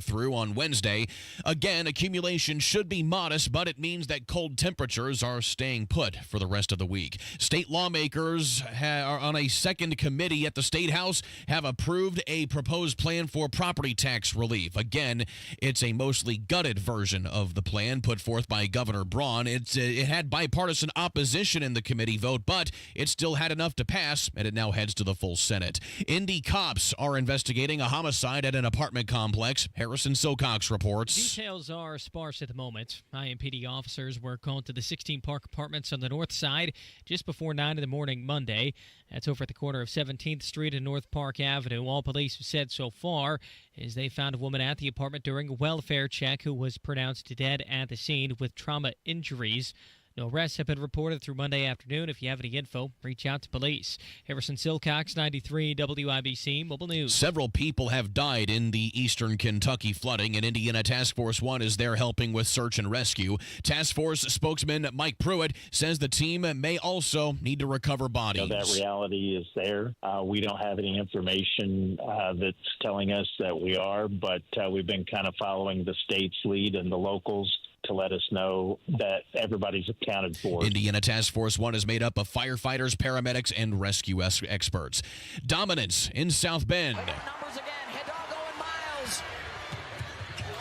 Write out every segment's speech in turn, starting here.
through on Wednesday. Again, accumulation should be modest, but it means that cold temperatures are staying put for the rest of the week. State lawmakers are on a second committee at the State House have approved a proposed plan for property tax relief. Again, it's a mostly gutted version of the plan put forth by Governor Braun. It had bipartisan opposition in the committee vote, but it still had enough to pass, and it now heads to the full Senate. Indy cops are investigating a homicide at an apartment complex. Harrison Silcox reports. Details are sparse at the moment. IMPD officers were called to the 16 Park Apartments on the north side just before 9 in the morning Monday. That's over at the corner of 17th Street and North Park Avenue. All police have said so far is they found a woman at the apartment during a welfare check who was pronounced dead at the scene with trauma injuries. No arrests have been reported through Monday afternoon. If you have any info, reach out to police. Harrison Silcox, 93 WIBC Mobile News. Several people have died in the eastern Kentucky flooding, and Indiana Task Force 1 is there helping with search and rescue. Task Force spokesman Mike Pruitt says the team may also need to recover bodies. That reality is there. We don't have any information that's telling us that we are, but we've been kind of following the state's lead and the locals to let us know that everybody's accounted for. Indiana Task Force 1 is made up of firefighters, paramedics, and rescue experts. Dominance in South Bend. Numbers again. Hidalgo and Miles.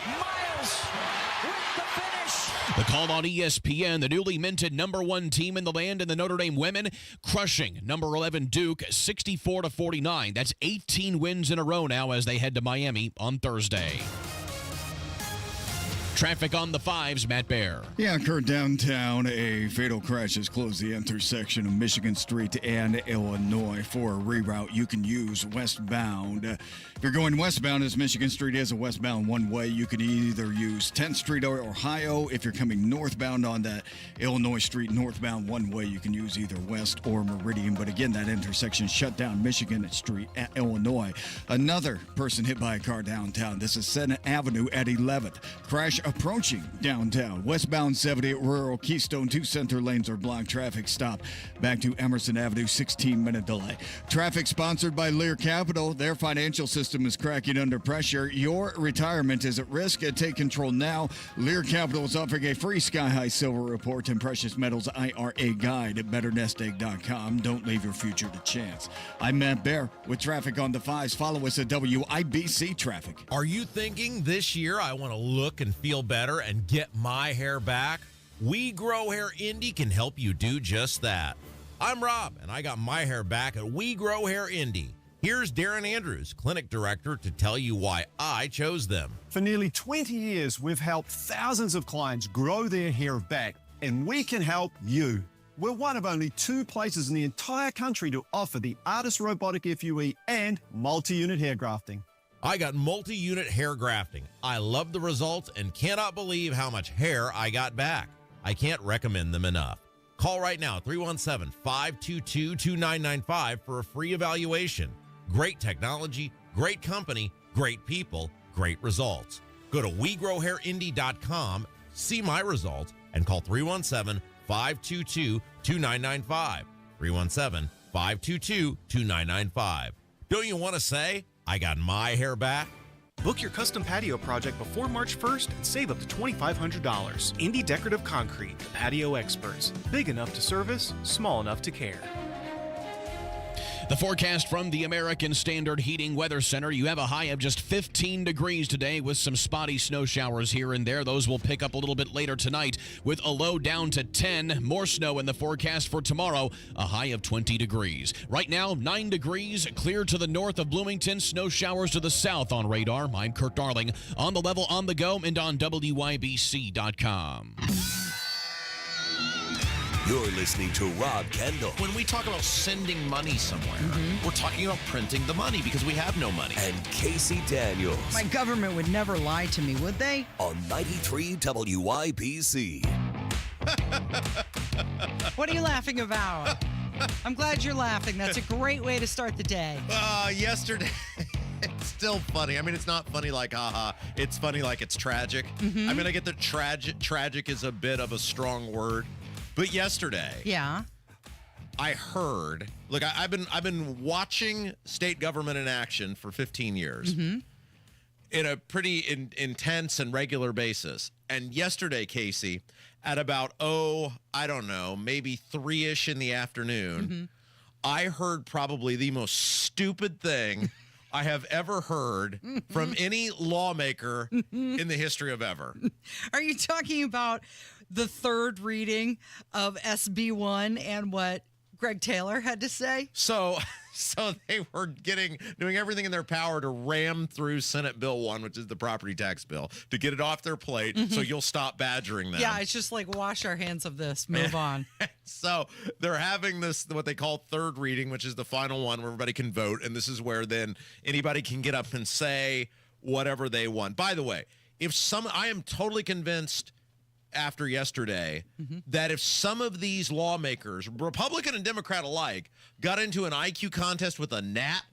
Miles with the finish. The call on ESPN, the newly minted number 1 team in the land in the Notre Dame women, crushing number 11 Duke 64-49. That's 18 wins in a row now as they head to Miami on Thursday. Traffic on the 5s, Matt Baer. Yeah, occurred downtown. A fatal crash has closed the intersection of Michigan Street and Illinois. For a reroute, you can use westbound. If you're going westbound, as Michigan Street is a westbound one-way, you can either use 10th Street or Ohio. If you're coming northbound on that Illinois Street northbound one-way, you can use either west or Meridian. But again, that intersection shut down Michigan Street at Illinois. Another person hit by a car downtown. This is Senate Avenue at 11th. Crash approaching downtown. Westbound 70 at Rural Keystone. 2 center lanes are blocked. Traffic stop back to Emerson Avenue. 16-minute delay. Traffic sponsored by Lear Capital. Their financial system is cracking under pressure. Your retirement is at risk. Take control now. Lear Capital is offering a free Sky High Silver Report and Precious Metals IRA Guide at betternestegg.com. Don't leave your future to chance. I'm Matt Baer with traffic on the 5s. Follow us at WIBC Traffic. Are you thinking this year I want to look and feel better and get my hair back? We Grow Hair Indy can help you do just that. I'm Rob, and I got my hair back at We Grow Hair Indy. Here's Darren Andrews, clinic director, to tell you why I chose them. For nearly 20 years, we've helped thousands of clients grow their hair back, and we can help you. We're one of only 2 places in the entire country to offer the Artist Robotic FUE and multi-unit hair grafting. I got multi-unit hair grafting. I love the results and cannot believe how much hair I got back. I can't recommend them enough. Call right now, 317-522-2995 for a free evaluation. Great technology, great company, great people, great results. Go to WeGrowHairIndy.com, see my results, and call 317-522-2995. 317-522-2995. Don't you want to say, I got my hair back? Book your custom patio project before March 1st and save up to $2,500. Indy Decorative Concrete, the patio experts. Big enough to service, small enough to care. The forecast from the American Standard Heating Weather Center. You have a high of just 15 degrees today with some spotty snow showers here and there. Those will pick up a little bit later tonight with a low down to 10. More snow in the forecast for tomorrow, a high of 20 degrees. Right now, 9 degrees, clear to the north of Bloomington. Snow showers to the south on radar. I'm Kurt Darling. On the level, on the go, and on WYBC.com. You're listening to Rob Kendall. When we talk about sending money somewhere, we're talking about printing the money because we have no money. And Casey Daniels. My government would never lie to me, would they? On 93 WYBC. What are you laughing about? I'm glad you're laughing. That's a great way to start the day. Yesterday, it's still funny. I mean, it's not funny like, haha. It's funny like it's tragic. I mean, I get that tragic is a bit of a strong word. But yesterday, I heard. Look, I've been watching state government in action for 15 years, in a pretty intense and regular basis. And yesterday, Casey, at about, I don't know, maybe 3-ish in the afternoon, I heard probably the most stupid thing I have ever heard from any lawmaker in the history of ever. Are you talking about the third reading of SB 1 and what Greg Taylor had to say? So they were doing everything in their power to ram through Senate Bill 1, which is the property tax bill, to get it off their plate so you'll stop badgering them. Yeah, it's just like wash our hands of this, move on. So they're having this, what they call third reading, which is the final one where everybody can vote. And this is where then anybody can get up and say whatever they want. By the way, I am totally convinced after yesterday that if some of these lawmakers, Republican and Democrat alike, got into an IQ contest with a gnat,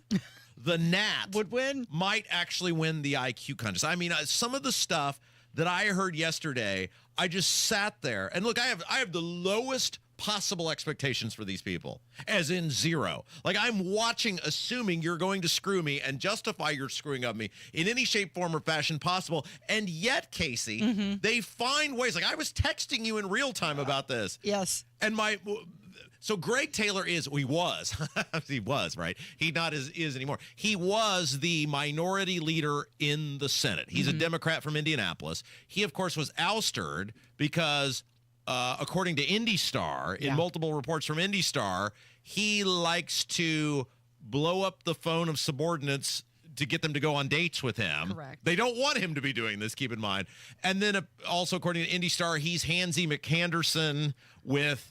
the gnat would win, might actually win the IQ contest. I mean, some of the stuff that I heard yesterday, I just sat there and look, I have the lowest possible expectations for these people, as in zero. Like, I'm watching, assuming you're going to screw me and justify your screwing of me in any shape, form, or fashion possible. And yet, Casey, they find ways. Like, I was texting you in real time about this. Yes. And so Greg Taylor he was, right? He not is anymore. He was the minority leader in the Senate. He's a Democrat from Indianapolis. He, of course, was ousted because according to IndyStar, in multiple reports from IndyStar, he likes to blow up the phone of subordinates to get them to go on dates with him. Correct. They don't want him to be doing this, keep in mind. And then also, according to IndyStar, he's Hansy McHanderson with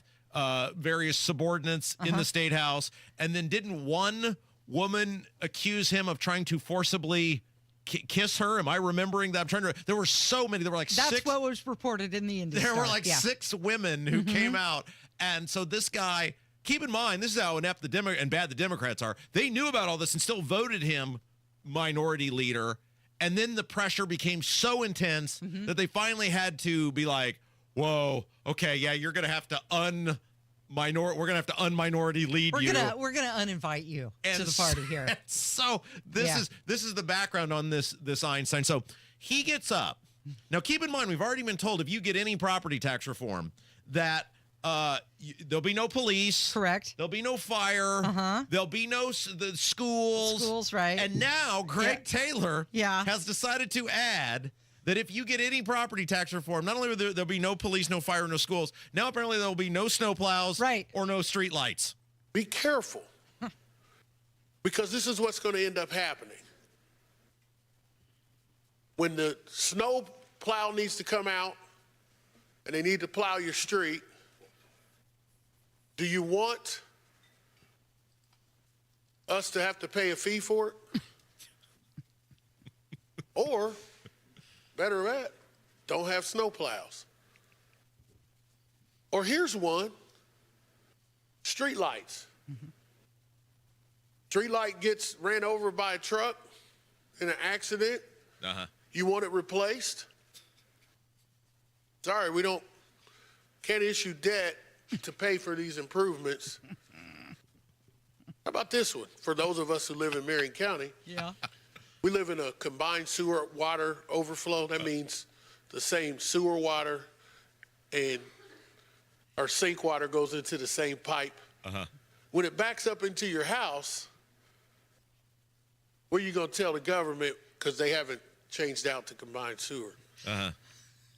various subordinates in the State House. And then didn't one woman accuse him of trying to forcibly kiss her? Am I remembering that? There were so many. There were like That's six. what was reported in the IndyStar. There were like 6 women who came out. And so this guy, keep in mind, this is how inept and bad the Democrats are. They knew about all this and still voted him minority leader. And then the pressure became so intense that they finally had to be like, whoa, okay, yeah, you're going to have to we're going to have to unminority lead you. We're gonna uninvite you to the party here. So this is the background on this Einstein. So he gets up. Now keep in mind, we've already been told if you get any property tax reform that there'll be no police. Correct. There'll be no fire. There'll be no the schools. Schools, right. And now Greg Taylor has decided to add that if you get any property tax reform, not only will there'll be no police, no fire, no schools, now apparently there'll be no snowplows or no street lights. Be careful, because this is what's going to end up happening. When the snow plow needs to come out and they need to plow your street, do you want us to have to pay a fee for it? Or, better yet, don't have snow plows. Or here's one, street lights. Street light gets ran over by a truck in an accident. You want it replaced? Sorry, we can't issue debt to pay for these improvements. How about this one? For those of us who live in Marion County. Yeah. We live in a combined sewer water overflow. That means the same sewer water and our sink water goes into the same pipe. When it backs up into your house, what are you going to tell the government because they haven't changed out to combined sewer?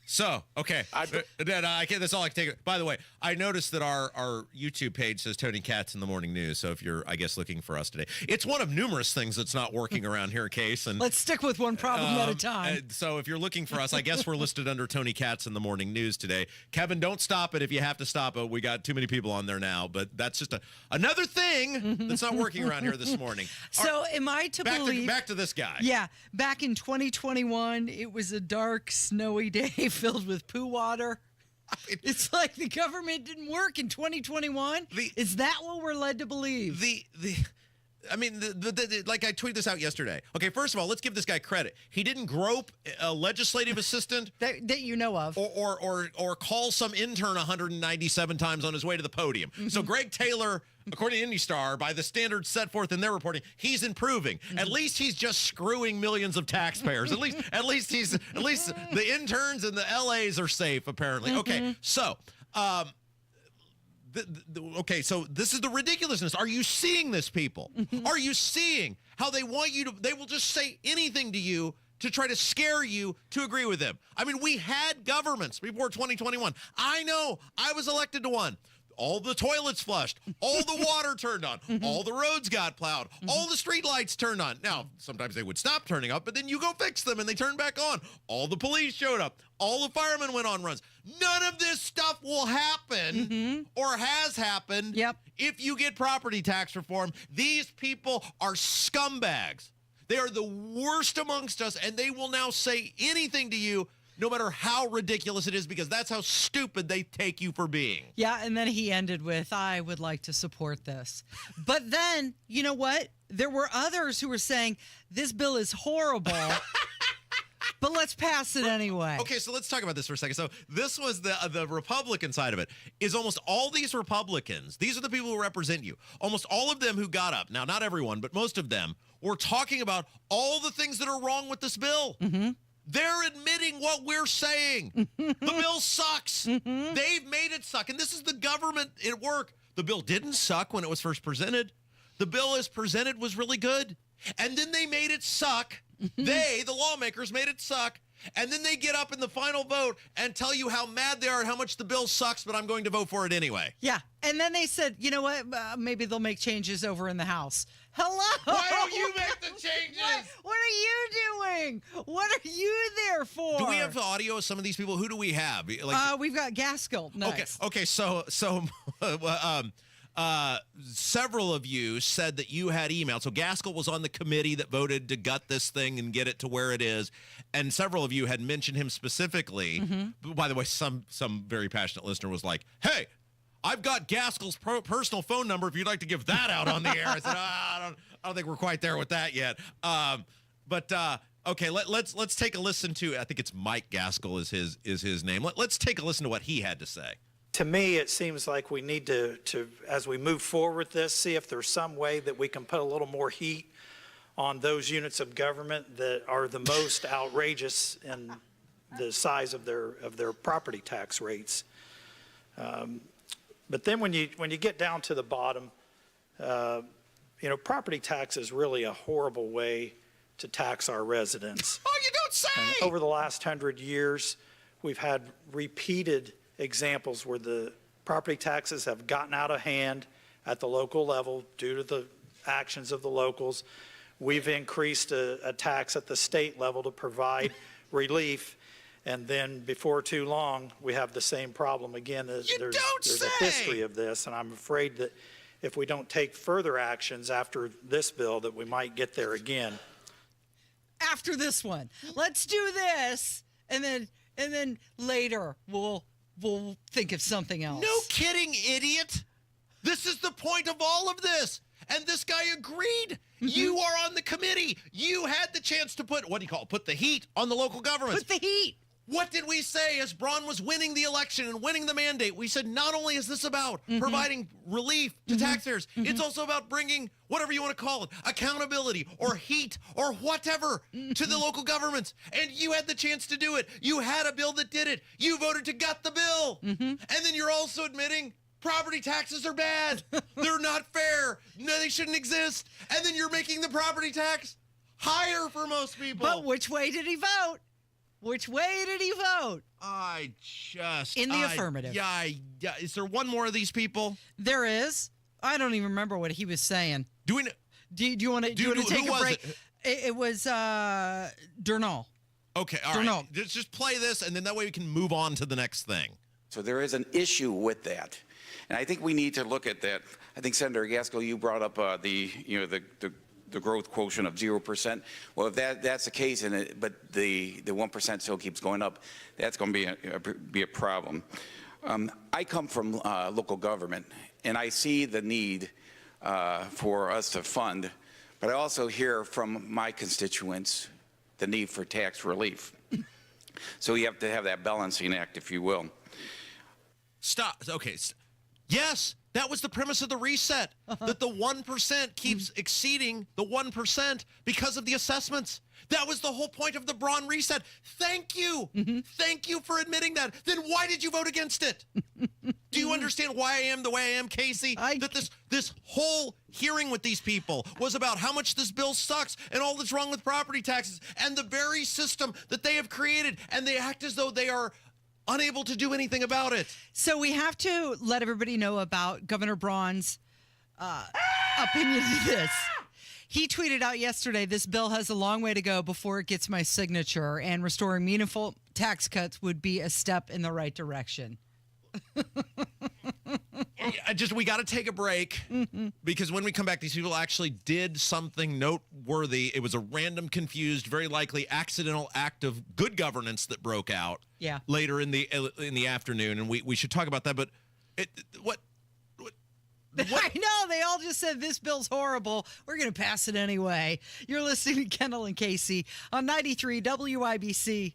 So, okay. That's all I can take. By the way, I noticed that our YouTube page says Tony Katz in the Morning News. So if you're, I guess, looking for us today, it's one of numerous things that's not working around here, Case. And let's stick with one problem at a time. So if you're looking for us, I guess we're listed under Tony Katz in the Morning News today. Kevin, don't stop it if you have to stop it. We got too many people on there now, but that's just another thing that's not working around here this morning. So am I to believe... Back to this guy. Yeah. Back in 2021, it was a dark, snowy day filled with poo water. It's like the government didn't work in 2021. Is that what we're led to believe? I mean, like I tweeted this out yesterday. Okay, first of all, let's give this guy credit. He didn't grope a legislative assistant that you know of, or call some intern 197 times on his way to the podium. So Greg Taylor, according to IndyStar, by the standards set forth in their reporting, he's improving. At least he's just screwing millions of taxpayers. At least the interns and the LAs are safe, apparently. Okay, so. Okay, so this is the ridiculousness. Are you seeing this, people? Are you seeing how they want you to, they will just say anything to you to try to scare you to agree with them? I mean, we had governments before 2021. I know, I was elected to one. All the toilets flushed, all the water turned on, all the roads got plowed, all the street lights turned on. Now, sometimes they would stop turning up, but then you go fix them and they turn back on. All the police showed up. All the firemen went on runs. None of this stuff will happen or has happened if you get property tax reform. These people are scumbags. They are the worst amongst us, and they will now say anything to you no matter how ridiculous it is, because that's how stupid they take you for being. Yeah, and then he ended with, I would like to support this. But then, you know what? There were others who were saying, this bill is horrible, but let's pass it anyway. Okay, so let's talk about this for a second. So this was the Republican side of it, is almost all these Republicans, these are the people who represent you, almost all of them who got up, now not everyone, but most of them, were talking about all the things that are wrong with this bill. They're admitting what we're saying. The bill sucks. They've made it suck. And this is the government at work. The bill didn't suck when it was first presented. The bill as presented was really good. And then they made it suck. They, the lawmakers, made it suck. And then they get up in the final vote and tell you how mad they are and how much the bill sucks, but I'm going to vote for it anyway. Yeah. And then they said, you know what? Maybe they'll make changes over in the House. Hello? Why don't you make the changes? What are you doing? What are you there for? Do we have audio of some of these people? Who do we have? Like, we've got Gaskell. Nice. Okay. So several of you said that you had emailed. So Gaskell was on the committee that voted to gut this thing and get it to where it is. And several of you had mentioned him specifically. By the way, some very passionate listener was like, hey, I've got Gaskell's personal phone number if you'd like to give that out on the air. I said, I don't think we're quite there with that yet. Okay, let's take a listen to, I think it's Mike Gaskell is his name. Let's take a listen to what he had to say. To me, it seems like we need to, as we move forward with this, see if there's some way that we can put a little more heat on those units of government that are the most outrageous in the size of their property tax rates. But then when you get down to the bottom, property tax is really a horrible way to tax our residents. Oh, you don't say! And over the last 100 years, we've had repeated examples where the property taxes have gotten out of hand at the local level due to the actions of the locals. We've increased a tax at the state level to provide relief. And then before too long, we have the same problem again. There's a history of this, and I'm afraid that if we don't take further actions after this bill, that we might get there again. After this one, let's do this, and then later we'll think of something else. No kidding, idiot. This is the point of all of this. And this guy agreed. You are on the committee. You had the chance to put the heat on the local governments. Put the heat. What did we say as Braun was winning the election and winning the mandate? We said not only is this about providing relief to taxpayers, it's also about bringing, whatever you want to call it, accountability or heat or whatever to the local governments. And you had the chance to do it. You had a bill that did it. You voted to gut the bill. And then you're also admitting property taxes are bad. They're not fair. No, they shouldn't exist. And then you're making the property tax higher for most people. But which way did he vote? Which way did he vote? In the affirmative. Yeah. Is there one more of these people? There is. I don't even remember what he was saying. Do we know? Do you want to take a break? It was Durnall. Okay, all right. Just play this, and then that way we can move on to the next thing. So there is an issue with that, and I think we need to look at that. I think Senator Gaskell, you brought up the growth quotient of 0%. Well, if that's the case, but the 1% still keeps going up, that's going to be a problem. I come from local government, and I see the need for us to fund. But I also hear from my constituents the need for tax relief. So you have to have that balancing act, if you will. Stop. Okay. Yes, that was the premise of the reset, that the 1% keeps exceeding the 1% because of the assessments. That was the whole point of the Braun reset. Thank you. Thank you for admitting that. Then why did you vote against it? Do you understand why I am the way I am, Casey? That this whole hearing with these people was about how much this bill sucks and all that's wrong with property taxes and the very system that they have created, and they act as though they are unable to do anything about it. So we have to let everybody know about Governor Braun's opinion to this. He tweeted out yesterday, this bill has a long way to go before it gets my signature, and restoring meaningful tax cuts would be a step in the right direction. We got to take a break because when we come back, these people actually did something noteworthy. It was a random, confused, very likely accidental act of good governance that broke out later in the afternoon, and we should talk about that. But what? I know, they all just said this bill's horrible. We're going to pass it anyway. You're listening to Kendall and Casey on 93 WIBC.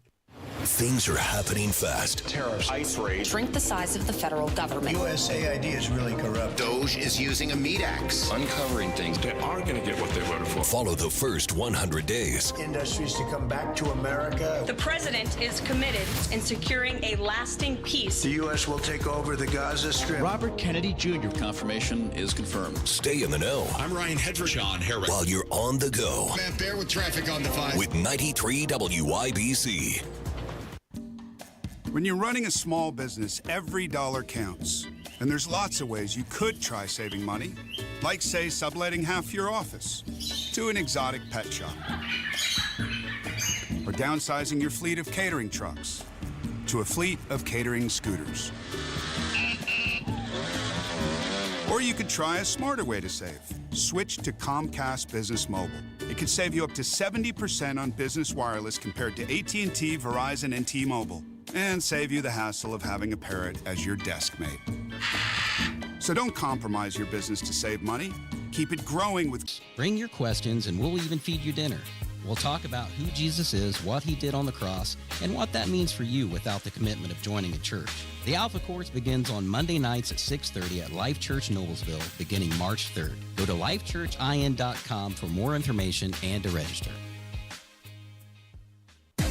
Things are happening fast. Tariffs, ICE raids. Shrink the size of the federal government. USAID is really corrupt. Doge is using a meat axe. Uncovering things. They are going to get what they voted for. Follow the first 100 days. Industries to come back to America. The president is committed in securing a lasting peace. The U.S. will take over the Gaza Strip. Robert Kennedy Jr. confirmation is confirmed. Stay in the know. I'm Ryan Hedrick. John Harris. While you're on the go. Man, bear with traffic on the 5. With 93 WIBC. When you're running a small business, every dollar counts. And there's lots of ways you could try saving money, like, say, subletting half your office to an exotic pet shop, or downsizing your fleet of catering trucks to a fleet of catering scooters. Or you could try a smarter way to save. Switch to Comcast Business Mobile. It could save you up to 70% on business wireless compared to AT&T, Verizon, and T-Mobile, and save you the hassle of having a parrot as your desk mate. So don't compromise your business to save money. Keep it growing with... Bring your questions and we'll even feed you dinner. We'll talk about who Jesus is, what he did on the cross, and what that means for you without the commitment of joining a church. The Alpha Course begins on Monday nights at 6:30 at Life Church Noblesville, beginning March 3rd. Go to lifechurchin.com for more information and to register.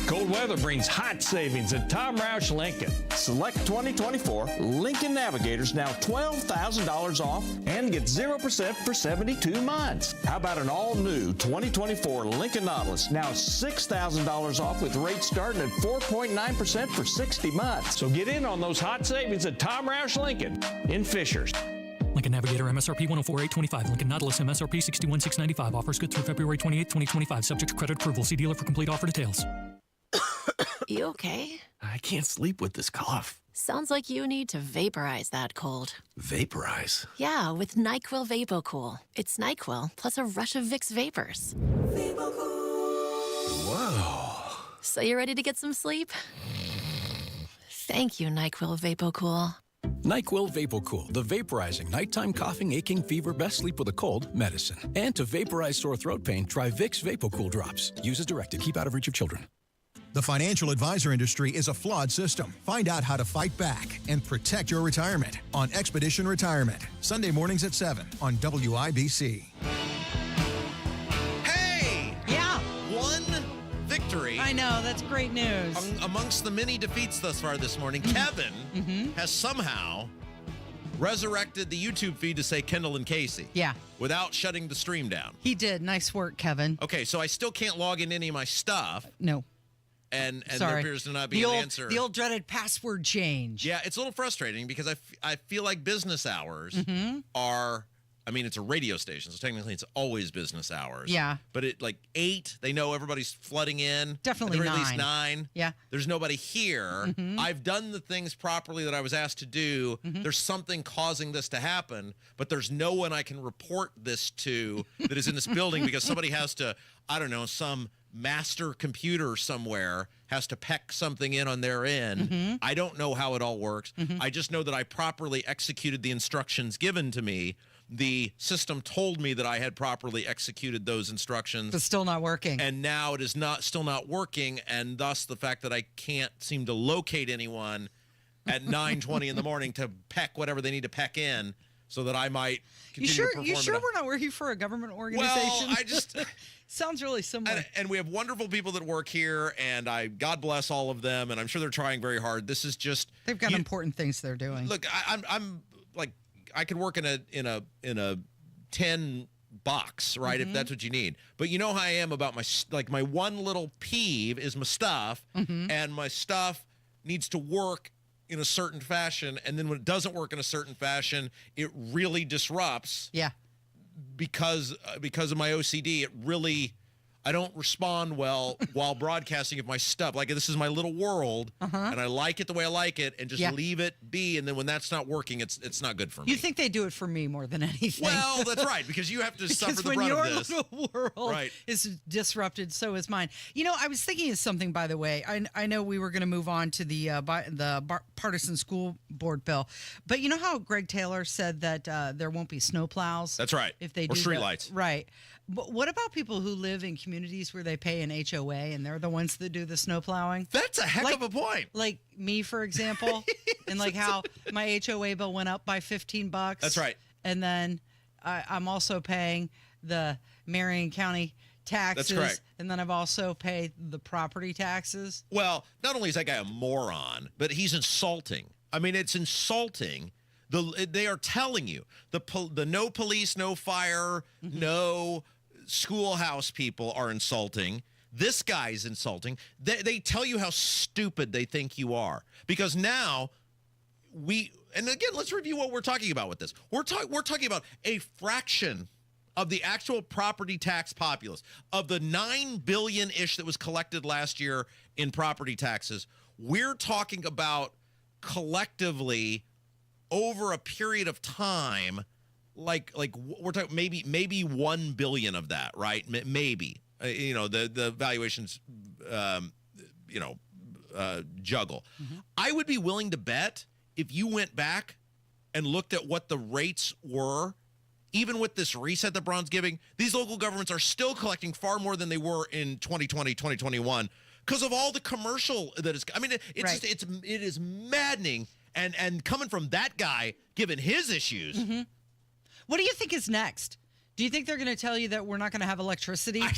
Cold weather brings hot savings at Tom Roush Lincoln. Select 2024 Lincoln Navigators now $12,000 off and get 0% for 72 months. How about an all-new 2024 Lincoln Nautilus now $6,000 off with rates starting at 4.9% for 60 months. So get in on those hot savings at Tom Roush Lincoln in Fishers. Lincoln Navigator MSRP 104,825. Lincoln Nautilus MSRP 61,695. Offers good through February 28, 2025. Subject to credit approval. See dealer for complete offer details. You okay? I can't sleep with this cough. Sounds like you need to vaporize that cold. Vaporize? Yeah, with NyQuil VapoCool. It's NyQuil plus a rush of Vicks vapors. Whoa. So you ready to get some sleep? Thank you, NyQuil VapoCool. NyQuil VapoCool, the vaporizing nighttime coughing, aching, fever, best sleep with a cold medicine. And to vaporize sore throat pain, try Vicks VapoCool drops. Use as directed. Keep out of reach of children. The financial advisor industry is a flawed system. Find out how to fight back and protect your retirement on Expedition Retirement. Sunday mornings at 7 on WIBC. Hey! Yeah. One victory. I know, that's great news. Amongst the many defeats thus far this morning, Kevin has somehow resurrected the YouTube feed to say Kendall and Casey. Yeah. Without shutting the stream down. He did. Nice work, Kevin. Okay, so I still can't log in any of my stuff. No. And Sorry. there appears to not be an answer. The old dreaded password change. Yeah, it's a little frustrating because I feel like business hours are, I mean, it's a radio station, so technically it's always business hours. Yeah. But at like 8, they know everybody's flooding in. Definitely at 9. At least 9. Yeah. There's nobody here. I've done the things properly that I was asked to do. There's something causing this to happen, but there's no one I can report this to that is in this building because somebody has to, I don't know, some master computer somewhere has to peck something in on their end. I don't know how it all works. I just know that I properly executed the instructions given to me, the system told me that I had properly executed those instructions. But still not working. And now it is still not working, and thus the fact that I can't seem to locate anyone at 9:20 in the morning to peck whatever they need to peck in so that I might continue to perform. You sure we're not working for a government organization? Well, I just... Sounds really similar. And we have wonderful people that work here, and God bless all of them, and I'm sure they're trying very hard. This is just... They've got important things they're doing. Look, I'm like, I could work in a 10 box, right? If that's what you need. But you know how I am about my one little peeve is my stuff, and my stuff needs to work in a certain fashion, and then when it doesn't work in a certain fashion, it really disrupts. Yeah. Because of my OCD, it really... I don't respond well while broadcasting of my stuff. Like, this is my little world, and I like it the way I like it, and just leave it be. And then when that's not working, it's not good for me. You think they do it for me more than anything. Well, that's right, because you have to suffer the brunt of this. Because when your little world is disrupted, so is mine. You know, I was thinking of something, by the way. I know we were going to move on to the partisan school board bill, but you know how Greg Taylor said that there won't be snowplows? That's right. If they or do streetlights. Right. But what about people who live in communities where they pay an HOA and they're the ones that do the snow plowing? That's a heck of a point. Like me, for example, and like how my HOA bill went up by $15. That's right. And then I'm also paying the Marion County taxes. That's correct. And then I've also paid the property taxes. Well, not only is that guy a moron, but he's insulting. I mean, it's insulting. They are telling you the no police, no fire, no schoolhouse people are insulting. This guy's insulting. They tell you how stupid they think you are, because now and again, let's review what we're talking about with this. We're talking about a fraction of the actual property tax populace of the $9 billion-ish that was collected last year in property taxes. We're talking about collectively over a period of time, like we're talking maybe 1 billion of that, right? Maybe the valuations, juggle. I would be willing to bet if you went back and looked at what the rates were, even with this reset that Braun's giving, these local governments are still collecting far more than they were in 2020, 2021, because of all the commercial that is. I mean, it is maddening, and coming from that guy, given his issues. What do you think is next? Do you think they're going to tell you that we're not going to have electricity? I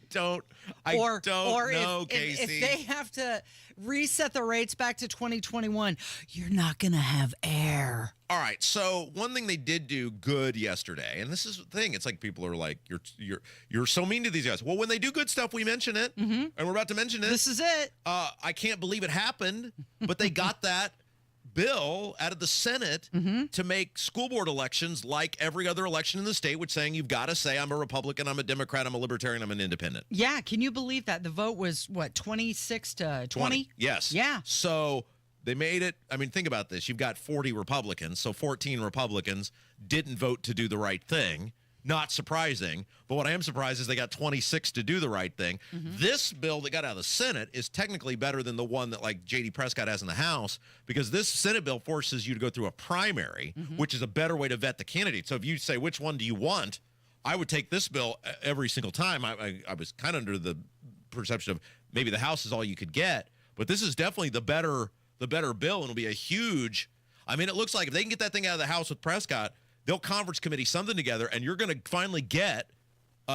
don't know, Casey. If they have to reset the rates back to 2021, you're not going to have air. All right. So one thing they did do good yesterday, and this is the thing, it's like people are like, you're so mean to these guys. Well, when they do good stuff, we mention it, and we're about to mention it. This is it. I can't believe it happened, but they got that bill out of the Senate to make school board elections like every other election in the state, which saying you've got to say I'm a Republican, I'm a Democrat, I'm a Libertarian, I'm an Independent. Yeah, can you believe that? The vote was, what, 26 to 20? Yes. Yeah. So they made it, I mean, think about this. You've got 40 Republicans, so 14 Republicans didn't vote to do the right thing. Not surprising, but what I am surprised is they got 26 to do the right thing. This bill that got out of the Senate is technically better than the one that like J.D. Prescott has in the House, because this Senate bill forces you to go through a primary, which is a better way to vet the candidate. So if you say, which one do you want? I would take this bill every single time. I was kind of under the perception of maybe the House is all you could get, but this is definitely the better bill, and it'll be a huge, I mean, it looks like if they can get that thing out of the House with Prescott, they'll conference committee something together, and you're going to finally get,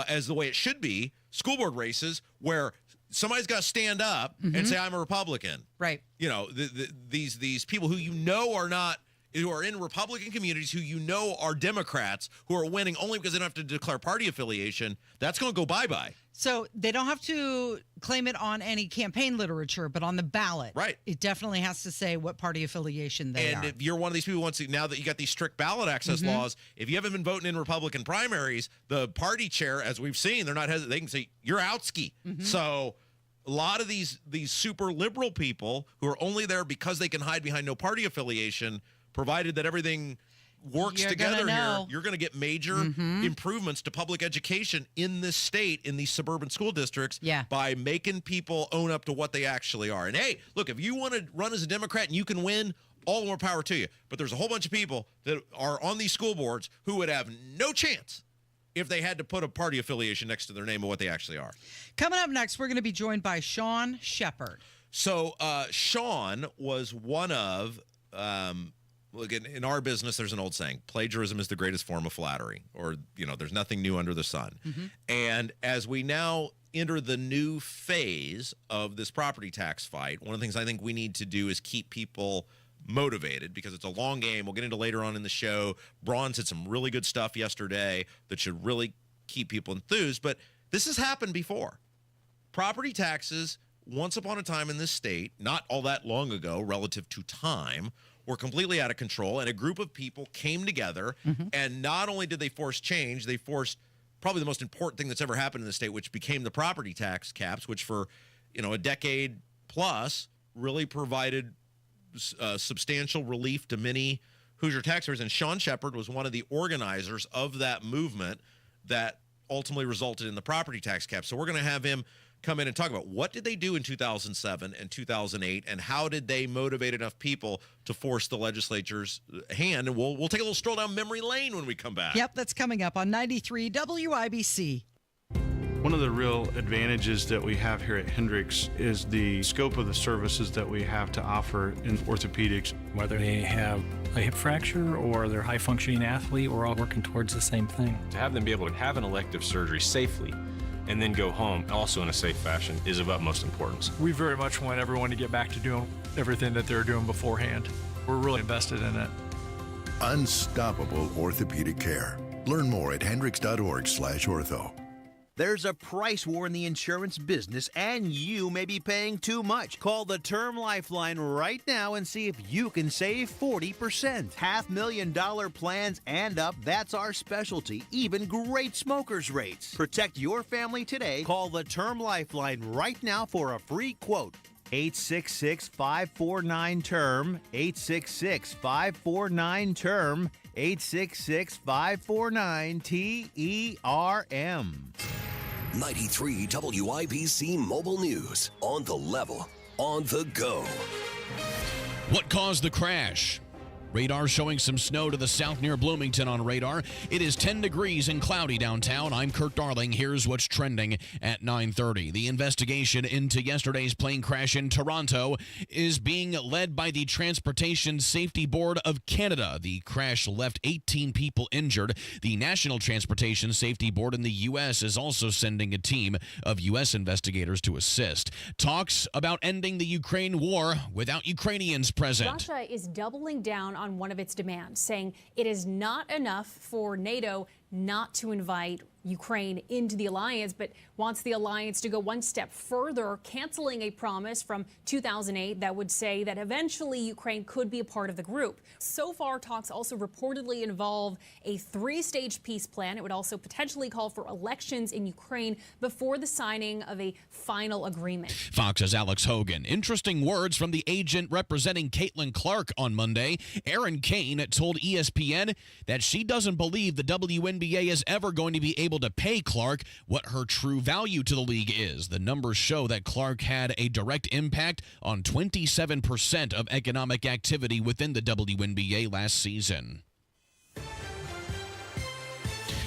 as the way it should be, school board races where somebody's got to stand up and say, I'm a Republican. Right. You know, these people who you know are not, who are in Republican communities, who you know are Democrats, who are winning only because they don't have to declare party affiliation, that's going to go bye-bye. So they don't have to claim it on any campaign literature, but on the ballot. Right. It definitely has to say what party affiliation they are. And if you're one of these people who wants to, now that you got these strict ballot access laws, if you haven't been voting in Republican primaries, the party chair, as we've seen, they're not hesitant. They can say, you're outski. So a lot of these super liberal people who are only there because they can hide behind no party affiliation, provided that everything works You're together gonna here, know. you're going to get major improvements to public education in this state, in these suburban school districts, by making people own up to what they actually are. And hey, look, if you want to run as a Democrat and you can win, all the more power to you. But there's a whole bunch of people that are on these school boards who would have no chance if they had to put a party affiliation next to their name of what they actually are. Coming up next, we're going to be joined by Shepard. So Sean was one of, look, in our business, there's an old saying, plagiarism is the greatest form of flattery, or, there's nothing new under the sun. And as we now enter the new phase of this property tax fight, one of the things I think we need to do is keep people motivated, because it's a long game. We'll get into later on in the show. Braun said some really good stuff yesterday that should really keep people enthused, but this has happened before. Property taxes, once upon a time in this state, not all that long ago relative to time, were completely out of control, and a group of people came together, and not only did they force change, they forced probably the most important thing that's ever happened in the state, which became the property tax caps, which for a decade plus really provided substantial relief to many Hoosier taxpayers. And Sean Shepard was one of the organizers of that movement that ultimately resulted in the property tax cap. So we're going to have him come in and talk about what did they do in 2007 and 2008, and how did they motivate enough people to force the legislature's hand. And we'll take a little stroll down memory lane when we come back. Yep, that's coming up on 93 WIBC. One of the real advantages that we have here at Hendricks is the scope of the services that we have to offer in orthopedics. Whether they have a hip fracture or they're a high-functioning athlete, we're all working towards the same thing. To have them be able to have an elective surgery safely and then go home also in a safe fashion is of utmost importance. We very much want everyone to get back to doing everything that they were doing beforehand. We're really invested in it. Unstoppable orthopedic care. Learn more at hendricks.org/ortho. There's a price war in the insurance business, and you may be paying too much. Call the Term Lifeline right now and see if you can save 40%. $500,000 plans and up, that's our specialty. Even great smokers' rates. Protect your family today. Call the Term Lifeline right now for a free quote. 866-549-TERM. 866-549-TERM. 866-549-TERM. 93 WIBC Mobile News. On the level, on the go. What caused the crash? Radar showing some snow to the south near Bloomington on radar. It is 10 degrees and cloudy downtown. I'm Kurt Darling. Here's what's trending at 9:30. The investigation into yesterday's plane crash in Toronto is being led by the Transportation Safety Board of Canada. The crash left 18 people injured. The National Transportation Safety Board in the U.S. is also sending a team of U.S. investigators to assist. Talks about ending the Ukraine war without Ukrainians present. Russia is doubling down on one of its demands, saying it is not enough for NATO not to invite Ukraine into the alliance, but wants the alliance to go one step further, canceling a promise from 2008 that would say that eventually Ukraine could be a part of the group. So far, talks also reportedly involve a three-stage peace plan. It would also potentially call for elections in Ukraine before the signing of a final agreement. Fox's Alex Hogan. Interesting words from the agent representing Caitlin Clark on Monday. Erin Kane told ESPN that she doesn't believe the WNBA is ever going to be able to pay Clark what her true value to the league is. The numbers show that Clark had a direct impact on 27% of economic activity within the WNBA last season.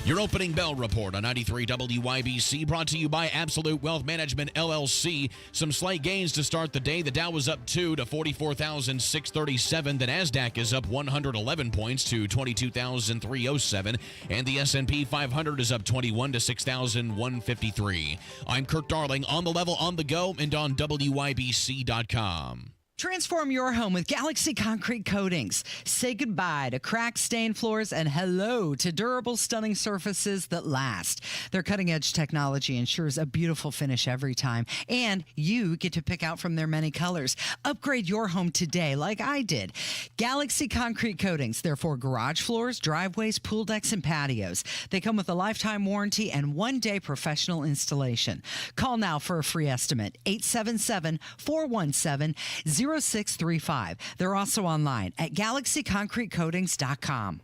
Your opening bell report on 93 WIBC, brought to you by Absolute Wealth Management, LLC. Some slight gains to start the day. The Dow was up 2 to 44,637. The NASDAQ is up 111 points to 22,307. And the S&P 500 is up 21 to 6,153. I'm Kurt Darling, on the level, on the go, and on WIBC.com. Transform your home with Galaxy Concrete Coatings. Say goodbye to cracked, stained floors and hello to durable, stunning surfaces that last. Their cutting-edge technology ensures a beautiful finish every time, and you get to pick out from their many colors. Upgrade your home today like I did. Galaxy Concrete Coatings. They're for garage floors, driveways, pool decks, and patios. They come with a lifetime warranty and one-day professional installation. Call now for a free estimate. 877-417-0635. They're also online at galaxyconcretecoatings.com.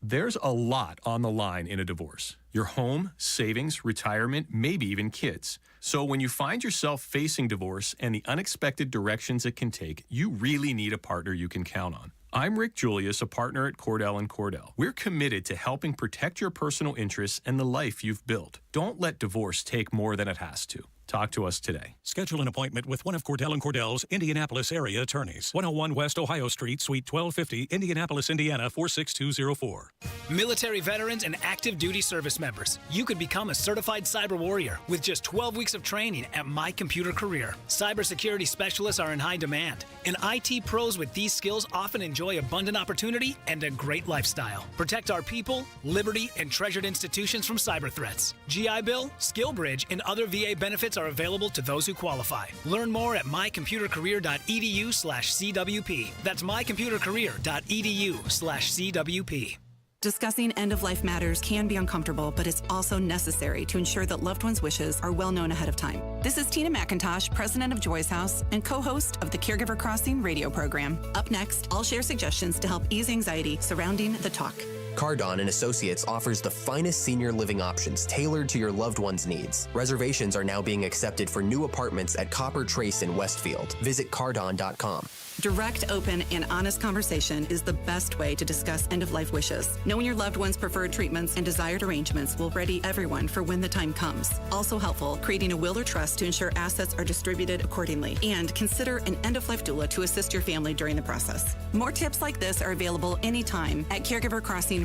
There's a lot on the line in a divorce. Your home, savings, retirement, maybe even kids. So when you find yourself facing divorce and the unexpected directions it can take, you really need a partner you can count on. I'm Rick Julius, a partner at Cordell & Cordell. We're committed to helping protect your personal interests and the life you've built. Don't let divorce take more than it has to. Talk to us today. Schedule an appointment with one of Cordell & Cordell's Indianapolis area attorneys. 101 West Ohio Street, Suite 1250, Indianapolis, Indiana 46204. Military veterans and active duty service members, you could become a certified cyber warrior with just 12 weeks of training at My Computer Career. Cybersecurity specialists are in high demand, and IT pros with these skills often enjoy abundant opportunity and a great lifestyle. Protect our people, liberty, and treasured institutions from cyber threats. GI Bill, SkillBridge, and other VA benefits are available to those who qualify. Learn more at mycomputercareer.edu/CWP. That's mycomputercareer.edu/CWP. Discussing end-of-life matters can be uncomfortable, but it's also necessary to ensure that loved ones' wishes are well known ahead of time. This is Tina McIntosh, president of Joy's House and co-host of the Caregiver Crossing radio program. Up next, I'll share suggestions to help ease anxiety surrounding the talk. Cardon and Associates offers the finest senior living options tailored to your loved one's needs. Reservations are now being accepted for new apartments at Copper Trace in Westfield. Visit cardon.com. Direct, open, and honest conversation is the best way to discuss end-of-life wishes. Knowing your loved one's preferred treatments and desired arrangements will ready everyone for when the time comes. Also helpful, creating a will or trust to ensure assets are distributed accordingly. And consider an end-of-life doula to assist your family during the process. More tips like this are available anytime at caregivercrossingradio.org.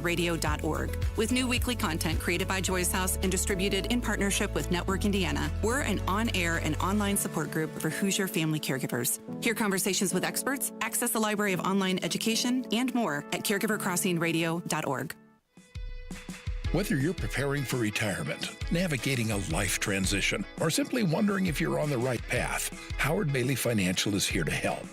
With new weekly content created by Joy's House and distributed in partnership with Network Indiana, we're an on-air and online support group for Hoosier family caregivers. Hear conversations with experts, access a library of online education, and more at caregivercrossingradio.org. Whether you're preparing for retirement, navigating a life transition, or simply wondering if you're on the right path, Howard Bailey Financial is here to help.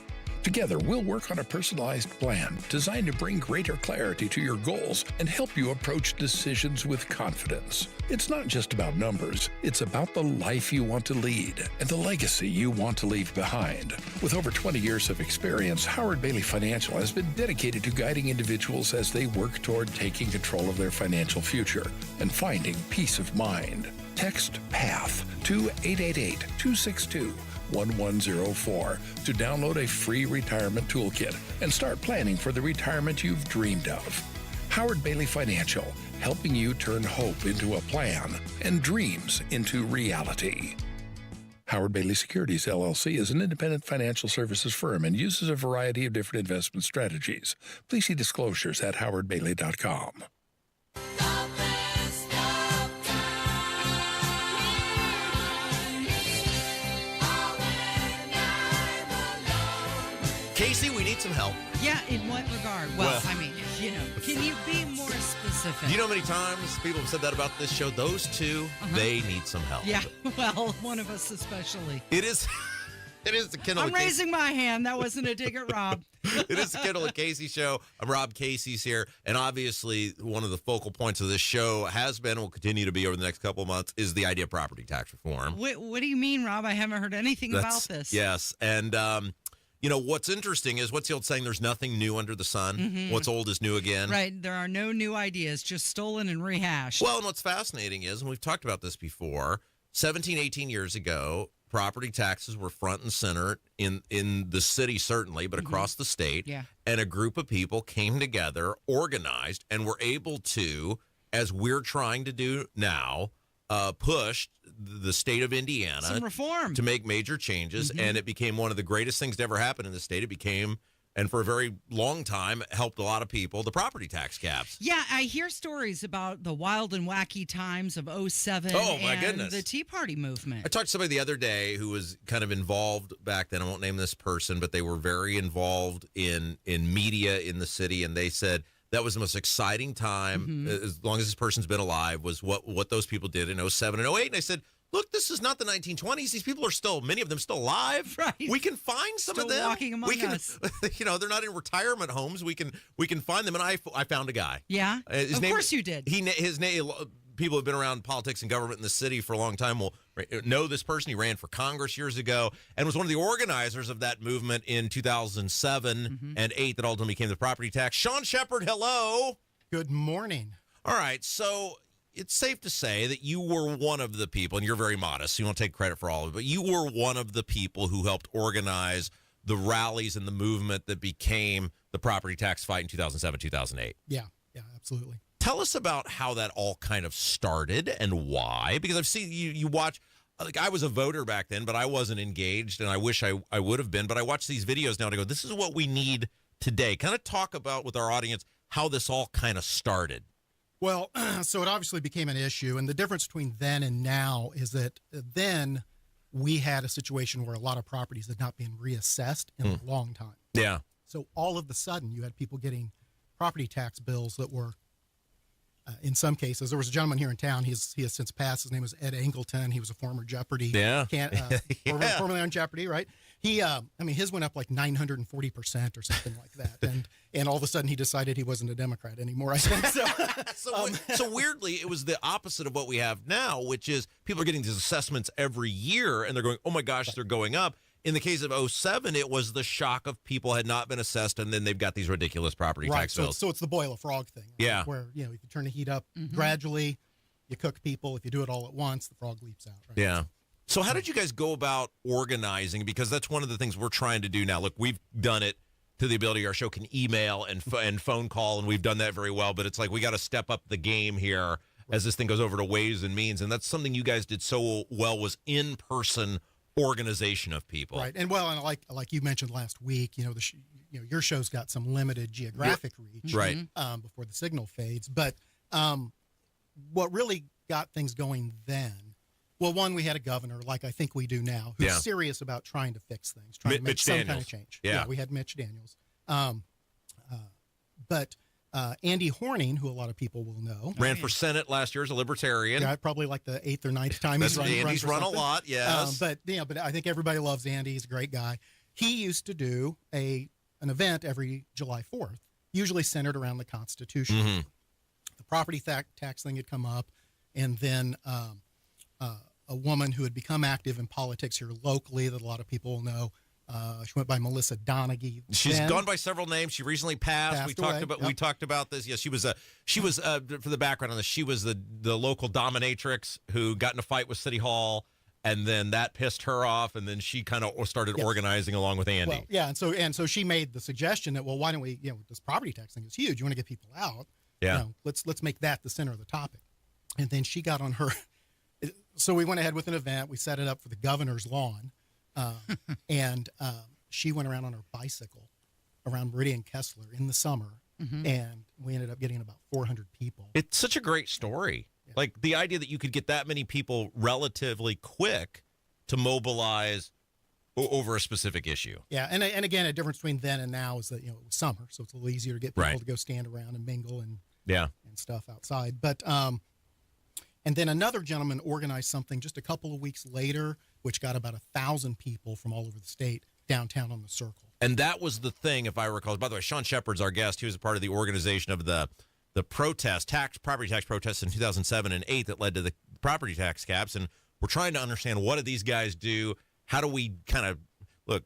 Together, we'll work on a personalized plan designed to bring greater clarity to your goals and help you approach decisions with confidence. It's not just about numbers, it's about the life you want to lead and the legacy you want to leave behind. With over 20 years of experience, Howard Bailey Financial has been dedicated to guiding individuals as they work toward taking control of their financial future and finding peace of mind. Text PATH to 888-262-1104 to download a free retirement toolkit and start planning for the retirement you've dreamed of. Howard Bailey Financial, helping you turn hope into a plan and dreams into reality. Howard Bailey Securities, LLC is an independent financial services firm and uses a variety of different investment strategies. Please see disclosures at howardbailey.com. Casey, we need some help. Yeah, in what regard? Well, I mean, can you be more specific? You know how many times people have said that about this show? Those two, they need some help. Yeah, well, one of us especially. It is the Kendall. I'm raising my hand. That wasn't a dig at Rob. It is the Kendall and Casey show. I'm Rob. Casey's here. And obviously, one of the focal points of this show has been and will continue to be over the next couple of months is the idea of property tax reform. What do you mean, Rob? I haven't heard anything about this. Yes. And, what's interesting is what's the old saying? There's nothing new under the sun. Mm-hmm. What's old is new again. Right. There are no new ideas, just stolen and rehashed. Well, and what's fascinating is, and we've talked about this before, 17, 18 years ago, property taxes were front and center in the city, certainly, but across the state. Yeah. And a group of people came together, organized, and were able to, as we're trying to do now, pushed the state of Indiana some reform to make major changes, and it became one of the greatest things to ever happen in the state. It became, and for a very long time, helped a lot of people, the property tax caps. Yeah, I hear stories about the wild and wacky times of 07 my goodness. The Tea Party movement. I talked to somebody the other day who was kind of involved back then. I won't name this person, but they were very involved in media in the city, and they said that was the most exciting time, as long as this person's been alive, was what those people did in 07 and 08. And I said, look, this is not the 1920s. These people are still, many of them still alive. Right. We can find some of them. Walking among us. They're not in retirement homes. We can find them. And I found a guy. Yeah. Of course you did. His name. People who have been around politics and government in the city for a long time will know this person. He ran for Congress years ago and was one of the organizers of that movement in 2007 and 8 that ultimately became the property tax. Sean Shepard, hello. Good morning. All right, so it's safe to say that you were one of the people, and you're very modest, so you won't take credit for all of it, but you were one of the people who helped organize the rallies and the movement that became the property tax fight in 2007, 2008. Yeah, absolutely. Tell us about how that all kind of started and why, because I've seen you watch, like I was a voter back then, but I wasn't engaged, and I wish I would have been, but I watch these videos now and I go, this is what we need today. Kind of talk about with our audience how this all kind of started. Well, so it obviously became an issue, and the difference between then and now is that then we had a situation where a lot of properties had not been reassessed in a long time. Yeah. So all of a sudden, you had people getting property tax bills that were, in some cases, there was a gentleman here in town. He has since passed. His name was Ed Angleton. He was a former Jeopardy. Yeah. Formerly on Jeopardy, right? He, his went up like 940% or something like that. And all of a sudden he decided he wasn't a Democrat anymore, I think. So weirdly, it was the opposite of what we have now, which is people are getting these assessments every year and they're going, oh my gosh, they're going up. In the case of 2007, it was the shock of people had not been assessed, and then they've got these ridiculous property tax bills. So it's the boil a frog thing. Right? Yeah. Where, if you turn the heat up gradually, you cook people. If you do it all at once, the frog leaps out. Right? Yeah. So how did you guys go about organizing? Because that's one of the things we're trying to do now. Look, we've done it to the ability our show can email and phone call, and we've done that very well. But it's like we got to step up the game here as this thing goes over to Ways and Means. And that's something you guys did so well was in-person organization of people. Right. And like you mentioned last week, your show's got some limited geographic reach. Right. Before the signal fades. But what really got things going then, well, one, we had a governor, like I think we do now, who's serious about trying to fix things, trying to make some kind of change. Yeah, we had Mitch Daniels. But Andy Horning, who a lot of people will know, ran for Senate last year as a Libertarian. Yeah, probably like the 8th or 9th time he's run. Andy's run a lot, yes. But I think everybody loves Andy. He's a great guy. He used to do an event every July 4th, usually centered around the Constitution. Mm-hmm. The property tax thing had come up, and then a woman who had become active in politics here locally that a lot of people will know. She went by Melissa Donaghy. She's gone by several names. She recently passed. We talked about this. Yes, she was for the background on this. She was the local dominatrix who got in a fight with City Hall, and then that pissed her off, and then she kind of started organizing along with Andy. Well, yeah, and so she made the suggestion that, well, why don't we, this property tax thing is huge. You want to get people out. Yeah. Let's make that the center of the topic. And then she got on her. So we went ahead with an event. We set it up for the governor's lawn. And she went around on her bicycle around Meridian Kessler in the summer, and we ended up getting about 400 people. It's such a great story. Yeah. Like the idea that you could get that many people relatively quick to mobilize over a specific issue. Yeah, and again, a difference between then and now is that it was summer, so it's a little easier to get people to go stand around and mingle and stuff outside. But and then another gentleman organized something just a couple of weeks later, which got about 1,000 people from all over the state downtown on the Circle. And that was the thing, if I recall. By the way, Sean Shepard's our guest. He was a part of the organization of the property tax protests in 2007 and 2008 that led to the property tax caps. And we're trying to understand, what do these guys do? How do we kind of look?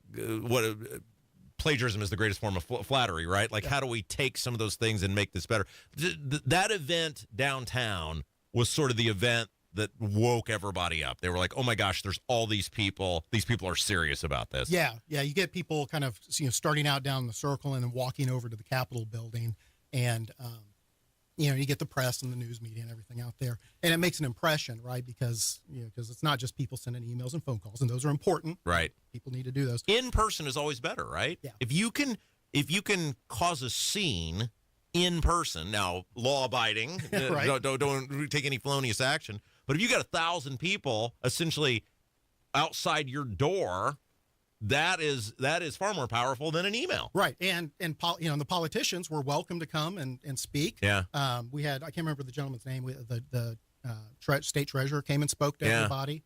Plagiarism is the greatest form of flattery, right? Like, how do we take some of those things and make this better? That event downtown was sort of the event that woke everybody up. They were like, oh my gosh, there's all these people. These people are serious about this. Yeah. You get people kind of starting out down the Circle and then walking over to the Capitol building, and you get the press and the news media and everything out there, and it makes an impression, right? Because it's not just people sending emails and phone calls, and those are important. Right. People need to do those. In person is always better, right? Yeah. If you can cause a scene in person, now law abiding, right. don't take any felonious action. But if you got 1,000 people essentially outside your door, that is far more powerful than an email. Right. And the politicians were welcome to come and speak. Yeah. We had, I can't remember the gentleman's name. The state treasurer came and spoke to everybody.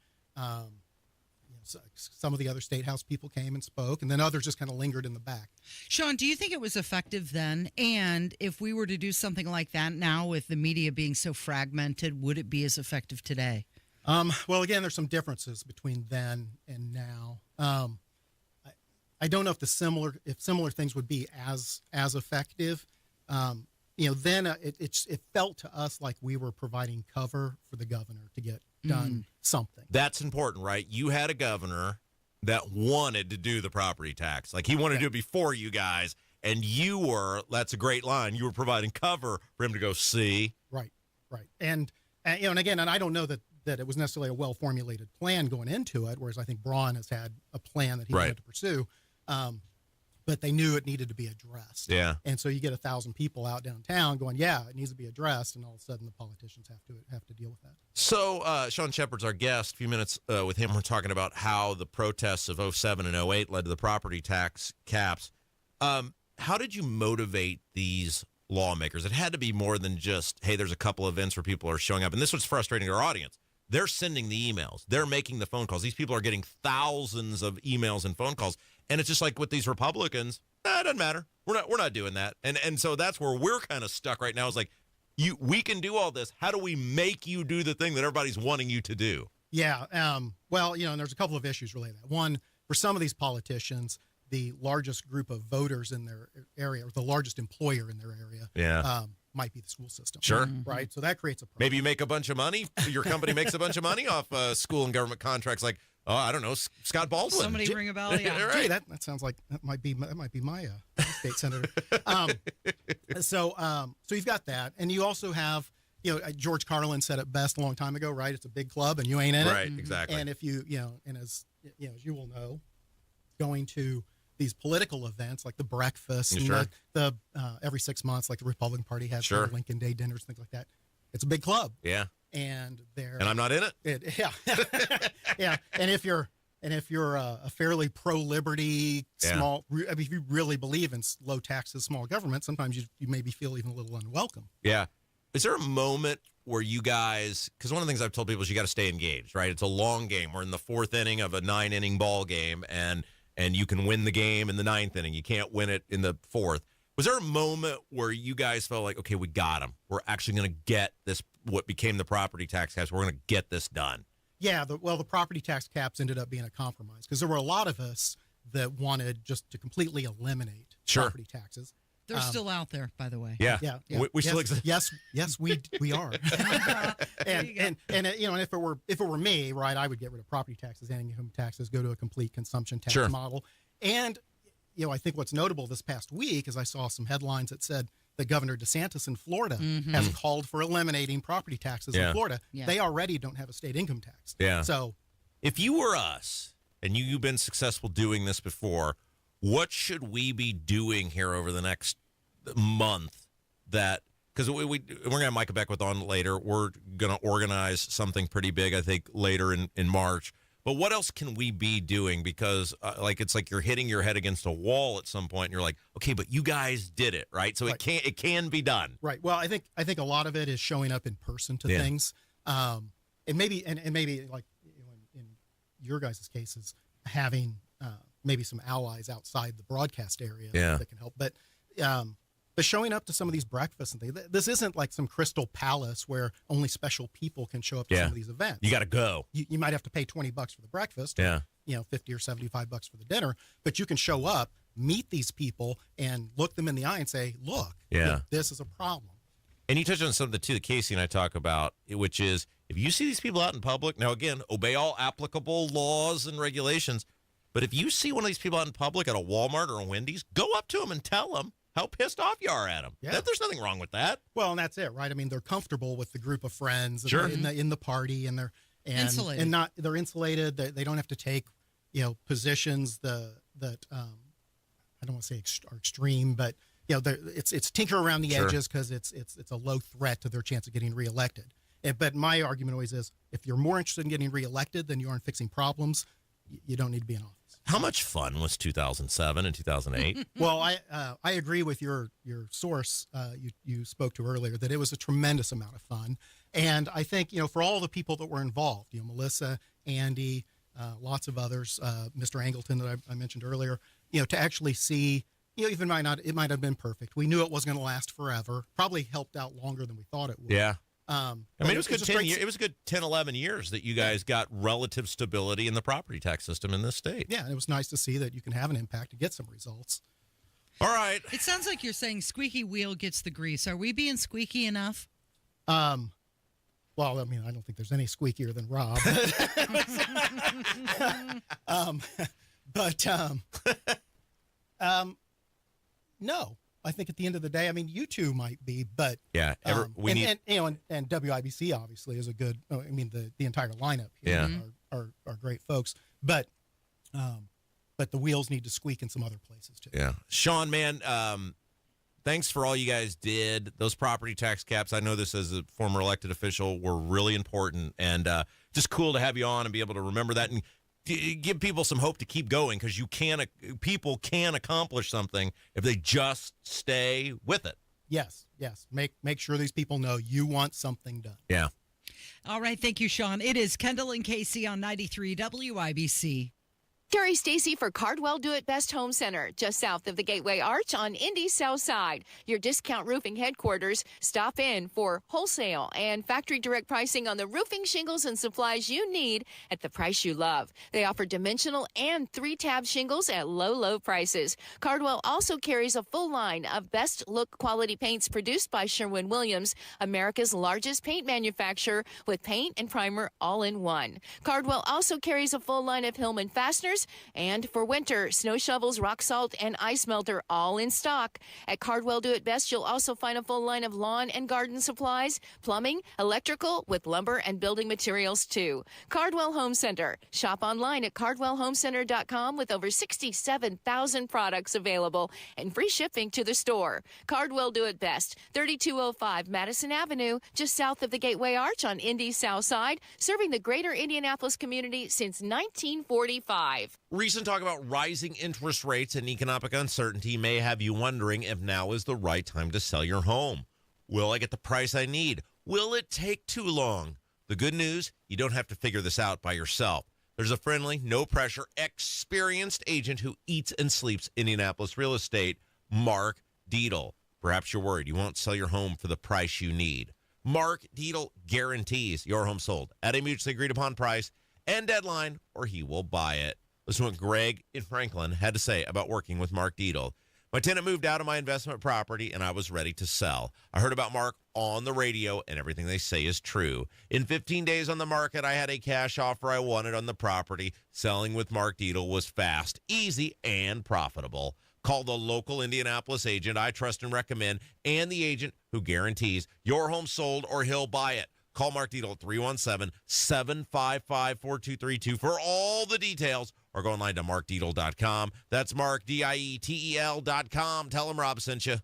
Some of the other state house people came and spoke, and then others just kind of lingered in the back. Sean, do you think it was effective then? And if we were to do something like that now with the media being so fragmented, would it be as effective today? Well, again, there's some differences between then and now. I don't know if similar things would be as effective. then it felt to us like we were providing cover for the governor to get done something. That's important, right? You had a governor that wanted to do the property tax. Like, he wanted to do it before you guys, and you were, that's a great line, you were providing cover for him to go see. Right. And again, and I don't know that it was necessarily a well-formulated plan going into it, whereas I think Braun has had a plan that he wanted to pursue. But they knew it needed to be addressed. Yeah. And so you get 1,000 people out downtown going, yeah, it needs to be addressed, and all of a sudden the politicians have to deal with that. So Sean Shepard's our guest. A few minutes with him, we're talking about how the protests of 07 and 08 led to the property tax caps. How did you motivate these lawmakers? It had to be more than just, hey, there's a couple events where people are showing up. And this was frustrating to our audience. They're sending the emails. They're making the phone calls. These people are getting thousands of emails and phone calls. And it's just like with these Republicans, it doesn't matter. We're not doing that. And so that's where we're kind of stuck right now. Is like, we can do all this. How do we make you do the thing that everybody's wanting you to do? Yeah. Well, and there's a couple of issues related to that. One, for some of these politicians, the largest group of voters in their area, or the largest employer in their area, might be the school system. Sure. Right. So that creates a problem. Maybe you make a bunch of money. Your company makes a bunch of money off school and government contracts, like, oh, I don't know, Scott Baldwin. Somebody ring a bell. Yeah. Gee, that sounds like that might be my state senator. So you've got that, and you also have, George Carlin said it best a long time ago, right? It's a big club, and you ain't in it. Right. Exactly. And if you as you will know, going to these political events like the breakfast and the every 6 months, like the Republican Party has their Lincoln Day dinners, things like that. It's a big club. Yeah. And I'm not in it. Yeah. And if you're a fairly pro-liberty, small, if you really believe in low taxes, small government, sometimes you maybe feel even a little unwelcome. Yeah. Is there a moment where you guys, because one of the things I've told people is you got to stay engaged, right? It's a long game. We're in the 4th inning of a 9-inning ball game, and you can win the game in the 9th inning. You can't win it in the 4th. Was there a moment where you guys felt like, okay, we got them. We're actually going to get this, what became the property tax caps. We're going to get this done. Yeah, the property tax caps ended up being a compromise because there were a lot of us that wanted just to completely eliminate property taxes. They're still out there, by the way. Yeah. We still exist. Yes, we are. and if it were me, right, I would get rid of property taxes and income taxes, go to a complete consumption tax model. And I think what's notable this past week is I saw some headlines that said that Governor DeSantis in Florida has called for eliminating property taxes in Florida. Yeah. They already don't have a state income tax. Yeah. So if you were us and you've been successful doing this before, what should we be doing here over the next month? Because we're going to have Micah Beckwith on later. We're going to organize something pretty big, I think, later in March. But what else can we be doing? Because it's like you're hitting your head against a wall at some point, and you're like, okay, but you guys did it, right? So it can be done, right? Well, I think a lot of it is showing up in person to things, and maybe like in your guys' cases, having maybe some allies outside the broadcast area that can help, but showing up to some of these breakfasts and things. This isn't like some Crystal Palace where only special people can show up to some of these events. You got to go. You might have to pay $20 for the breakfast. Yeah. Or, $50 or $75 for the dinner. But you can show up, meet these people, and look them in the eye and say, "Look, this is a problem." And you touched on something too that Casey and I talk about, which is if you see these people out in public. Now, again, obey all applicable laws and regulations. But if you see one of these people out in public at a Walmart or a Wendy's, go up to them and tell them how pissed off you are at them. Yeah. There's nothing wrong with that. Well, and that's it, right? I mean, they're comfortable with the group of friends in the party, and they're insulated. And they're insulated. They don't have to take positions that I don't want to say are extreme, but it's tinker around the edges because it's a low threat to their chance of getting reelected. But my argument always is, if you're more interested in getting reelected than you are in fixing problems, you don't need to be in office. How much fun was 2007 and 2008? Well, I agree with your source you spoke to earlier that it was a tremendous amount of fun. And I think, for all the people that were involved, Melissa, Andy, lots of others, Mr. Angleton that I mentioned earlier, to actually see, even it might have been perfect. We knew it wasn't going to last forever. Probably helped out longer than we thought it would. Yeah. It was good 10 years. It was a good 10, 11 years that you guys got relative stability in the property tax system in this state. Yeah, and it was nice to see that you can have an impact to get some results. All right. It sounds like you're saying squeaky wheel gets the grease. Are we being squeaky enough? Well, I mean, I don't think there's any squeakier than Rob. No. I think at the end of the day, I mean, you two might be, but yeah, and WIBC obviously is a good. I mean, the entire lineup here are great folks, but the wheels need to squeak in some other places too. Yeah, Sean, man, thanks for all you guys did. Those property tax caps, I know this as a former elected official, were really important, and just cool to have you on and be able to remember that and give people some hope to keep going, because people can accomplish something if they just stay with it. Yes. Make sure these people know you want something done. Yeah. All right. Thank you, Sean. It is Kendall and Casey on 93 WIBC. Terry Stacy for Cardwell Do It Best Home Center, just south of the Gateway Arch on Indy's South Side. Your discount roofing headquarters. Stop in for wholesale and factory direct pricing on the roofing shingles and supplies you need at the price you love. They offer dimensional and 3-tab shingles at low prices. Cardwell also carries a full line of best look quality paints produced by Sherwin-Williams, America's largest paint manufacturer, with paint and primer all in one. Cardwell also carries a full line of Hillman fasteners, and for winter, snow shovels, rock salt, and ice melter all in stock. At Cardwell Do It Best, you'll also find a full line of lawn and garden supplies, plumbing, electrical, with lumber and building materials too. Cardwell Home Center. Shop online at cardwellhomecenter.com with over 67,000 products available and free shipping to the store. Cardwell Do It Best, 3205 Madison Avenue, just south of the Gateway Arch on Indy's South Side, serving the greater Indianapolis community since 1945. Recent talk about rising interest rates and economic uncertainty may have you wondering if now is the right time to sell your home. Will I get the price I need? Will it take too long? The good news, you don't have to figure this out by yourself. There's a friendly, no-pressure, experienced agent who eats and sleeps Indianapolis real estate, Mark Dietl. Perhaps you're worried you won't sell your home for the price you need. Mark Dietl guarantees your home sold at a mutually agreed-upon price and deadline, or he will buy it. Listen to what Greg in Franklin had to say about working with Mark Dietl. My tenant moved out of my investment property, and I was ready to sell. I heard about Mark on the radio, and everything they say is true. In 15 days on the market, I had a cash offer I wanted on the property. Selling with Mark Dietl was fast, easy, and profitable. Call the local Indianapolis agent I trust and recommend, and the agent who guarantees your home sold or he'll buy it. Call Mark Dietl at 317-755-4232 for all the details, or go online to markdietl.com. That's Mark, Dietel.com. Tell him Rob sent you.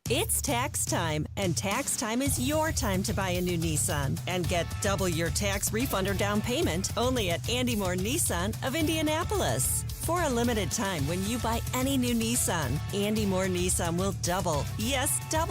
It's tax time, and tax time is your time to buy a new Nissan and get double your tax refund or down payment only at Andy Moore Nissan of Indianapolis. For a limited time, when you buy any new Nissan, Andy Moore Nissan will double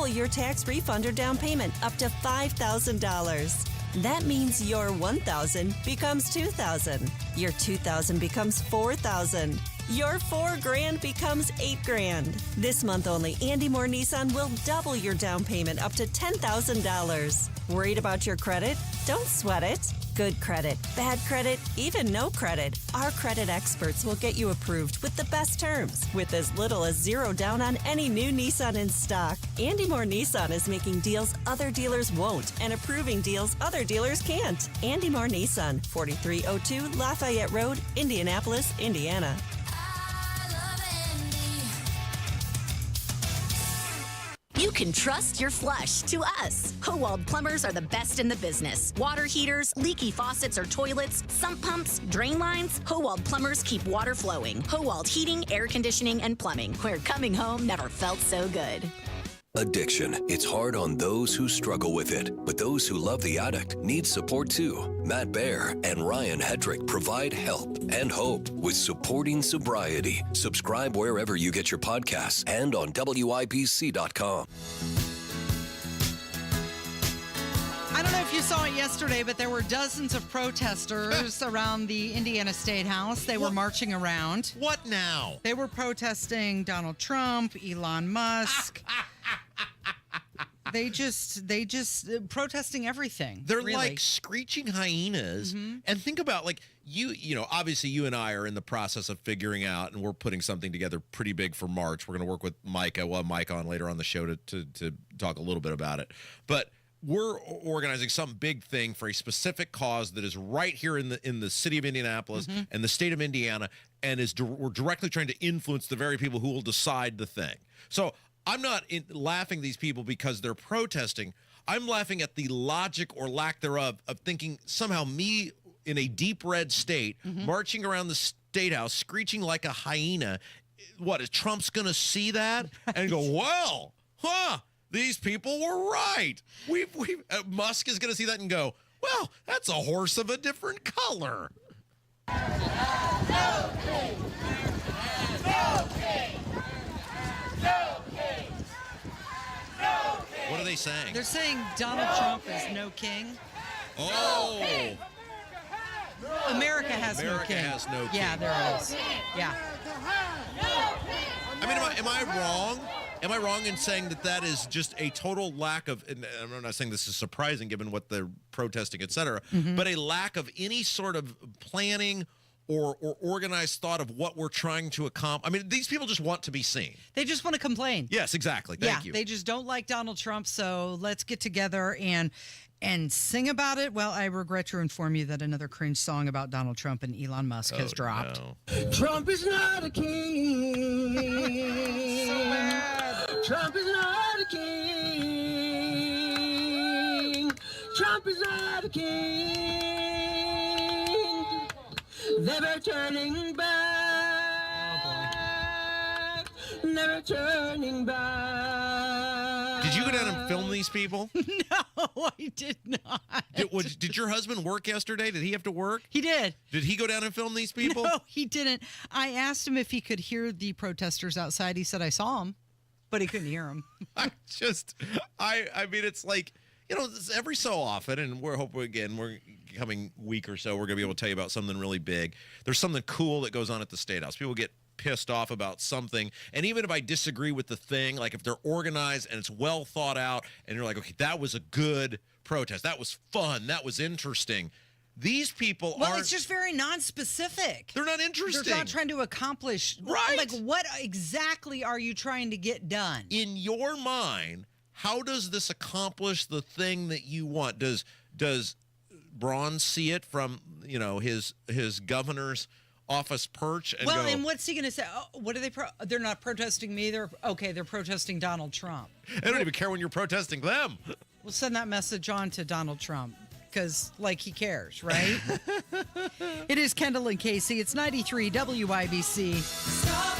your tax refund or down payment up to $5,000. That means your $1,000 becomes $2,000. Your $2,000 becomes $4,000. Your $4,000 becomes $8,000. This month only, Andy Moore Nissan will double your down payment up to $10,000. Worried about your credit? Don't sweat it. Good credit, bad credit, even no credit. Our credit experts will get you approved with the best terms, with as little as $0 down on any new Nissan in stock. Andy Moore Nissan is making deals other dealers won't and approving deals other dealers can't. Andy Moore Nissan, 4302 Lafayette Road, Indianapolis, Indiana. You can trust your flush to us. Howald Plumbers are the best in the business. Water heaters, leaky faucets or toilets, sump pumps, drain lines. Howald Plumbers keep water flowing. Howald Heating, Air Conditioning, and Plumbing, where coming home never felt so good. Addiction. It's hard on those who struggle with it, but those who love the addict need support too. Matt Baer and Ryan Hedrick provide help and hope with Supporting Sobriety. Subscribe wherever you get your podcasts and on WIBC.com. I don't know if you saw it yesterday, but there were dozens of protesters around the Indiana State House. They were marching around. What now? They were protesting Donald Trump, Elon Musk. They just protesting everything. They're really. like screeching hyenas. And think about, like, you know, obviously you and I are in the process of figuring out, and we're putting something together pretty big for March. We're going to work with Micah. We'll have Micah on later on the show to talk a little bit about it. But we're organizing some big thing for a specific cause that is right here in the city of Indianapolis and the state of Indiana, and we're directly trying to influence the very people who will decide the thing. So I'm not laughing at these people because they're protesting. I'm laughing at the logic or lack thereof of thinking somehow me in a deep red state marching around the state house screeching like a hyena. What, is Trump's going to see that and go, well, these people were right. Musk is going to see that and go, well, that's a horse of a different color. No king. No king. No king. No king. What are they saying? They're saying Donald Trump is no king. Oh. America has no king. Has no king. Yeah, there is. Yeah. I mean, am I wrong? Am I wrong in saying that is just a total lack of, and I'm not saying this is surprising given what they're protesting, et cetera, but a lack of any sort of planning or organized thought of what we're trying to accomplish? I mean, these people just want to be seen. They just want to complain. Yes, exactly. Thank you. They just don't like Donald Trump, so let's get together and sing about it. Well, I regret to inform you that another cringe song about Donald Trump and Elon Musk has dropped. No. Trump is not a king. So bad. Trump is not a king. Trump is not a king. Never turning back. Never turning back. Did you go down and film these people? No, I did not. Did your husband work yesterday? Did he have to work? He did. Did he go down and film these people? No, he didn't. I asked him if he could hear the protesters outside. He said I saw him, but he couldn't hear them. I mean, it's like, you know, every so often, and we're coming week or so, we're going to be able to tell you about something really big. There's something cool that goes on at the State House. People get pissed off about something, and even if I disagree with the thing, like if they're organized and it's well thought out, and you're like, okay, that was a good protest, that was fun, that was interesting. These people it's just very non-specific. They're not interesting. They're not trying to accomplish. Right. Like, what exactly are you trying to get done? In your mind, how does this accomplish the thing that you want? Does Braun see it from, you know, his governor's office perch and go, and what's he going to say? Oh, what are they? They're not protesting me. They're protesting Donald Trump. I don't even care when you're protesting them. We'll send that message on to Donald Trump because, like, he cares, right? It is Kendall and Casey. It's 93 WIBC. Stop.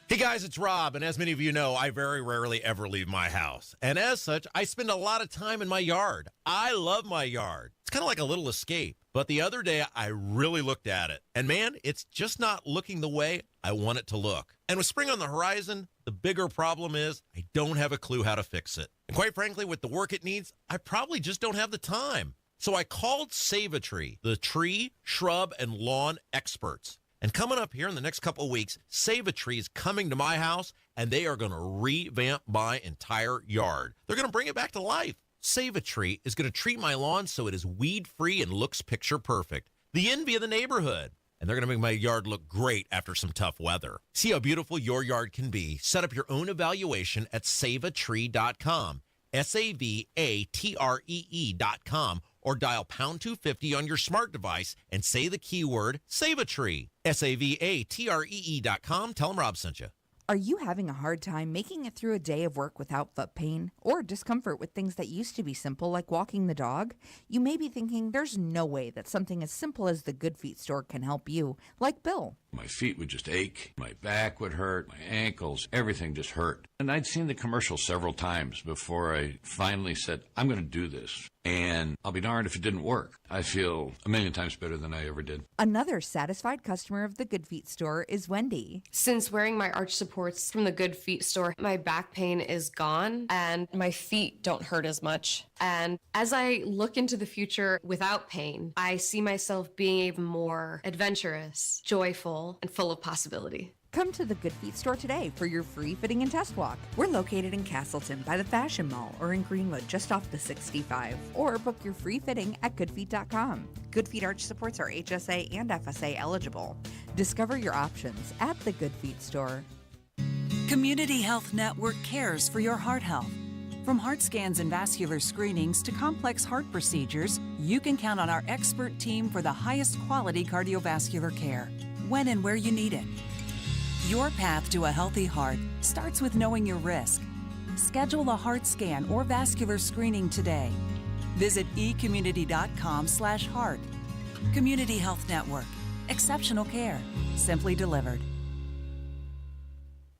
Hey guys, it's Rob, and as many of you know, I very rarely ever leave my house. And as such, I spend a lot of time in my yard. I love my yard. It's kind of like a little escape. But the other day, I really looked at it. And man, it's just not looking the way I want it to look. And with spring on the horizon, the bigger problem is I don't have a clue how to fix it. And quite frankly, with the work it needs, I probably just don't have the time. So I called Save-A-Tree, the tree, shrub, and lawn experts. And coming up here in the next couple of weeks, Save-A-Tree is coming to my house, and they are going to revamp my entire yard. They're going to bring it back to life. Save-A-Tree is going to treat my lawn so it is weed-free and looks picture perfect. The envy of the neighborhood. And they're going to make my yard look great after some tough weather. See how beautiful your yard can be. Set up your own evaluation at saveatree.com. SAVATREE.com. Or dial pound 250 on your smart device and say the keyword Save-A-Tree. SAVATREE.com. Tell them Rob sent you. Are you having a hard time making it through a day of work without foot pain or discomfort with things that used to be simple like walking the dog? You may be thinking there's no way that something as simple as the Good Feet store can help you, like Bill. My feet would just ache, my back would hurt, my ankles, everything just hurt. And I'd seen the commercial several times before I finally said, I'm going to do this. And I'll be darned if it didn't work. I feel a million times better than I ever did. Another satisfied customer of the Good Feet store is Wendy. Since wearing my arch supports from the Good Feet store, my back pain is gone and my feet don't hurt as much. And as I look into the future without pain, I see myself being even more adventurous, joyful, and full of possibility. Come to the Good Feet store today for your free fitting and test walk. We're located in Castleton by the Fashion Mall or in Greenwood just off the 65. Or book your free fitting at goodfeet.com. Good Feet arch supports are HSA and FSA eligible. Discover your options at the Good Feet store. Community Health Network cares for your heart health. From heart scans and vascular screenings to complex heart procedures, you can count on our expert team for the highest quality cardiovascular care, when and where you need it. Your path to a healthy heart starts with knowing your risk. Schedule a heart scan or vascular screening today. Visit ecommunity.com/heart. Community Health Network. Exceptional care. Simply delivered.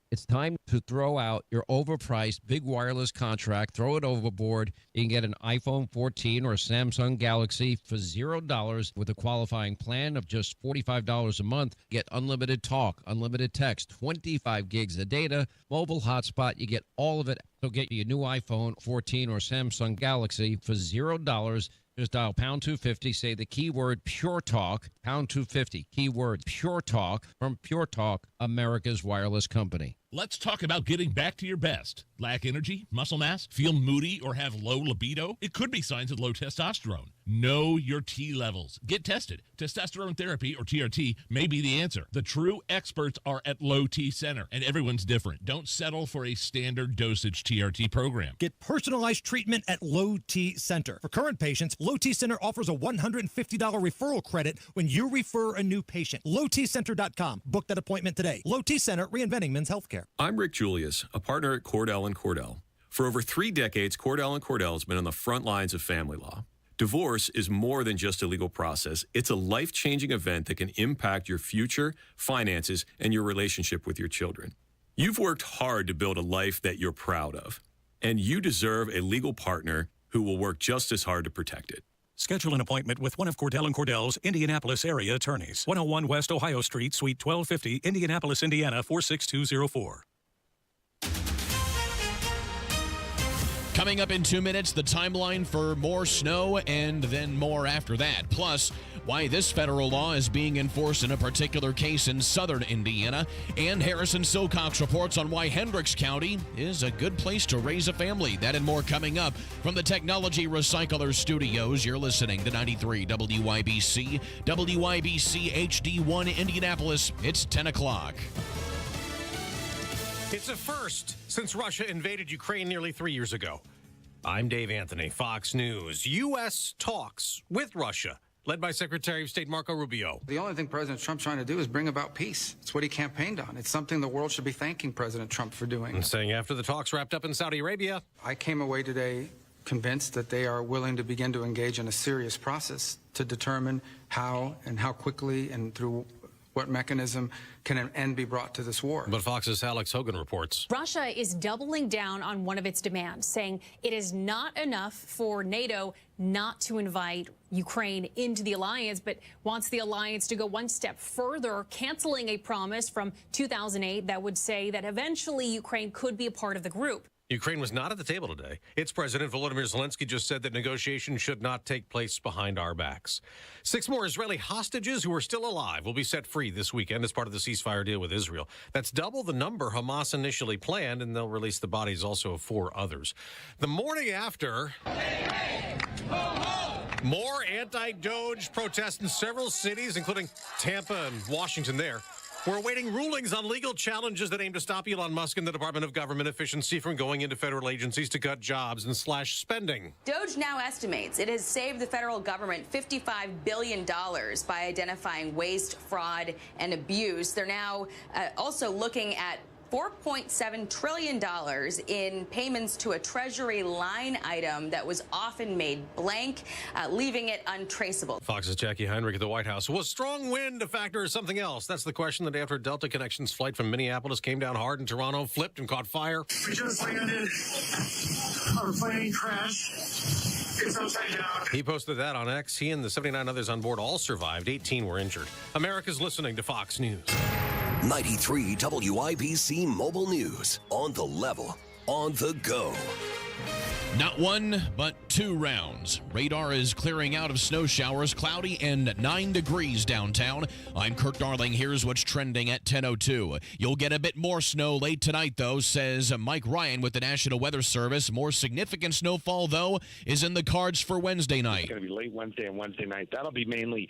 It's time to throw out your overpriced big wireless contract. Throw it overboard. You can get an iPhone 14 or a Samsung Galaxy for $0 with a qualifying plan of just $45 a month. Get unlimited talk, unlimited text, 25 gigs of data, mobile hotspot. You get all of it. So get your new iPhone 14 or Samsung Galaxy for $0. Just dial pound 250, say the keyword Pure Talk, pound 250, keyword Pure Talk from Pure Talk, America's wireless company. Let's talk about getting back to your best. Lack energy, muscle mass, feel moody, or have low libido? It could be signs of low testosterone. Know your T levels. Get tested. Testosterone therapy, or TRT, may be the answer. The true experts are at Low T Center, and everyone's different. Don't settle for a standard dosage TRT program. Get personalized treatment at Low T Center. For current patients, Low T Center offers a $150 referral credit when you refer a new patient. LowTCenter.com. Book that appointment today. Low T Center, reinventing men's healthcare. I'm Rick Julius, a partner at Cordell & Cordell. For over 3 decades, Cordell & Cordell has been on the front lines of family law. Divorce is more than just a legal process. It's a life-changing event that can impact your future, finances, and your relationship with your children. You've worked hard to build a life that you're proud of, and you deserve a legal partner who will work just as hard to protect it. Schedule an appointment with one of Cordell & Cordell's Indianapolis area attorneys. 101 West Ohio Street, Suite 1250, Indianapolis, Indiana 46204. Coming up in 2 minutes, the timeline for more snow and then more after that. Plus, why this federal law is being enforced in a particular case in southern Indiana. And Harrison Silcox reports on why Hendricks County is a good place to raise a family. That and more coming up from the Technology Recycler Studios. You're listening to 93 WYBC, WYBC HD1 Indianapolis. It's 10 o'clock. It's a first since Russia invaded Ukraine nearly 3 years ago. I'm Dave Anthony, Fox News. U.S. talks with Russia, led by Secretary of State Marco Rubio. The only thing President Trump's trying to do is bring about peace. It's what he campaigned on. It's something the world should be thanking President Trump for doing. And saying after the talks wrapped up in Saudi Arabia, I came away today convinced that they are willing to begin to engage in a serious process to determine how and how quickly and through what mechanism can an end be brought to this war. But Fox's Alex Hogan reports. Russia is doubling down on one of its demands, saying it is not enough for NATO not to invite Ukraine into the alliance, but wants the alliance to go one step further, canceling a promise from 2008 that would say that eventually Ukraine could be a part of the group. Ukraine was not at the table today. Its President Volodymyr Zelensky just said that negotiations should not take place behind our backs. 6 more Israeli hostages who are still alive will be set free this weekend as part of the ceasefire deal with Israel. That's double the number Hamas initially planned, and they'll release the bodies also of 4 others. The morning after, more anti-Doge protests in several cities, including Tampa and Washington there. We're awaiting rulings on legal challenges that aim to stop Elon Musk and the Department of Government Efficiency from going into federal agencies to cut jobs and slash spending. Doge now estimates it has saved the federal government $55 billion by identifying waste, fraud, and abuse. They're now also looking at $4.7 trillion in payments to a Treasury line item that was often made blank, leaving it untraceable. Fox's Jackie Heinrich at the White House. Was strong wind a factor or something else? That's the question that after Delta Connection's flight from Minneapolis came down hard in Toronto, flipped and caught fire. We just landed. Our plane crashed. It's upside down. He posted that on X. He and the 79 others on board all survived. 18 were injured. America's listening to Fox News. 93 WIBC Mobile News. On the level, on the go. Not one, but 2 rounds. Radar is clearing out of snow showers, cloudy and 9 degrees downtown. I'm Kirk Darling. Here's what's trending at 10:02. You'll get a bit more snow late tonight, though, says Mike Ryan with the National Weather Service. More significant snowfall, though, is in the cards for Wednesday night. It's going to be late Wednesday and Wednesday night. That'll be mainly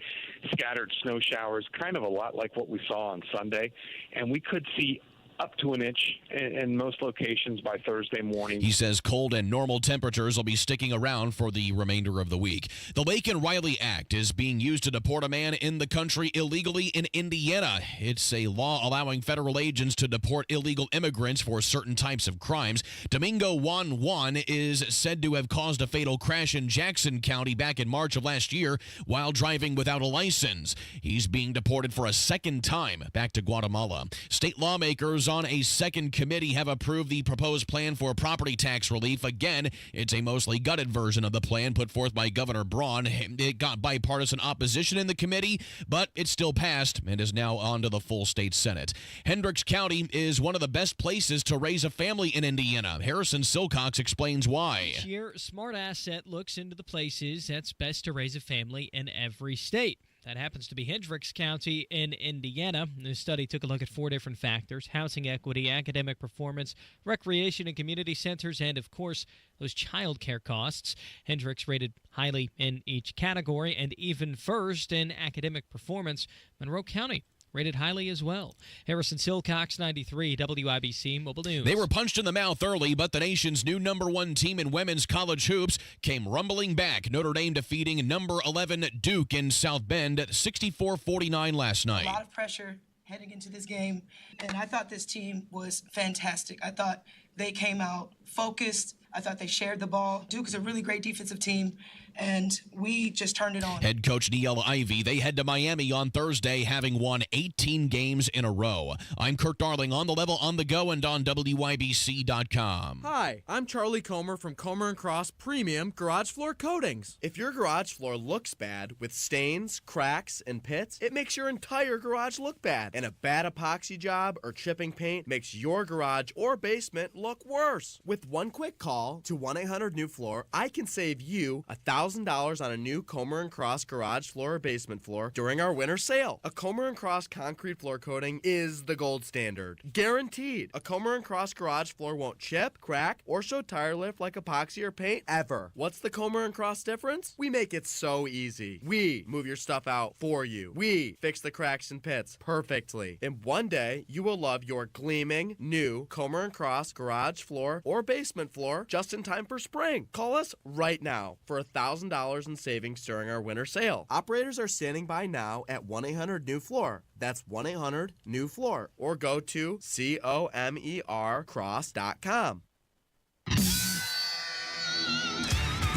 scattered snow showers, kind of a lot like what we saw on Sunday. And we could see up to an inch in most locations by Thursday morning. He says cold and normal temperatures will be sticking around for the remainder of the week. The Laken Riley Act is being used to deport a man in the country illegally in Indiana. It's a law allowing federal agents to deport illegal immigrants for certain types of crimes. Domingo Juan is said to have caused a fatal crash in Jackson County back in March of last year while driving without a license. He's being deported for a second time back to Guatemala. State lawmakers on a second committee have approved the proposed plan for property tax relief. Again, it's a mostly gutted version of the plan put forth by Governor Braun. It got bipartisan opposition in the committee, but it still passed and is now on to the full state Senate. Hendricks County is one of the best places to raise a family in Indiana. Harrison Silcox explains why. This year, Smart Asset looks into the places that's best to raise a family in every state. That happens to be Hendricks County in Indiana. The study took a look at 4 different factors: housing equity, academic performance, recreation and community centers, and, of course, those child care costs. Hendricks rated highly in each category and even first in academic performance. Monroe County rated highly as well. Harrison Silcox, 93 WIBC Mobile News. They were punched in the mouth early, but the nation's new #1 team in women's college hoops came rumbling back. Notre Dame defeating number 11 Duke in South Bend at 64-49 last night. A lot of pressure heading into this game, and I thought this team was fantastic. I thought they came out focused. I thought they shared the ball. Duke is a really great defensive team, and we just turned it on. Head coach Neil Ivey, they head to Miami on Thursday, having won 18 games in a row. I'm Kirk Darling, on the level, on the go, and on WYBC.com. Hi, I'm Charlie Comer from Comer & Cross Premium Garage Floor Coatings. If your garage floor looks bad with stains, cracks, and pits, it makes your entire garage look bad. And a bad epoxy job or chipping paint makes your garage or basement look worse. With one quick call to 1-800-NEW-FLOOR, I can save you $1,000 on a new Comer & Cross garage floor or basement floor during our winter sale. A Comer & Cross concrete floor coating is the gold standard. Guaranteed. A Comer & Cross garage floor won't chip, crack, or show tire lift like epoxy or paint ever. What's the Comer & Cross difference? We make it so easy. We move your stuff out for you. We fix the cracks and pits perfectly. In one day, you will love your gleaming new Comer & Cross garage floor or basement floor just in time for spring. Call us right now for $1,000 in savings during our winter sale. Operators are standing by now at 1-800-NEW-FLOOR. That's 1-800-NEW-FLOOR. Or go to COMERcross.com.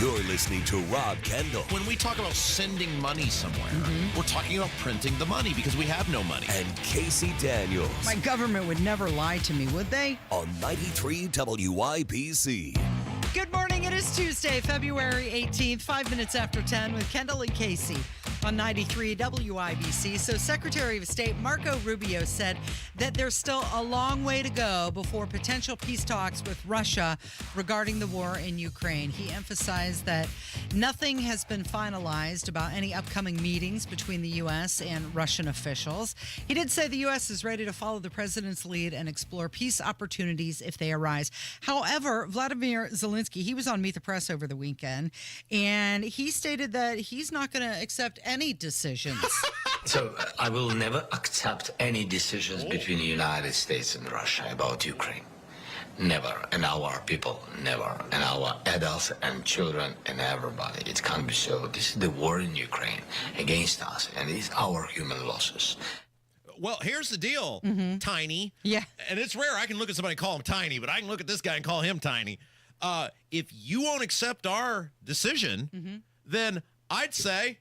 You're listening to Rob Kendall. When we talk about sending money somewhere, we're talking about printing the money because we have no money. And Casey Daniels. My government would never lie to me, would they? On 93 WIBC. Good morning. It is Tuesday, February 18th, 5 minutes after 10 with Kendall and Casey on 93 WIBC. So Secretary of State Marco Rubio said that there's still a long way to go before potential peace talks with Russia regarding the war in Ukraine. He emphasized that nothing has been finalized about any upcoming meetings between the U.S. and Russian officials. He did say the U.S. is ready to follow the president's lead and explore peace opportunities if they arise. However, Vladimir Zelensky, he was on Meet the Press over the weekend, and he stated that he's not going to accept any decisions. So I will never accept any decisions between the United States and Russia about Ukraine. Never. And our people, never. And our adults and children and everybody. It can't be so. This is the war in Ukraine against us, and it's our human losses. Well, here's the deal, Tiny. Yeah. And it's rare I can look at somebody and call him Tiny, but I can look at this guy and call him Tiny. If you won't accept our decision, then I'd say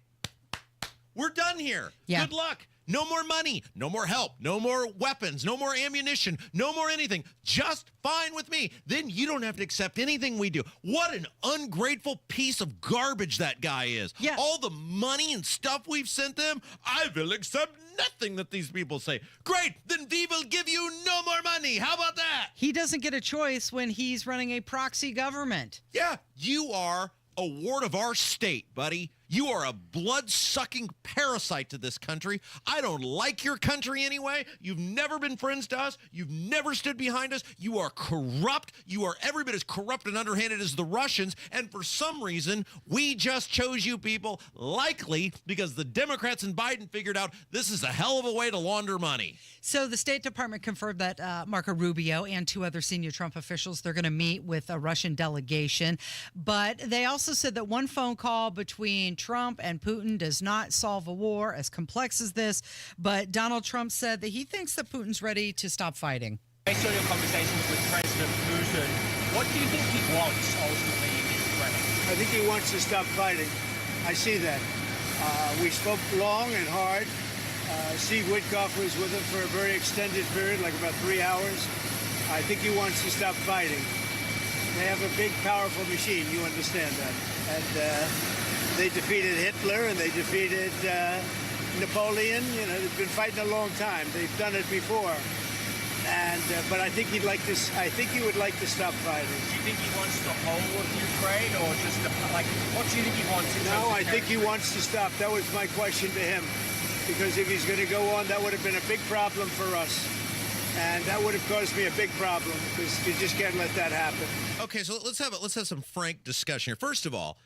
we're done here. Yeah. Good luck. No more money, no more help, no more weapons, no more ammunition, no more anything. Just fine with me. Then you don't have to accept anything we do. What an ungrateful piece of garbage that guy is. Yeah. All the money and stuff we've sent them, I will accept nothing that these people say. Great, then we will give you no more money. How about that? He doesn't get a choice when he's running a proxy government. Yeah, you are a ward of our state, buddy. You are a blood-sucking parasite to this country. I don't like your country anyway. You've never been friends to us. You've never stood behind us. You are corrupt. You are every bit as corrupt and underhanded as the Russians. And for some reason, we just chose you people, likely because the Democrats and Biden figured out this is a hell of a way to launder money. So the State Department confirmed that Marco Rubio and 2 other senior Trump officials, they're going to meet with a Russian delegation. But they also said that one phone call between Trump and Putin does not solve a war as complex as this. But Donald Trump said that he thinks that Putin's ready to stop fighting. Based on your conversations with President Putin, what do you think he wants ultimately in Ukraine? I think he wants to stop fighting. I see that. We spoke long and hard. Steve Witkoff was with him for a very extended period, like about 3 hours. I think he wants to stop fighting. They have a big, powerful machine. You understand that. And they defeated Hitler and they defeated Napoleon. You know, they've been fighting a long time. They've done it before. And but I think he'd like to. I think he would like to stop fighting. Do you think he wants the whole of Ukraine, or just what do you think he wants? No, I think he wants to stop. That was my question to him, because if he's going to go on, that would have been a big problem for us. And that would have caused me a big problem, because you just can't let that happen. Okay, so let's have some frank discussion here. First of all,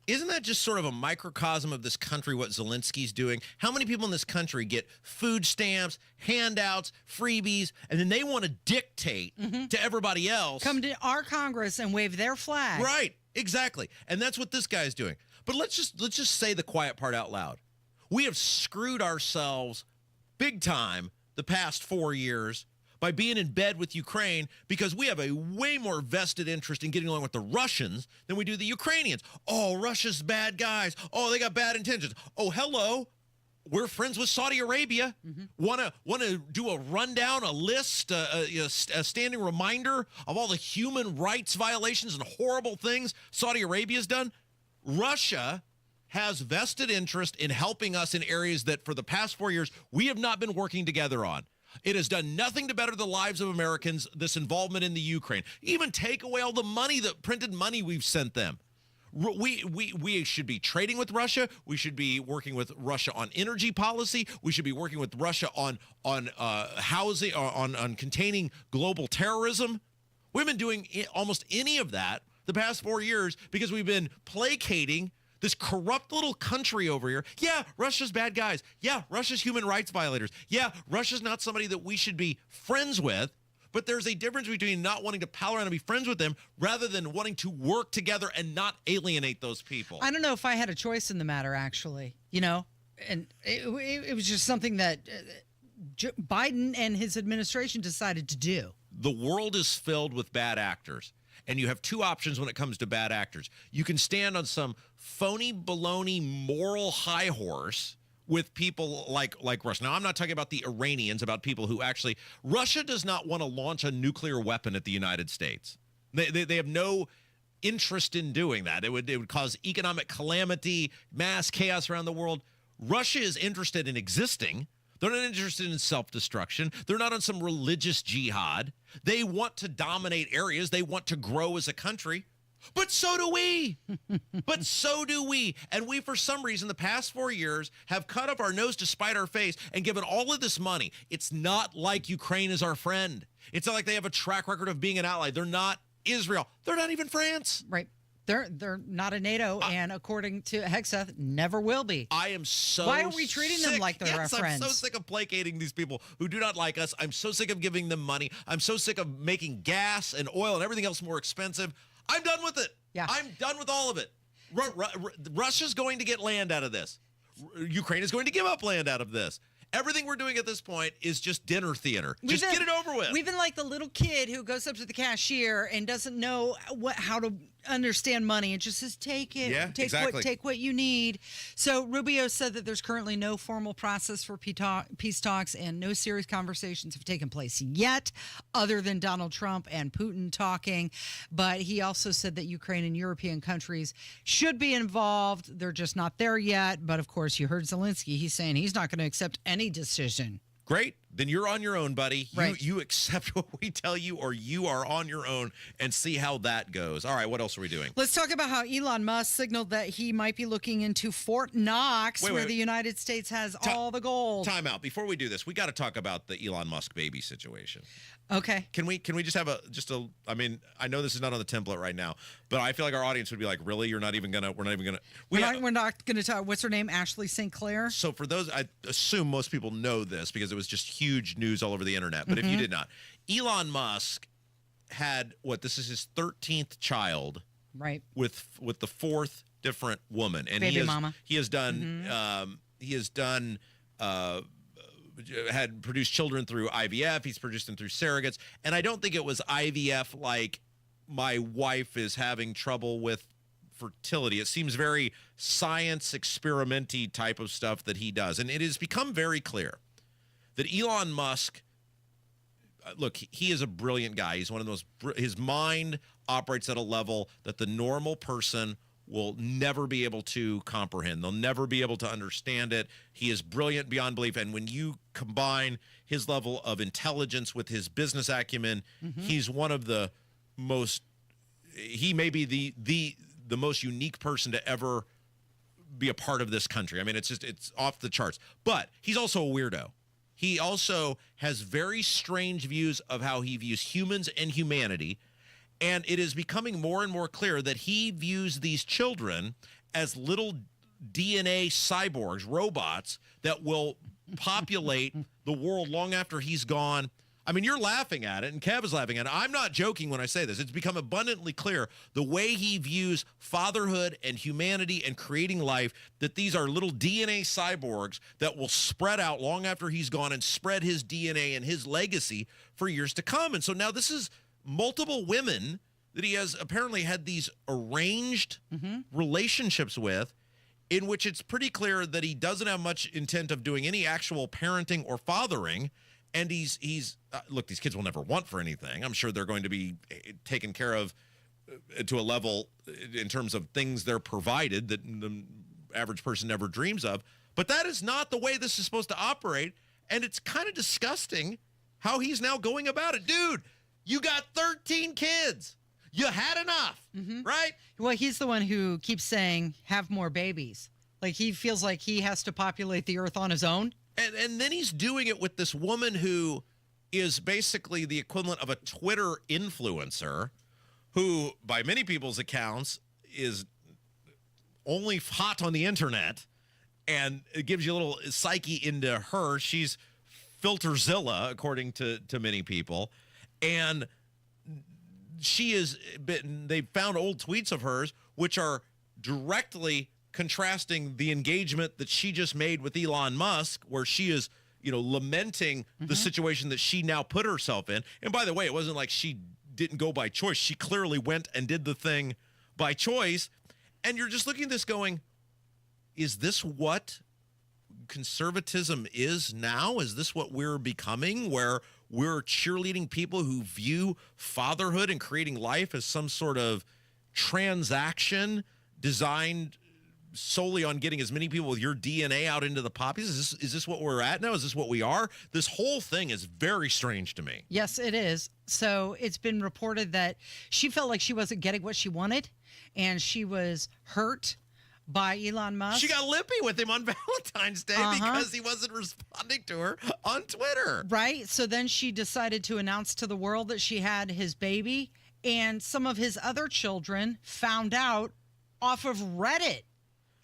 isn't that just sort of a microcosm of this country, what Zelensky's doing? How many people in this country get food stamps, handouts, freebies, and then they want to dictate to everybody else? Come to our Congress and wave their flag. Right, exactly. And that's what this guy's doing. But let's just say the quiet part out loud. We have screwed ourselves big time the past 4 years by being in bed with Ukraine, because we have a way more vested interest in getting along with the Russians than we do the Ukrainians. Oh, Russia's bad guys. Oh, they got bad intentions. Oh, hello. We're friends with Saudi Arabia. Want to do a rundown, a list, a standing reminder of all the human rights violations and horrible things Saudi Arabia's done? Russia has vested interest in helping us in areas that for the past 4 years we have not been working together on. It has done nothing to better the lives of Americans, this involvement in the Ukraine. Even take away all the money, the printed money we've sent them. We should be trading with Russia. We should be working with Russia on energy policy. We should be working with Russia on housing, on containing global terrorism. We haven't been doing almost any of that the past 4 years because we've been placating this corrupt little country over here. Yeah, Russia's bad guys. Yeah, Russia's human rights violators. Yeah, Russia's not somebody that we should be friends with. But there's a difference between not wanting to pal around and be friends with them rather than wanting to work together and not alienate those people. I don't know if I had a choice in the matter, actually. You know, and it was just something that Biden and his administration decided to do. The world is filled with bad actors. And you have 2 options when it comes to bad actors. You can stand on some phony, baloney, moral high horse with people like Russia. Now, I'm not talking about the Iranians, about people who actually... Russia does not want to launch a nuclear weapon at the United States. They have no interest in doing that. It would cause economic calamity, mass chaos around the world. Russia is interested in existing. They're not interested in self-destruction. They're not on some religious jihad. They want to dominate areas. They want to grow as a country. But so do we. But so do we. And we, for some reason, the past 4 years have cut up our nose to spite our face and given all of this money. It's not like Ukraine is our friend. It's not like they have a track record of being an ally. They're not Israel. They're not even France. Right. They're not a NATO, and according to Hexeth, never will be. I am so Why are we treating them like they're our friends? I'm so sick of placating these people who do not like us. I'm so sick of giving them money. I'm so sick of making gas and oil and everything else more expensive. I'm done with it. Yeah. I'm done with all of it. Russia's going to get land out of this. Ukraine is going to give up land out of this. Everything we're doing at this point is just dinner theater. Just get it over with. We've been like the little kid who goes up to the cashier and doesn't know how to understand money and just says, take it. Yeah, exactly. Take what you need. So Rubio said that there's currently no formal process for peace talks and no serious conversations have taken place yet, other than Donald Trump and Putin talking. But he also said that Ukraine and European countries should be involved. They're just not there yet. But of course, you heard Zelensky. He's saying he's not going to accept any decision. Great. Then you're on your own, buddy. Right. You accept what we tell you, or you are on your own, and see how that goes. All right, what else are we doing? Let's talk about how Elon Musk signaled that he might be looking into Fort Knox, where the United States has all the gold. Time out. Before we do this, we got to talk about the Elon Musk baby situation. Okay. Can we just have I mean, I know this is not on the template right now, but I feel like our audience would be like, really? We're not even gonna We're not gonna talk. What's her name? Ashley St. Clair. So for those, I assume most people know this because it was just huge news all over the internet. But if you did not, Elon Musk had this is his 13th child, right? With the 4th different woman, and Baby mama. He has done had produced children through IVF. He's produced them through surrogates. And I don't think it was IVF like my wife is having trouble with fertility. It seems very science experimenty type of stuff that he does. And it has become very clear that Elon Musk, look, he is a brilliant guy. He's one of those, his mind operates at a level that the normal person will never be able to comprehend. They'll never be able to understand it. He is brilliant beyond belief. And when you combine his level of intelligence with his business acumen, he's one of the most, he may be the most unique person to ever be a part of this country. I mean, it's off the charts. But he's also a weirdo. He also has very strange views of how he views humans and humanity. And it is becoming more and more clear that he views these children as little DNA cyborgs, robots that will populate the world long after he's gone. I mean, you're laughing at it, and Kev is laughing at it. I'm not joking when I say this. It's become abundantly clear the way he views fatherhood and humanity and creating life, that these are little DNA cyborgs that will spread out long after he's gone and spread his DNA and his legacy for years to come. And so now this is multiple women that he has apparently had these arranged relationships with, in which it's pretty clear that he doesn't have much intent of doing any actual parenting or fathering. And he's look, these kids will never want for anything. I'm sure they're going to be taken care of to a level in terms of things they're provided that the average person never dreams of. But that is not the way this is supposed to operate. And it's kind of disgusting how he's now going about it. Dude, you got 13 kids. You had enough, right? Well, he's the one who keeps saying, have more babies. Like, he feels like he has to populate the earth on his own. And then he's doing it with this woman who is basically the equivalent of a Twitter influencer who, by many people's accounts, is only hot on the internet. And it gives you a little psyche into her. She's Filterzilla, according to many people. And they found old tweets of hers, which are directly contrasting the engagement that she just made with Elon Musk, where she is, lamenting the situation that she now put herself in. And by the way, it wasn't like she didn't go by choice. She clearly went and did the thing by choice. And you're just looking at this going, is this what conservatism is now? Is this what we're becoming, where we're cheerleading people who view fatherhood and creating life as some sort of transaction designed solely on getting as many people with your DNA out into the poppies? Is this what we're at now? Is this what we are? This whole thing is very strange to me. Yes, it is. So it's been reported that she felt like she wasn't getting what she wanted, and she was hurt by Elon Musk. She got lippy with him on Valentine's Day because he wasn't responding to her on Twitter. Right. So then she decided to announce to the world that she had his baby, and some of his other children found out off of Reddit,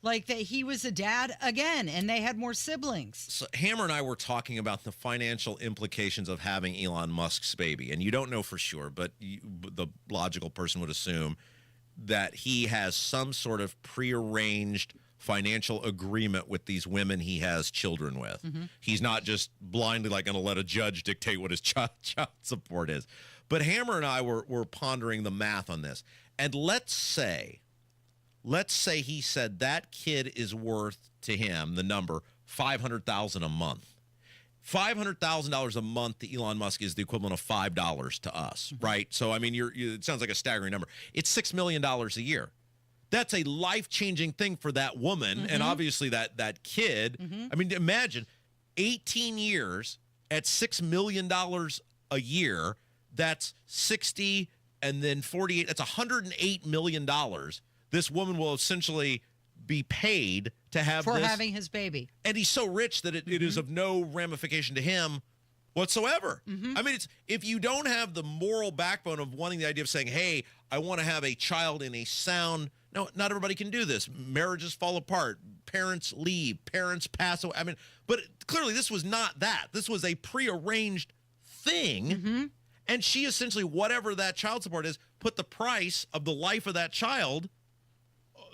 like that he was a dad again, and they had more siblings. So Hammer and I were talking about the financial implications of having Elon Musk's baby, and you don't know for sure, but the logical person would assume that he has some sort of prearranged financial agreement with these women he has children with. He's not just blindly like going to let a judge dictate what his child support is. But Hammer and I were pondering the math on this. And let's say he said that kid is worth to him, the number, $500,000 a month. $500,000 a month to Elon Musk is the equivalent of $5 to us, right? So, I mean, it sounds like a staggering number. It's $6 million a year. That's a life-changing thing for that woman and obviously that kid. I mean, imagine 18 years at $6 million a year. That's 60 and then 48. That's $108 million. This woman will essentially be paid to have for this, having his baby. and he's so rich that it is of no ramification to him whatsoever. I mean, if you don't have the moral backbone of wanting the idea of saying, hey, I want to have a child in a sound, no, not everybody can do this. Marriages fall apart. Parents leave. Parents pass away. I mean, but clearly this was not that. This was a prearranged thing. And she essentially, whatever that child support is, put the price of the life of that child.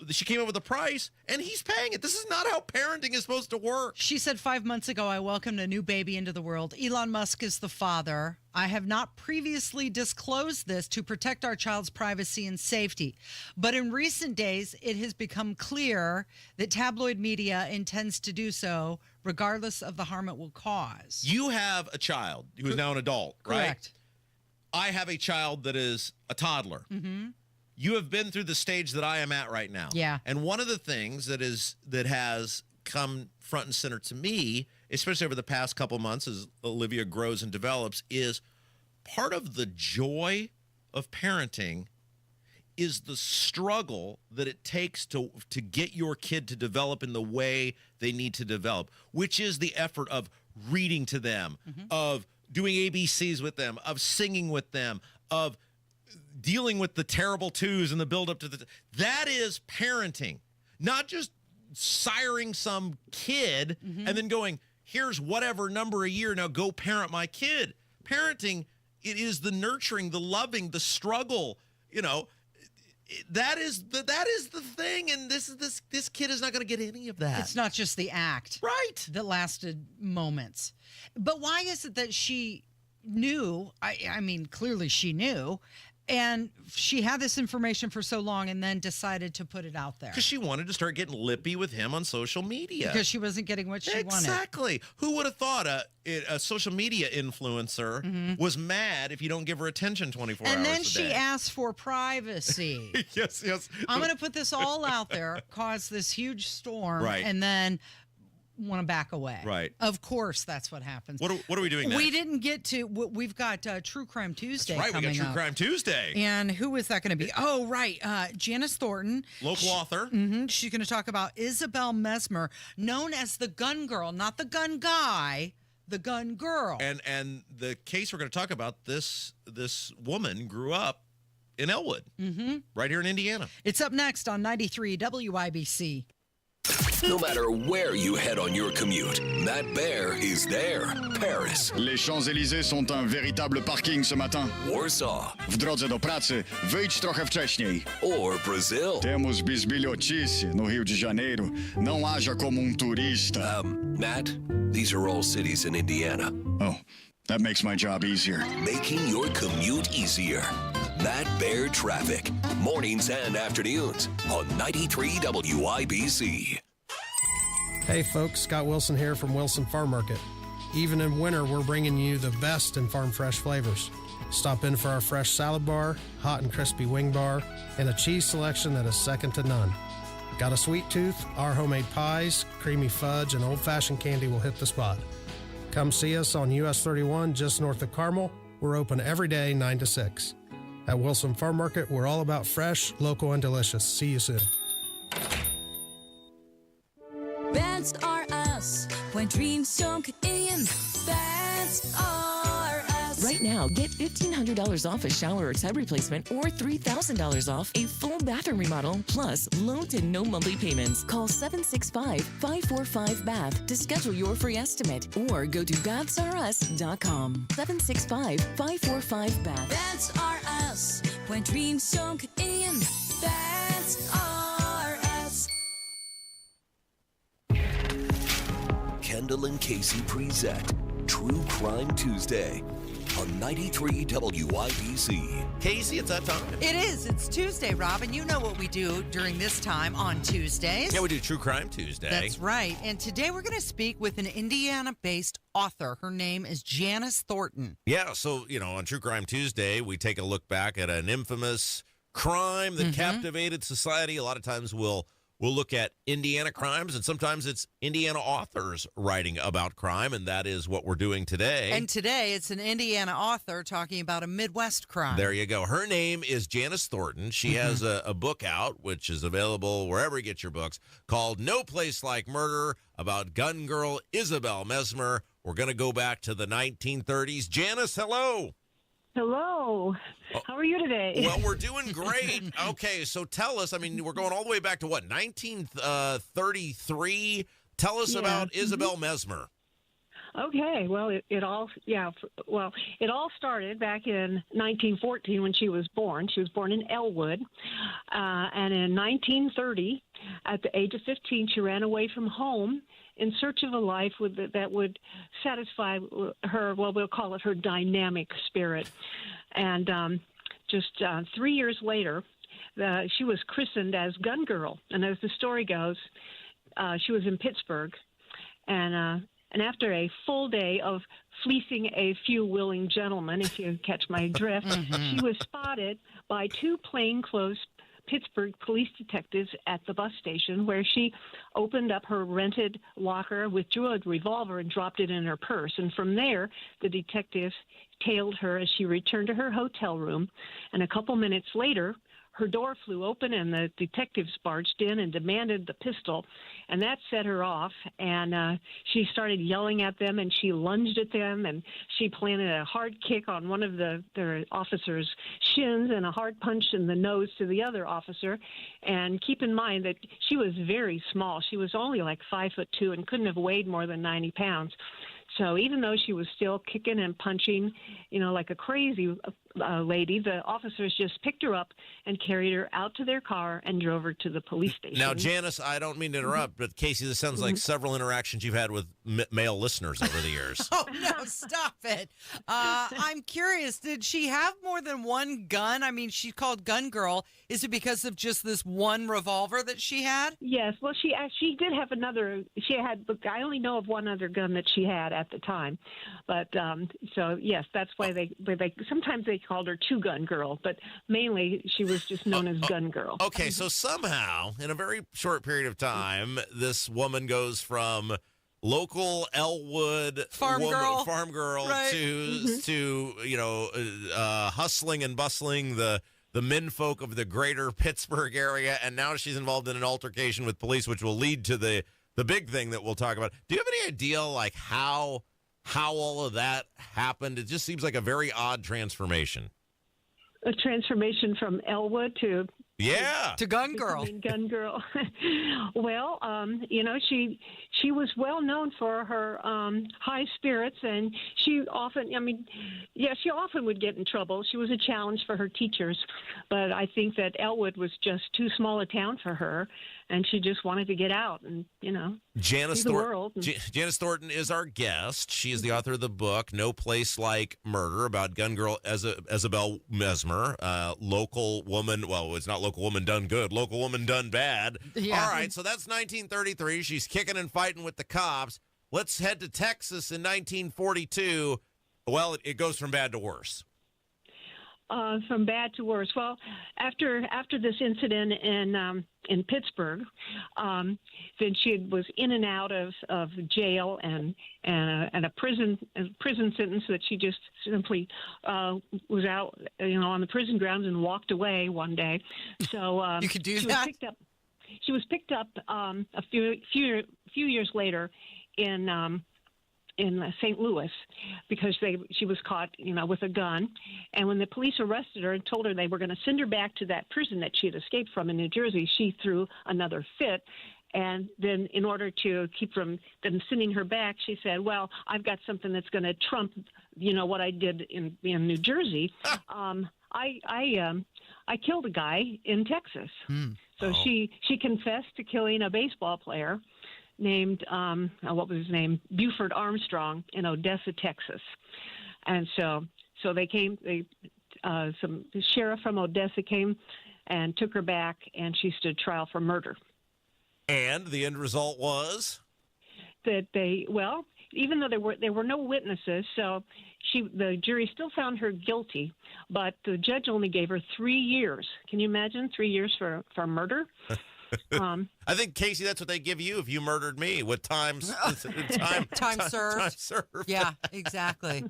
She came up with a price, and he's paying it. This is not how parenting is supposed to work. She said 5 months ago, I welcomed a new baby into the world. Elon Musk is the father. I have not previously disclosed this to protect our child's privacy and safety. But in recent days, it has become clear that tabloid media intends to do so regardless of the harm it will cause. You have a child who is now an adult, right? Correct. I have a child that is a toddler. You have been through the stage that I am at right now. Yeah. And one of the things that has come front and center to me, especially over the past couple months as Olivia grows and develops, is part of the joy of parenting is the struggle that it takes to get your kid to develop in the way they need to develop, which is the effort of reading to them, of doing ABCs with them, of singing with them, of dealing with the terrible twos and the build up to that is parenting, not just siring some kid and then going, here's whatever number a year, now go parent my kid. Parenting, it is the nurturing, the loving, the struggle, that is the thing. And this kid is not going to get any of that. It's not just the act. Right. That lasted moments. But why is it that she knew, I mean, clearly she knew, and she had this information for so long and then decided to put it out there? Because she wanted to start getting lippy with him on social media. Because she wasn't getting what she wanted. Exactly. Who would have thought a social media influencer was mad if you don't give her attention 24 hours a day? And then she asked for privacy. Yes. I'm going to put this all out there, cause this huge storm, Right. and then want to back away. Right. Of course, that's what happens. What are we doing next? We didn't get to. We've got True Crime Tuesday. That's right. Coming We got True up. Crime Tuesday. And who is that going to be? Oh, right. Janice Thornton. Local author. She's going to talk about Isabel Mesmer, known as the gun girl, not the gun guy, the gun girl. And the case we're going to talk about, this woman grew up in Elwood, right here in Indiana. It's up next on 93 WIBC. No matter where you head on your commute, Matt Bear is there. Paris. Les Champs-Élysées sont un véritable parking ce matin. Warsaw. W drodze do pracy wyjdź trochę wcześniej. Or Brazil. Temos bisbilhotice no Rio de Janeiro. Não haja como turista. Matt, these are all cities in Indiana. Oh, that makes my job easier. Making your commute easier. Matt Bear Traffic. Mornings and afternoons on 93 WIBC. Hey folks, Scott Wilson here from Wilson Farm Market. Even in winter, we're bringing you the best in farm fresh flavors. Stop in for our fresh salad bar, hot and crispy wing bar, and a cheese selection that is second to none. Got a sweet tooth? Our homemade pies, creamy fudge, and old-fashioned candy will hit the spot. Come see us on US 31 just north of Carmel. We're open every day 9 to 6. At Wilson Farm Market, we're all about fresh, local, and delicious. See you soon. Beds are us when dreams sunk in. Beds are us. Right now, get $1,500 off a shower or tub replacement or $3,000 off a full bathroom remodel, plus low to no monthly payments. Call 765-545-BATH to schedule your free estimate or go to bedsareus.com. 765-545-BATH. Beds are us when dreams sunk in. Beds are us. Kendall and Casey present True Crime Tuesday on 93 WIBC. Casey, it's that time. It is. It's Tuesday, Rob, and you know what we do during this time on Tuesdays. Yeah, we do True Crime Tuesday. That's right. And today we're going to speak with an Indiana-based author. Her name is Janice Thorton. Yeah, so, on True Crime Tuesday, we take a look back at an infamous crime that captivated society. A lot of times we'll look at Indiana crimes, and sometimes it's Indiana authors writing about crime, and that is what we're doing today. And today it's an Indiana author talking about a Midwest crime. There you go. Her name is Janice Thornton. She has a book out, which is available wherever you get your books, called No Place Like Murder, about gun girl Isabel Mesmer. We're going to go back to the 1930s. Janice, hello. Hello. How are you today? Well, we're doing great. Okay, so tell us, we're going all the way back to what, 1933? Tell us about Isabel Mesmer. Okay, well, it all started back in 1914 when she was born. She was born in Elwood, and in 1930, at the age of 15, she ran away from home in search of a life that would satisfy her, well, we'll call it her dynamic spirit. And just 3 years later, she was christened as Gun Girl. And as the story goes, she was in Pittsburgh. And after a full day of fleecing a few willing gentlemen, if you catch my drift, she was spotted by two plainclothes Pittsburgh police detectives at the bus station, where she opened up her rented locker, withdrew a revolver, and dropped it in her purse. And from there, the detectives tailed her as she returned to her hotel room. And a couple minutes later, her door flew open and the detectives barged in and demanded the pistol. And that set her off. And she started yelling at them, and she lunged at them, and she planted a hard kick on one of the officer's shins and a hard punch in the nose to the other officer. And keep in mind that she was very small. She was only like 5'2" and couldn't have weighed more than 90 pounds. So even though she was still kicking and punching, like a crazy lady, the officers just picked her up and carried her out to their car and drove her to the police station. Now, Janice, I don't mean to interrupt, but Casey, this sounds like several interactions you've had with male listeners over the years. Oh, no, stop it. I'm curious, did she have more than one gun? She's called Gun Girl. Is it because of just this one revolver that she had? Yes. Well, she did have another. I only know of one other gun that she had at the time. But so, yes, that's why they sometimes they called her Two Gun Girl, but mainly she was just known as Gun Girl. Okay, so somehow, in a very short period of time, this woman goes from local Elwood farm girl right. to hustling and bustling the menfolk of the greater Pittsburgh area, and now she's involved in an altercation with police, which will lead to the big thing that we'll talk about. Do you have any idea, like, how all of that happened? It just seems like a very odd transformation. A transformation from Elwood to Gun Girl. Gun Girl. Well, she was well known for her high spirits, and she often would get in trouble. She was a challenge for her teachers, but I think that Elwood was just too small a town for her, and she just wanted to get out and, Janice see the world. Janice Thornton is our guest. She is the author of the book, No Place Like Murder, about gun girl Isabel Mesmer, local woman. Well, it's not local woman done good, local woman done bad. Yeah. All right, so that's 1933. She's kicking and fighting with the cops. Let's head to Texas in 1942. Well, it goes from bad to worse. From bad to worse. Well, after this incident in Pittsburgh, then she was in and out of jail and a prison sentence that she just simply was out, on the prison grounds and walked away one day. So you could do that. She was picked up a few years later in St. Louis because she was caught, with a gun. And when the police arrested her and told her they were going to send her back to that prison that she had escaped from in New Jersey, she threw another fit. And then in order to keep from them sending her back, she said, well, I've got something that's going to trump, what I did in New Jersey. I killed a guy in Texas. So she confessed to killing a baseball player. named, what was his name? Buford Armstrong in Odessa, Texas. And so they came, the sheriff from Odessa came and took her back, and she stood trial for murder. And the end result was? That even though there were no witnesses, so the jury still found her guilty, but the judge only gave her 3 years. Can you imagine 3 years for murder? I think, Casey, that's what they give you if you murdered me with time served. Time served. Yeah, exactly.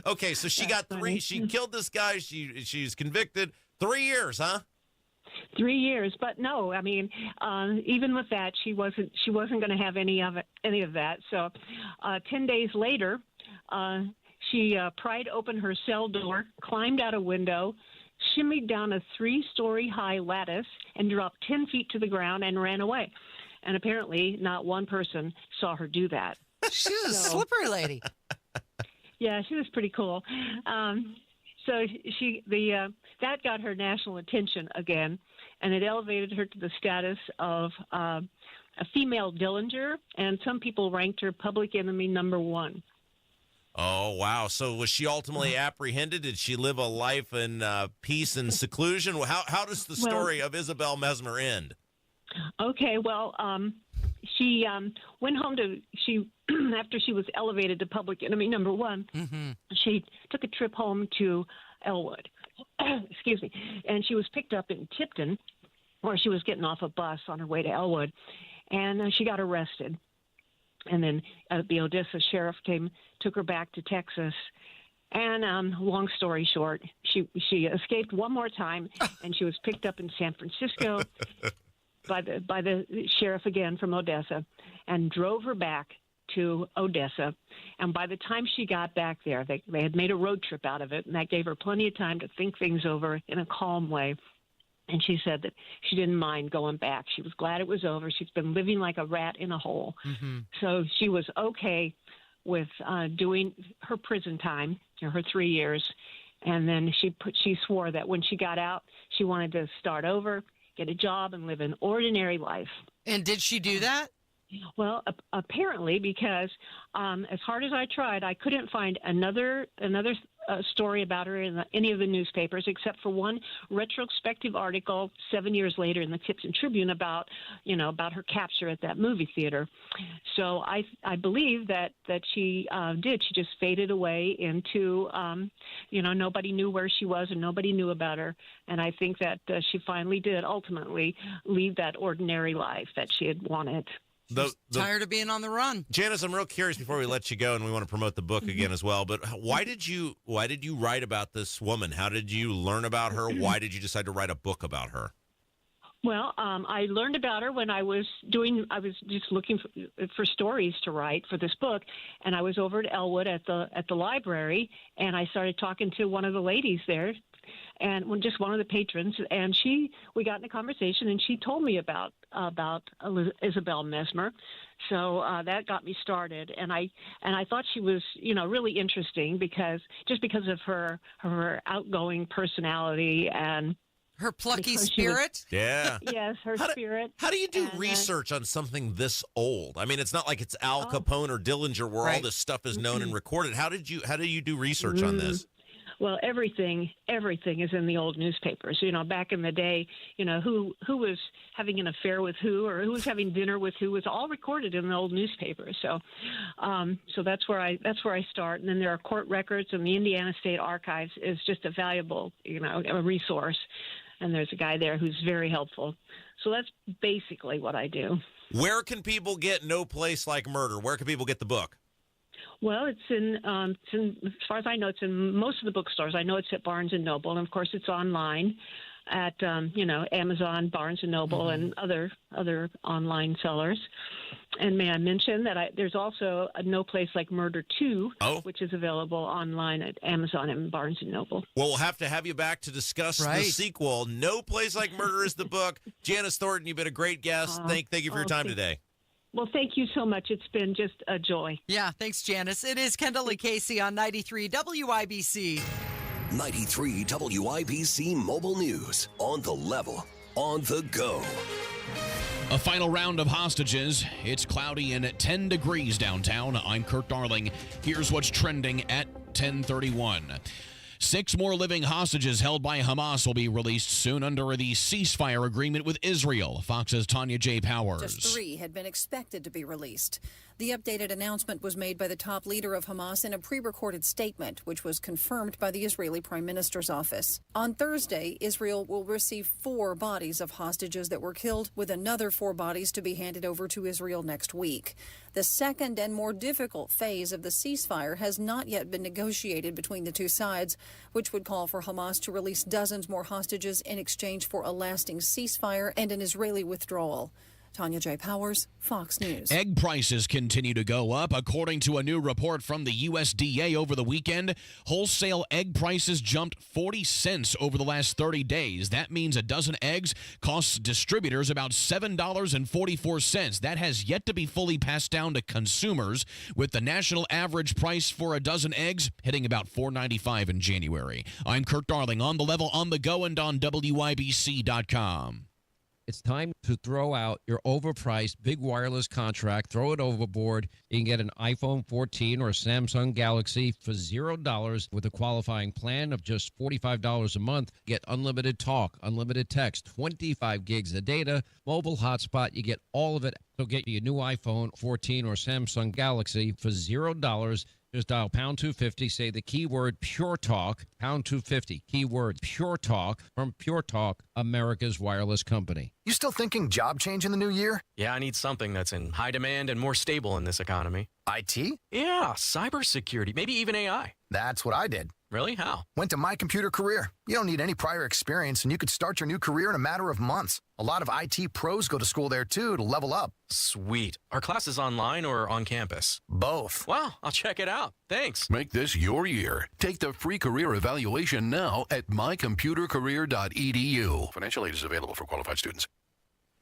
Okay, so she got 3. She killed this guy. She's convicted. 3 years, huh? 3 years, but no, I mean, even with that, she wasn't going to have any of that. So, 10 days later, she pried open her cell door, climbed out a window, shimmied down a 3-story high lattice, and dropped 10 feet to the ground and ran away. And apparently, not one person saw her do that. She's a slippery lady. Yeah, she was pretty cool. So that got her national attention again, and it elevated her to the status of a female Dillinger, and some people ranked her public enemy number 1. Oh, wow. So was she ultimately apprehended? Did she live a life in peace and seclusion? How does the story of Isabel Mesmer end? Okay, well, she went home after she was elevated to public enemy number 1, she took a trip home to Elwood, excuse me, and she was picked up in Tipton, where she was getting off a bus on her way to Elwood, and she got arrested. And then the Odessa sheriff took her back to Texas. And long story short, she escaped one more time, and she was picked up in San Francisco by the sheriff again from Odessa, and drove her back to Odessa. And by the time she got back there, they had made a road trip out of it, and that gave her plenty of time to think things over in a calm way. And she said that she didn't mind going back. She was glad it was over. She's been living like a rat in a hole. So she was okay with doing her prison time, her 3 years. And then she swore that when she got out, she wanted to start over, get a job, and live an ordinary life. And did she do that? Well, apparently, because as hard as I tried, I couldn't find another story about her in any of the newspapers, except for one retrospective article 7 years later in the Tipton Tribune about her capture at that movie theater. So I believe that she did. She just faded away into nobody knew where she was and nobody knew about her. And I think that she finally did ultimately lead that ordinary life that she had wanted. Tired of being on the run. Janice, I'm real curious before we let you go, and we want to promote the book again as well, but why did you write about this woman? How did you learn about her? Why did you decide to write a book about her? Well, I learned about her when I was just looking for stories to write for this book, and I was over at Elwood at the library, and I started talking to one of the ladies there, and just one of the patrons, and we got in a conversation, and she told me about Isabel Mesmer. So that got me started, and I thought she was really interesting because of her outgoing personality and her plucky spirit. Yeah. Yes, her spirit. How do you do research on something this old? I mean, it's not like it's Al Capone or Dillinger where all this stuff is known and recorded. How do you do research on this? Well, everything is in the old newspapers. Back in the day, who was having an affair with who, or who was having dinner with who, was all recorded in the old newspapers. So, so that's where I start. And then there are court records, and the Indiana State Archives is just a valuable, a resource. And there's a guy there who's very helpful. So that's basically what I do. Where can people get No Place Like Murder? Where can people get the book? Well, it's in, as far as I know, it's in most of the bookstores. I know it's at Barnes & Noble, and, of course, it's online at, Amazon, Barnes & Noble, and other online sellers. And may I mention that there's also a No Place Like Murder 2, which is available online at Amazon and Barnes & Noble. Well, we'll have to have you back to discuss the sequel. No Place Like Murder is the book. Janice Thorton, you've been a great guest. Thank you for your time today. Well, thank you so much. It's been just a joy. Yeah, thanks, Janice. It is Kendall Casey on 93 WIBC. 93 WIBC Mobile News. On the level, on the go. A final round of hostages. It's cloudy and at 10 degrees downtown. I'm Kurt Darling. Here's what's trending at 10:31. 6 more living hostages held by Hamas will be released soon under the ceasefire agreement with Israel. Fox's Tanya J. Powers. Just 3 had been expected to be released. The updated announcement was made by the top leader of Hamas in a pre-recorded statement, which was confirmed by the Israeli Prime Minister's office. On Thursday, Israel will receive 4 bodies of hostages that were killed, with another 4 bodies to be handed over to Israel next week. The second and more difficult phase of the ceasefire has not yet been negotiated between the two sides, which would call for Hamas to release dozens more hostages in exchange for a lasting ceasefire and an Israeli withdrawal. Tanya J. Powers, Fox News. Egg prices continue to go up. According to a new report from the USDA over the weekend, wholesale egg prices jumped 40 cents over the last 30 days. That means a dozen eggs costs distributors about $7.44. That has yet to be fully passed down to consumers, with the national average price for a dozen eggs hitting about $4.95 in January. I'm Kurt Darling, on the level, on the go, and on WYBC.com. It's time to throw out your overpriced big wireless contract. Throw it overboard. You can get an iPhone 14 or a Samsung Galaxy for $0 with a qualifying plan of just $45 a month. Get unlimited talk, unlimited text, 25 gigs of data, mobile hotspot. You get all of it. So get your new iPhone 14 or Samsung Galaxy for $0. Just dial pound 250, say the keyword Pure Talk, pound 250, keyword Pure Talk from Pure Talk, America's wireless company. You still thinking job change in the new year? Yeah, I need something that's in high demand and more stable in this economy. IT? Yeah, cybersecurity, maybe even AI. That's what I did. Really? How? Went to My Computer Career. You don't need any prior experience, and you could start your new career in a matter of months. A lot of IT pros go to school there, too, to level up. Sweet. Are classes online or on campus? Both. Wow, I'll check it out. Thanks. Make this your year. Take the free career evaluation now at mycomputercareer.edu. Financial aid is available for qualified students.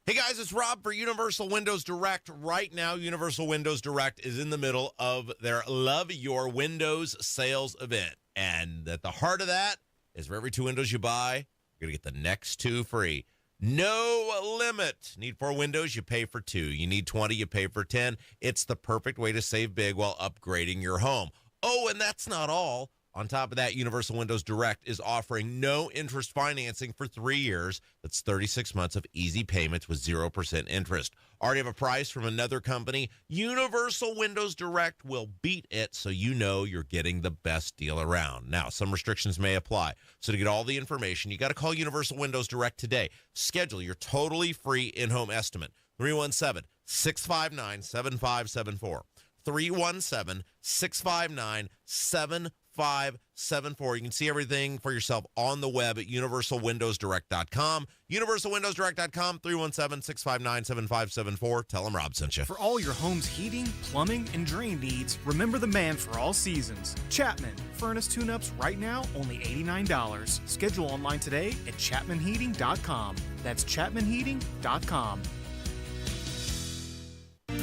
Hey guys, it's Rob for Universal Windows Direct. Right now, Universal Windows Direct is in the middle of their Love Your Windows sales event. And at the heart of that is for every 2 windows you buy, you're going to get the next 2 free. No limit. Need 4 windows, you pay for 2. You need 20, you pay for 10. It's the perfect way to save big while upgrading your home. Oh, and that's not all. On top of that, Universal Windows Direct is offering no interest financing for 3 years. That's 36 months of easy payments with 0% interest. Already have a price from another company? Universal Windows Direct will beat it, so you know you're getting the best deal around. Now, some restrictions may apply. So to get all the information, you got to call Universal Windows Direct today. Schedule your totally free in-home estimate. 317-659-7574. 317-659-7574. You can see everything for yourself on the web at universalwindowsdirect.com. Universalwindowsdirect.com, 317-659-7574. Tell them Rob sent you. For all your home's heating, plumbing, and drain needs, remember the man for all seasons, Chapman. Furnace tune-ups right now, only $89. Schedule online today at chapmanheating.com. That's chapmanheating.com.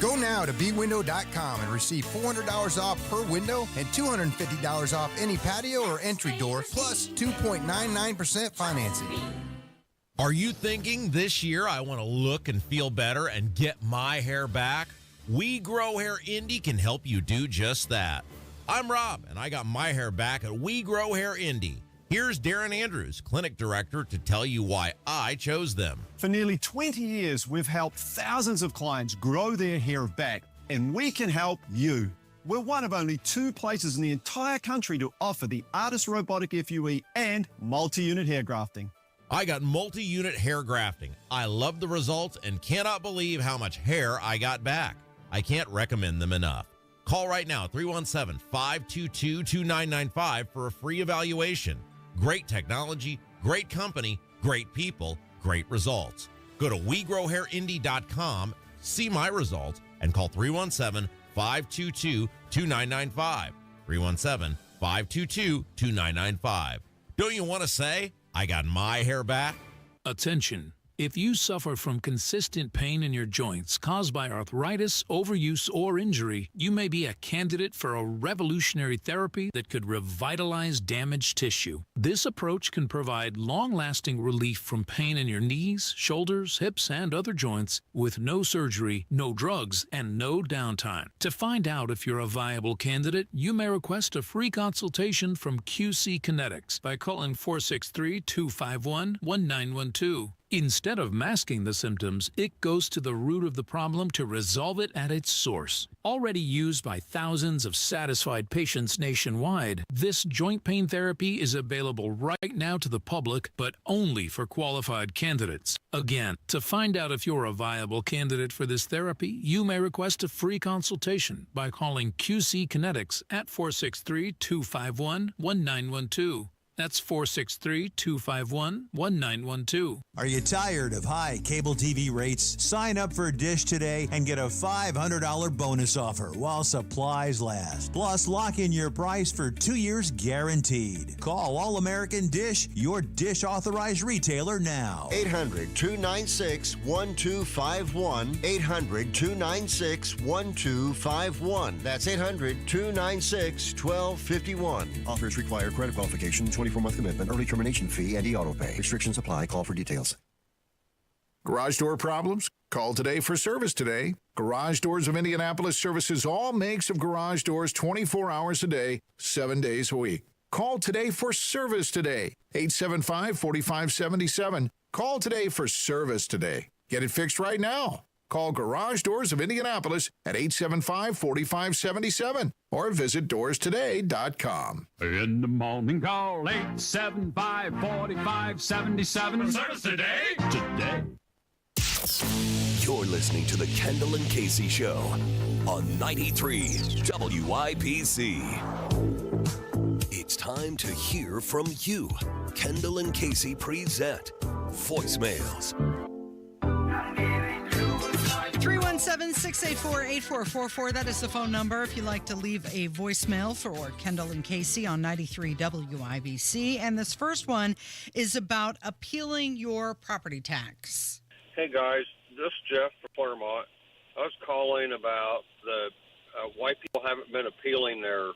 Go now to bwindow.com and receive $400 off per window and $250 off any patio or entry door, plus 2.99% financing. Are you thinking this year I want to look and feel better and get my hair back? We Grow Hair Indy can help you do just that. I'm Rob, and I got my hair back at We Grow Hair Indy. Here's Darren Andrews, clinic director, to tell you why I chose them. For nearly 20 years, we've helped thousands of clients grow their hair back, and we can help you. We're one of only 2 places in the entire country to offer the Artist Robotic FUE and multi-unit hair grafting. I got multi-unit hair grafting. I love the results and cannot believe how much hair I got back. I can't recommend them enough. Call right now, 317-522-2995 for a free evaluation. Great technology, great company, great people, great results. Go to WeGrowHairIndy.com, see my results, and call 317-522-2995. 317-522-2995. Don't you want to say, I got my hair back? Attention. If you suffer from consistent pain in your joints caused by arthritis, overuse, or injury, you may be a candidate for a revolutionary therapy that could revitalize damaged tissue. This approach can provide long-lasting relief from pain in your knees, shoulders, hips, and other joints with no surgery, no drugs, and no downtime. To find out if you're a viable candidate, you may request a free consultation from QC Kinetics by calling 463-251-1912. Instead of masking the symptoms, it goes to the root of the problem to resolve it at its source. Already used by thousands of satisfied patients nationwide, this joint pain therapy is available right now to the public, but only for qualified candidates. Again, to find out if you're a viable candidate for this therapy, you may request a free consultation by calling QC Kinetics at 463-251-1912. That's 463-251-1912. Are you tired of high cable TV rates? Sign up for Dish today and get a $500 bonus offer while supplies last. Plus, lock in your price for 2 years guaranteed. Call All American Dish, your Dish authorized retailer now. 800-296-1251. 800-296-1251. That's 800-296-1251. Offers require credit qualification, 24-month commitment, early termination fee, and e-auto pay. Restrictions apply. Call for details. Garage door problems? Call today for service today. Garage Doors of Indianapolis services all makes of garage doors 24 hours a day, 7 days a week. Call today for service today. 875-4577. Call today for service today. Get it fixed right now. Call Garage Doors of Indianapolis at 875-4577 or visit doorstoday.com. In the morning, call 875-4577. Service today. Today. You're listening to the Kendall and Casey Show on 93 WIPC. It's time to hear from you. Kendall and Casey present voicemails. 317-684-8444. That is the phone number if you'd like to leave a voicemail for Kendall and Casey on 93 WIBC. And this first one is about appealing your property tax. Hey, guys. This is Jeff from Claremont. I was calling about the why people haven't been appealing their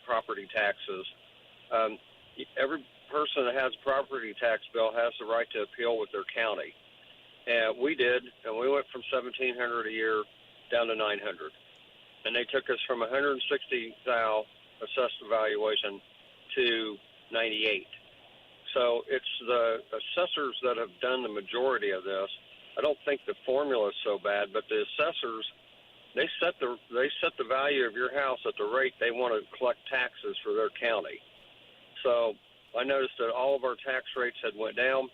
property taxes. Every person that has a property tax bill has the right to appeal with their county. And we did, and we went from $1,700 a year down to $900. And they took us from $160,000 assessed valuation to $98. So it's the assessors that have done the majority of this. I don't think the formula is so bad, but the assessors, they set the value of your house at the rate they want to collect taxes for their county. So I noticed that all of our tax rates had went down,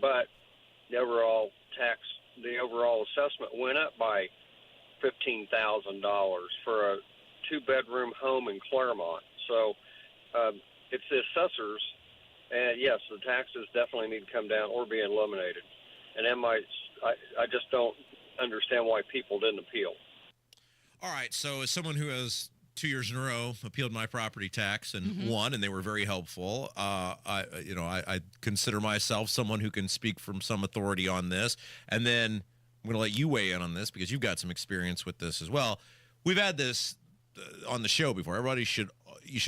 but the overall assessment went up by $15,000 for a two-bedroom home in Claremont. So it's the assessors, and yes, the taxes definitely need to come down or be eliminated. And I just don't understand why people didn't appeal. All right, so as someone who has 2 years in a row appealed my property tax and won, and they were very helpful. I consider myself someone who can speak from some authority on this. And then I'm going to let you weigh in on this because you've got some experience with this as well. We've had this on the show before. You should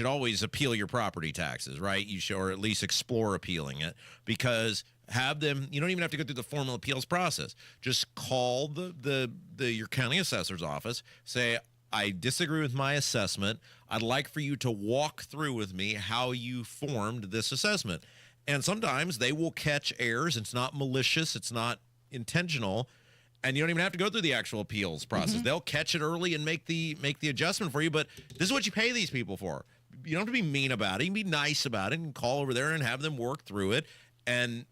always appeal your property taxes, right? You should, or at least explore appealing it, because have them. You don't even have to go through the formal appeals process. Just call your county assessor's office. Say, I disagree with my assessment. I'd like for you to walk through with me how you formed this assessment. And sometimes they will catch errors. It's not malicious. It's not intentional. And you don't even have to go through the actual appeals process. They'll catch it early and make the adjustment for you. But this is what you pay these people for. You don't have to be mean about it. You can be nice about it and call over there and have them work through it. And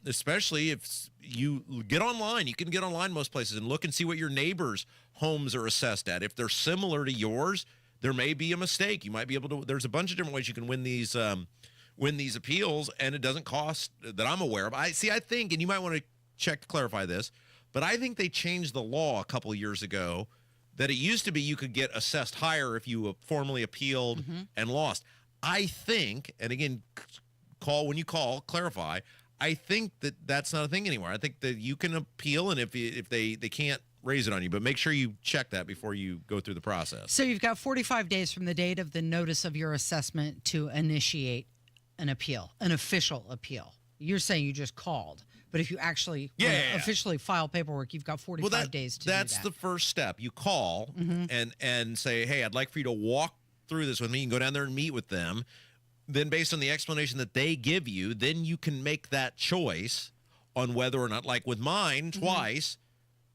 especially if you get online, you can get online most places and look and see what your neighbors' homes are assessed at. If they're similar to yours, there may be a mistake. You might be able to. There's a bunch of different ways you can win these appeals, and it doesn't cost that I'm aware of. I think, and you might want to check to clarify this, but I think they changed the law a couple of years ago that it used to be you could get assessed higher if you formally appealed and lost. I think, and again, clarify. I think that's not a thing anymore. I think that you can appeal, and if they can't raise it on you, but make sure you check that before you go through the process. So you've got 45 days from the date of the notice of your assessment to initiate an appeal, an official appeal. You're saying you just called, but if you actually officially file paperwork, you've got 45 days to do that. That's the first step. You call Mm-hmm. and say, hey, I'd like for you to walk through this with me. You can go down there and meet with them. Then based on the explanation that they give you, then you can make that choice on whether or not, like with mine, twice,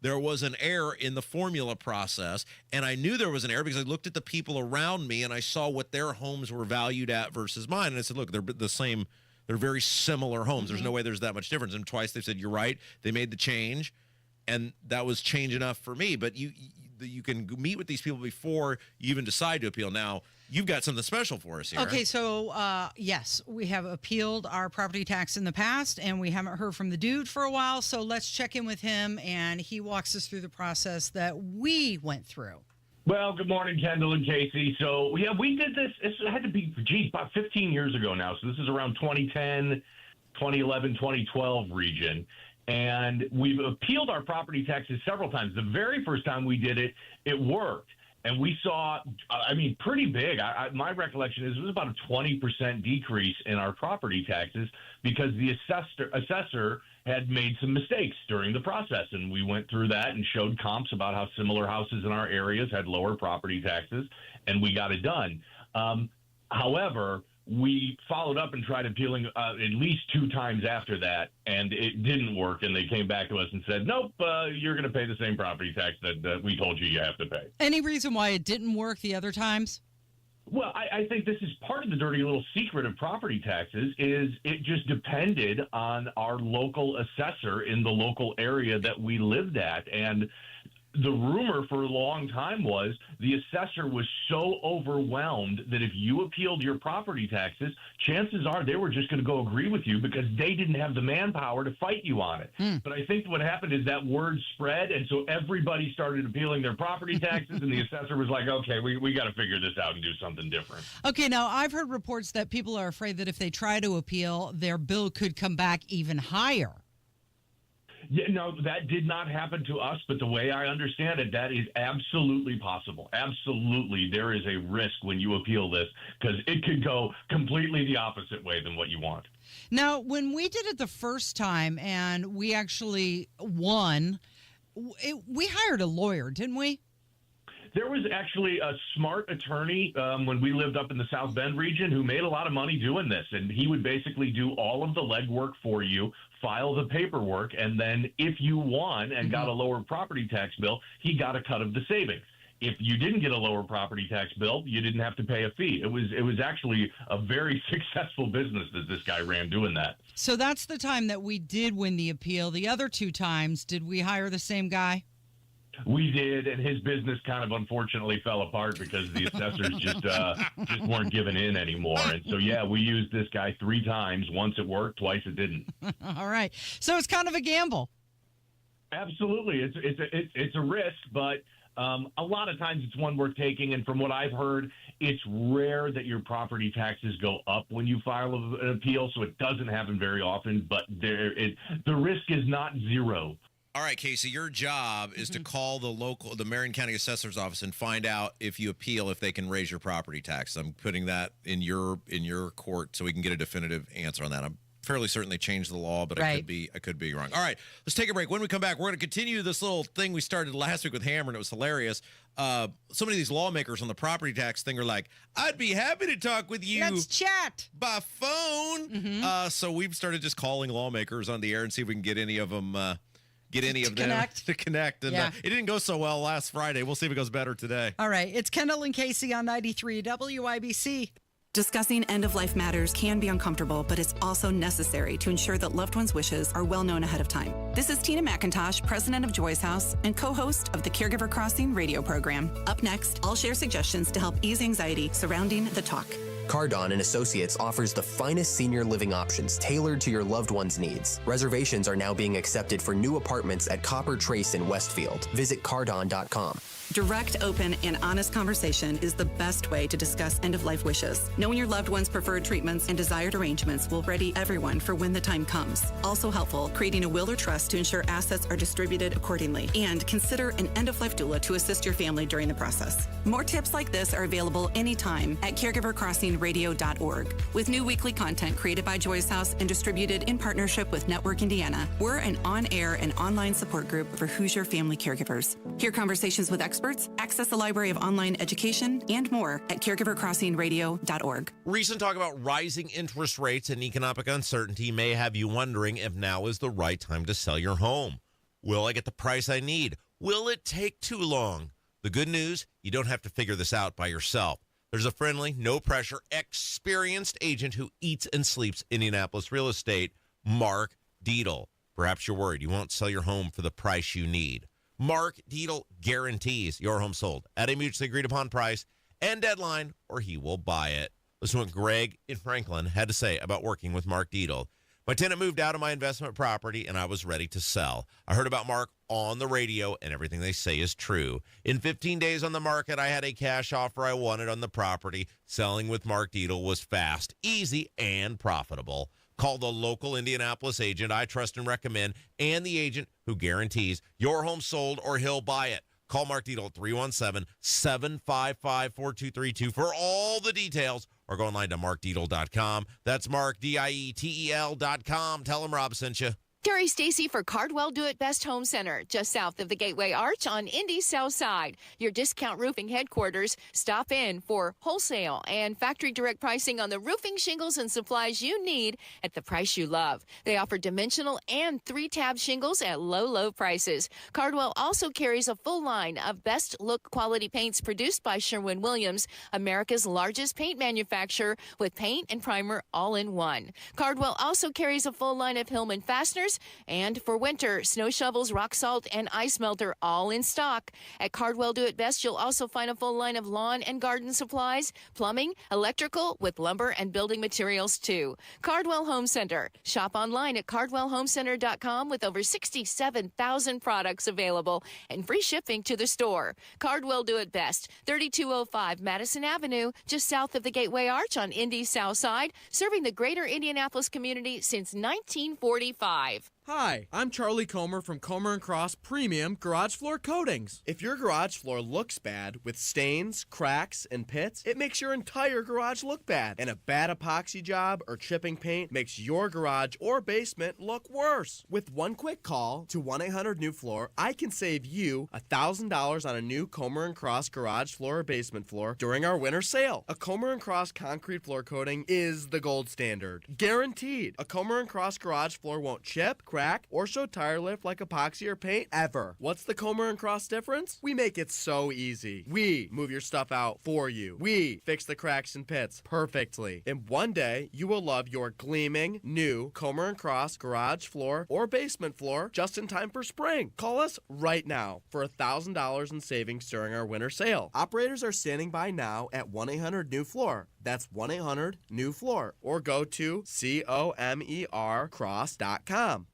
there was an error in the formula process. And I knew there was an error because I looked at the people around me and I saw what their homes were valued at versus mine. And I said, look, they're the same. They're very similar homes. There's no way there's that much difference. And twice they said, you're right. They made the change. And that was change enough for me. But you can meet with these people before you even decide to appeal. Now, you've got something special for us here. Okay, so yes, we have appealed our property tax in the past, and we haven't heard from the dude for a while. So let's check in with him, and he walks us through the process that we went through. Well, good morning, Kendall and Casey. So, yeah, we did this. It had to be, about 15 years ago now. So this is around 2010, 2011, 2012 region. And we've appealed our property taxes several times. The very first time we did it, it worked. And we saw, pretty big. My recollection is it was about a 20% decrease in our property taxes because the assessor had made some mistakes during the process. And we went through that and showed comps about how similar houses in our areas had lower property taxes, and we got it done. However, we followed up and tried appealing at least 2 times after that, and it didn't work. And they came back to us and said, nope, you're going to pay the same property tax that we told you have to pay. Any reason why it didn't work the other times? Well, I think this is part of the dirty little secret of property taxes is it just depended on our local assessor in the local area that we lived at. And the rumor for a long time was the assessor was so overwhelmed that if you appealed your property taxes, chances are they were just going to go agree with you because they didn't have the manpower to fight you on it. But I think what happened is that word spread, and so everybody started appealing their property taxes, and the assessor was like, okay, we got to figure this out and do something different. Okay, now I've heard reports that people are afraid that if they try to appeal, their bill could come back even higher. Yeah, no, that did not happen to us, but the way I understand it, that is absolutely possible. Absolutely. There is a risk when you appeal this because it could go completely the opposite way than what you want. Now, when we did it the first time and we actually won, we hired a lawyer, didn't we? There was actually a smart attorney when we lived up in the South Bend region who made a lot of money doing this, and he would basically do all of the legwork for you, file the paperwork, and then if you won and got a lower property tax bill, he got a cut of the savings. If you didn't get a lower property tax bill, you didn't have to pay a fee. It was actually a very successful business that this guy ran doing that. So that's the time that we did win the appeal. The other 2 times, did we hire the same guy? We did, and his business kind of unfortunately fell apart because the assessors just weren't giving in anymore. And so, yeah, we used this guy 3 times. Once it worked, twice it didn't. All right. So it's kind of a gamble. Absolutely. It's a risk, but a lot of times it's one worth taking. And from what I've heard, it's rare that your property taxes go up when you file an appeal, so it doesn't happen very often. But the risk is not zero. All right, Casey, your job is to call the Marion County Assessor's Office and find out if you appeal, if they can raise your property tax. I'm putting that in your court so we can get a definitive answer on that. I'm fairly certain they changed the law, but I could be wrong. All right, let's take a break. When we come back, we're going to continue this little thing we started last week with Hammer, and it was hilarious. So many of these lawmakers on the property tax thing are like, I'd be happy to talk with you. Let's chat by phone. So we've started just calling lawmakers on the air and see if we can get any of them to connect. And it didn't go so well last Friday. We'll see if it goes better today. All right. It's Kendall and Casey on 93 WIBC. Discussing end-of-life matters can be uncomfortable, but it's also necessary to ensure that loved ones' wishes are well known ahead of time. This is Tina McIntosh, president of Joy's House and co-host of the Caregiver Crossing radio program. Up next, I'll share suggestions to help ease anxiety surrounding the talk. Cardon and Associates offers the finest senior living options tailored to your loved one's needs. Reservations are now being accepted for new apartments at Copper Trace in Westfield. Visit cardon.com. Direct, open, and honest conversation is the best way to discuss end-of-life wishes. Knowing your loved one's preferred treatments and desired arrangements will ready everyone for when the time comes. Also helpful, creating a will or trust to ensure assets are distributed accordingly. And consider an end-of-life doula to assist your family during the process. More tips like this are available anytime at caregivercrossingradio.org. With new weekly content created by Joy's House and distributed in partnership with Network Indiana, we're an on-air and online support group for Hoosier family caregivers. Hear conversations with experts, access a library of online education, and more at caregivercrossingradio.org. Recent talk about rising interest rates and economic uncertainty may have you wondering if now is the right time to sell your home. Will I get the price I need? Will it take too long? The good news, you don't have to figure this out by yourself. There's a friendly, no-pressure, experienced agent who eats and sleeps Indianapolis real estate, Mark Dietl. Perhaps you're worried you won't sell your home for the price you need. Mark Dietl guarantees your home sold at a mutually agreed-upon price and deadline, or he will buy it. Listen to what Greg in Franklin had to say about working with Mark Dietl. My tenant moved out of my investment property, and I was ready to sell. I heard about Mark on the radio, and everything they say is true. In 15 days on the market, I had a cash offer I wanted on the property. Selling with Mark Dietl was fast, easy, and profitable. Call the local Indianapolis agent I trust and recommend, and the agent who guarantees your home sold or he'll buy it. Call Mark Dietl at 317-755-4232 for all the details, or go online to markdietl.com. That's Mark, Dietel.com. Tell him Rob sent you. Terry Stacy for Cardwell Do It Best Home Center, just south of the Gateway Arch on Indy's South Side. Your discount roofing headquarters. Stop in for wholesale and factory direct pricing on the roofing shingles and supplies you need at the price you love. They offer dimensional and 3-tab shingles at low, low prices. Cardwell also carries a full line of best look quality paints produced by Sherwin-Williams, America's largest paint manufacturer, with paint and primer all in one. Cardwell also carries a full line of Hillman fasteners, and for winter, snow shovels, rock salt, and ice melter all in stock. At Cardwell Do It Best, you'll also find a full line of lawn and garden supplies, plumbing, electrical, with lumber and building materials too. Cardwell Home Center. Shop online at cardwellhomecenter.com with over 67,000 products available and free shipping to the store. Cardwell Do It Best, 3205 Madison Avenue, just south of the Gateway Arch on Indy's South Side, serving the greater Indianapolis community since 1945. Hi, I'm Charlie Comer from Comer & Cross Premium Garage Floor Coatings. If your garage floor looks bad with stains, cracks, and pits, it makes your entire garage look bad. And a bad epoxy job or chipping paint makes your garage or basement look worse. With one quick call to 1-800-NEW-FLOOR, I can save you $1,000 on a new Comer & Cross garage floor or basement floor during our winter sale. A Comer & Cross concrete floor coating is the gold standard. Guaranteed. A Comer & Cross garage floor won't chip, crack, or show tire lift like epoxy or paint ever. What's the Comer & Cross difference? We make it so easy. We move your stuff out for you. We fix the cracks and pits perfectly. In one day, you will love your gleaming new Comer & Cross garage floor or basement floor just in time for spring. Call us right now for $1,000 in savings during our winter sale. Operators are standing by now at 1-800-NEW-FLOOR. That's 1-800-NEW-FLOOR. Or go to COMERcross.com.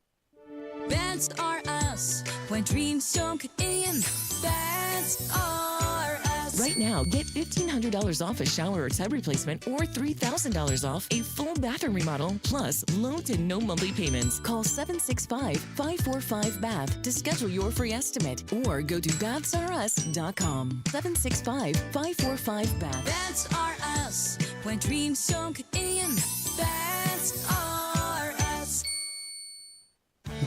That's are us. When dreams don't get in, that's are us. Right now, get $1,500 off a shower or tub replacement or $3,000 off a full bathroom remodel, plus low to no monthly payments. Call 765-545-BATH to schedule your free estimate or go to bathsareus.com. 765-545-BATH. That's are us. When dreams don't get in, that's are us.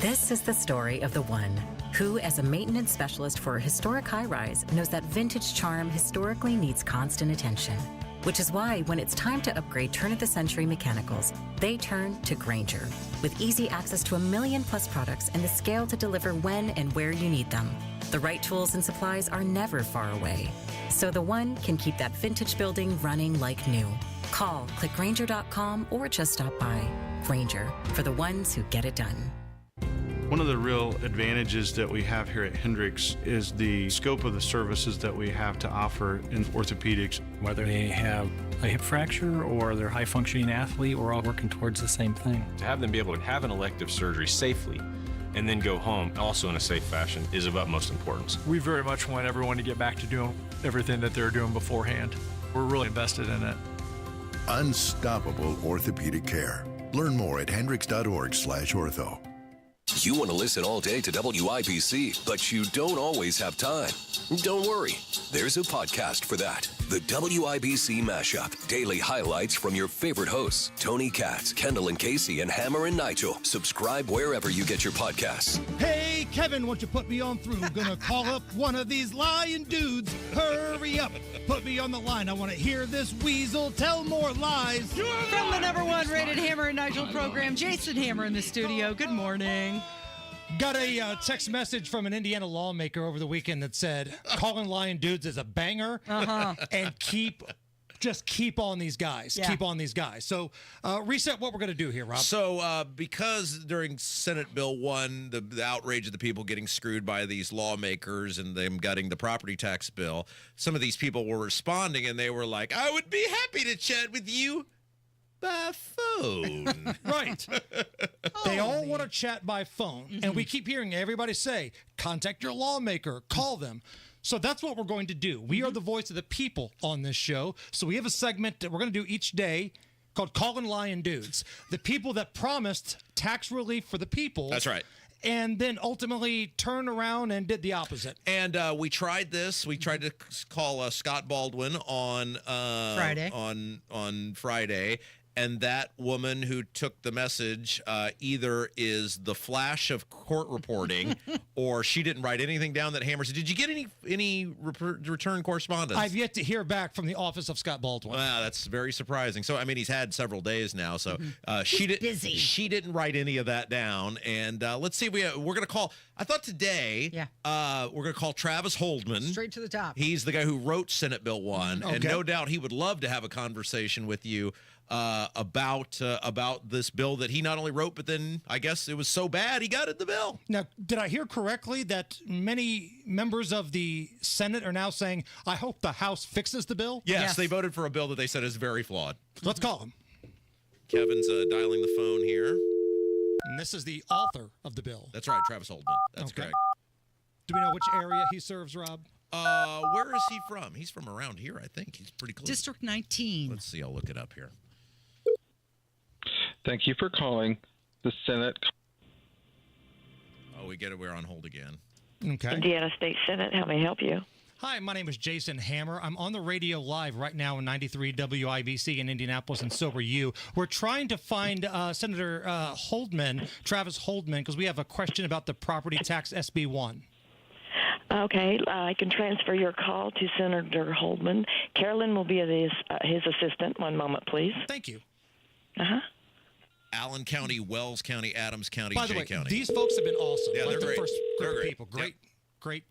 This is the story of the one who, as a maintenance specialist for a historic high-rise, knows that vintage charm historically needs constant attention. Which is why when it's time to upgrade turn-of-the-century mechanicals, they turn to Grainger. With easy access to 1 million-plus products and the scale to deliver when and where you need them. The right tools and supplies are never far away. So the one can keep that vintage building running like new. Call, click Grainger.com, or just stop by. Grainger, for the ones who get it done. One of the real advantages that we have here at Hendricks is the scope of the services that we have to offer in orthopedics. Whether they have a hip fracture or they're a high-functioning athlete, we're all working towards the same thing. To have them be able to have an elective surgery safely and then go home, also in a safe fashion, is of utmost importance. We very much want everyone to get back to doing everything that they were doing beforehand. We're really invested in it. Unstoppable orthopedic care. Learn more at hendricks.org/ortho. You want to listen all day to WIBC, but you don't always have time. Don't worry. There's a podcast for that. The WIBC Mashup. Daily highlights from your favorite hosts, Tony Katz, Kendall and Casey, and Hammer and Nigel. Subscribe wherever you get your podcasts. Hey, Kevin, won't you put me on through? Gonna call up one of these lying dudes. Hurry up. Put me on the line. I want to hear this weasel tell more lies. From the #1 rated Hammer and Nigel program, Jason Hammer in the studio. Good morning. Got a text message from an Indiana lawmaker over the weekend that said, calling lying dudes is a banger. And just keep on these guys. Yeah. Keep on these guys. So reset what we're going to do here, Rob. So because during Senate Bill 1, the outrage of the people getting screwed by these lawmakers and them gutting the property tax bill, some of these people were responding and they were like, I would be happy to chat with you by phone. Right. They all want to chat by phone. And we keep hearing everybody say, contact your lawmaker, call them. So that's what we're going to do. We are the voice of the people on this show. So we have a segment that we're going to do each day called Calling Lying Dudes. The people that promised tax relief for the people. That's right. And then ultimately turned around and did the opposite. And we tried this. We tried to call Scott Baldwin on Friday. On Friday. And that woman who took the message either is the flash of court reporting or she didn't write anything down that Hammer said. Did you get any return correspondence? I've yet to hear back from the office of Scott Baldwin. Wow, that's very surprising. So, I mean, he's had several days now. So she didn't write any of that down. And let's see. We're going to call. I thought today we're going to call Travis Holdman. Straight to the top. He's the guy who wrote Senate Bill 1. Okay. And no doubt he would love to have a conversation with you about this bill that he not only wrote, but then I guess it was so bad he got in the bill. Now, did I hear correctly that many members of the Senate are now saying, I hope the House fixes the bill? Yes, they voted for a bill that they said is very flawed. Let's call him. Kevin's dialing the phone here. And this is the author of the bill. That's right, Travis Holdman. That's correct. Do we know which area he serves, Rob? Where is he from? He's from around here, I think. He's pretty close. District 19. Let's see. I'll look it up here. Thank you for calling the Senate. Oh, we're on hold again. Okay. Indiana State Senate, how may I help you? Hi, my name is Jason Hammer. I'm on the radio live right now in 93 WIBC in Indianapolis, and so are you. We're trying to find Senator Holdman, Travis Holdman, because we have a question about the property tax SB 1. Okay, I can transfer your call to Senator Holdman. Carolyn will be his assistant. One moment, please. Thank you. Allen County, Wells County, Adams County, By the Jay way, County. These folks have been awesome. Yeah, like they're the great. first group They're of great. people. Great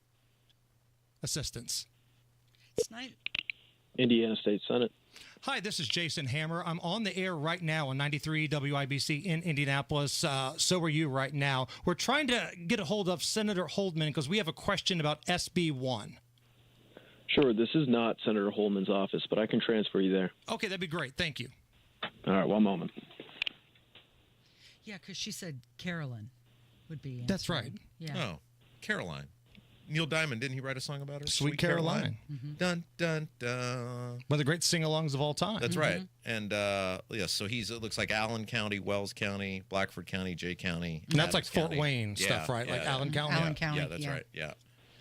assistance. It's nice. Indiana State Senate. Hi, this is Jason Hammer. I'm on the air right now on 93 WIBC in Indianapolis. So are you right now. We're trying to get a hold of Senator Holdman because we have a question about SB 1. Sure, this is not Senator Holdman's office, but I can transfer you there. Okay, that'd be great. Thank you. All right, one moment. Yeah, because she said Carolyn would be. That's right. Yeah. Oh, Caroline. Neil Diamond, didn't he write a song about her? Sweet Caroline. Dun, dun, dun. One of the great sing-alongs of all time. That's right. And, so it looks like Allen County, Wells County, Blackford County, Jay County. And that's like Adams Fort County. Wayne stuff, right? Like Allen County? Allen County, Yeah, that's yeah. right. Yeah.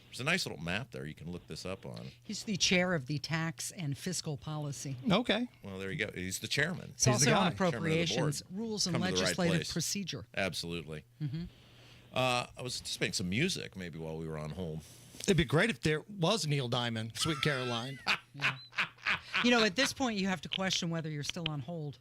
There's a nice little map there. You can look this up on. He's the chair of the tax and fiscal policy. Okay. Well, there you go. He's the chairman. It's also on Chairman of the board. appropriations, rules, and Come to the right legislative place. procedure. Absolutely. I was just making some music maybe while we were on hold. It'd be great if there was Neil Diamond, Sweet Caroline. You know, at this point, you have to question whether you're still on hold.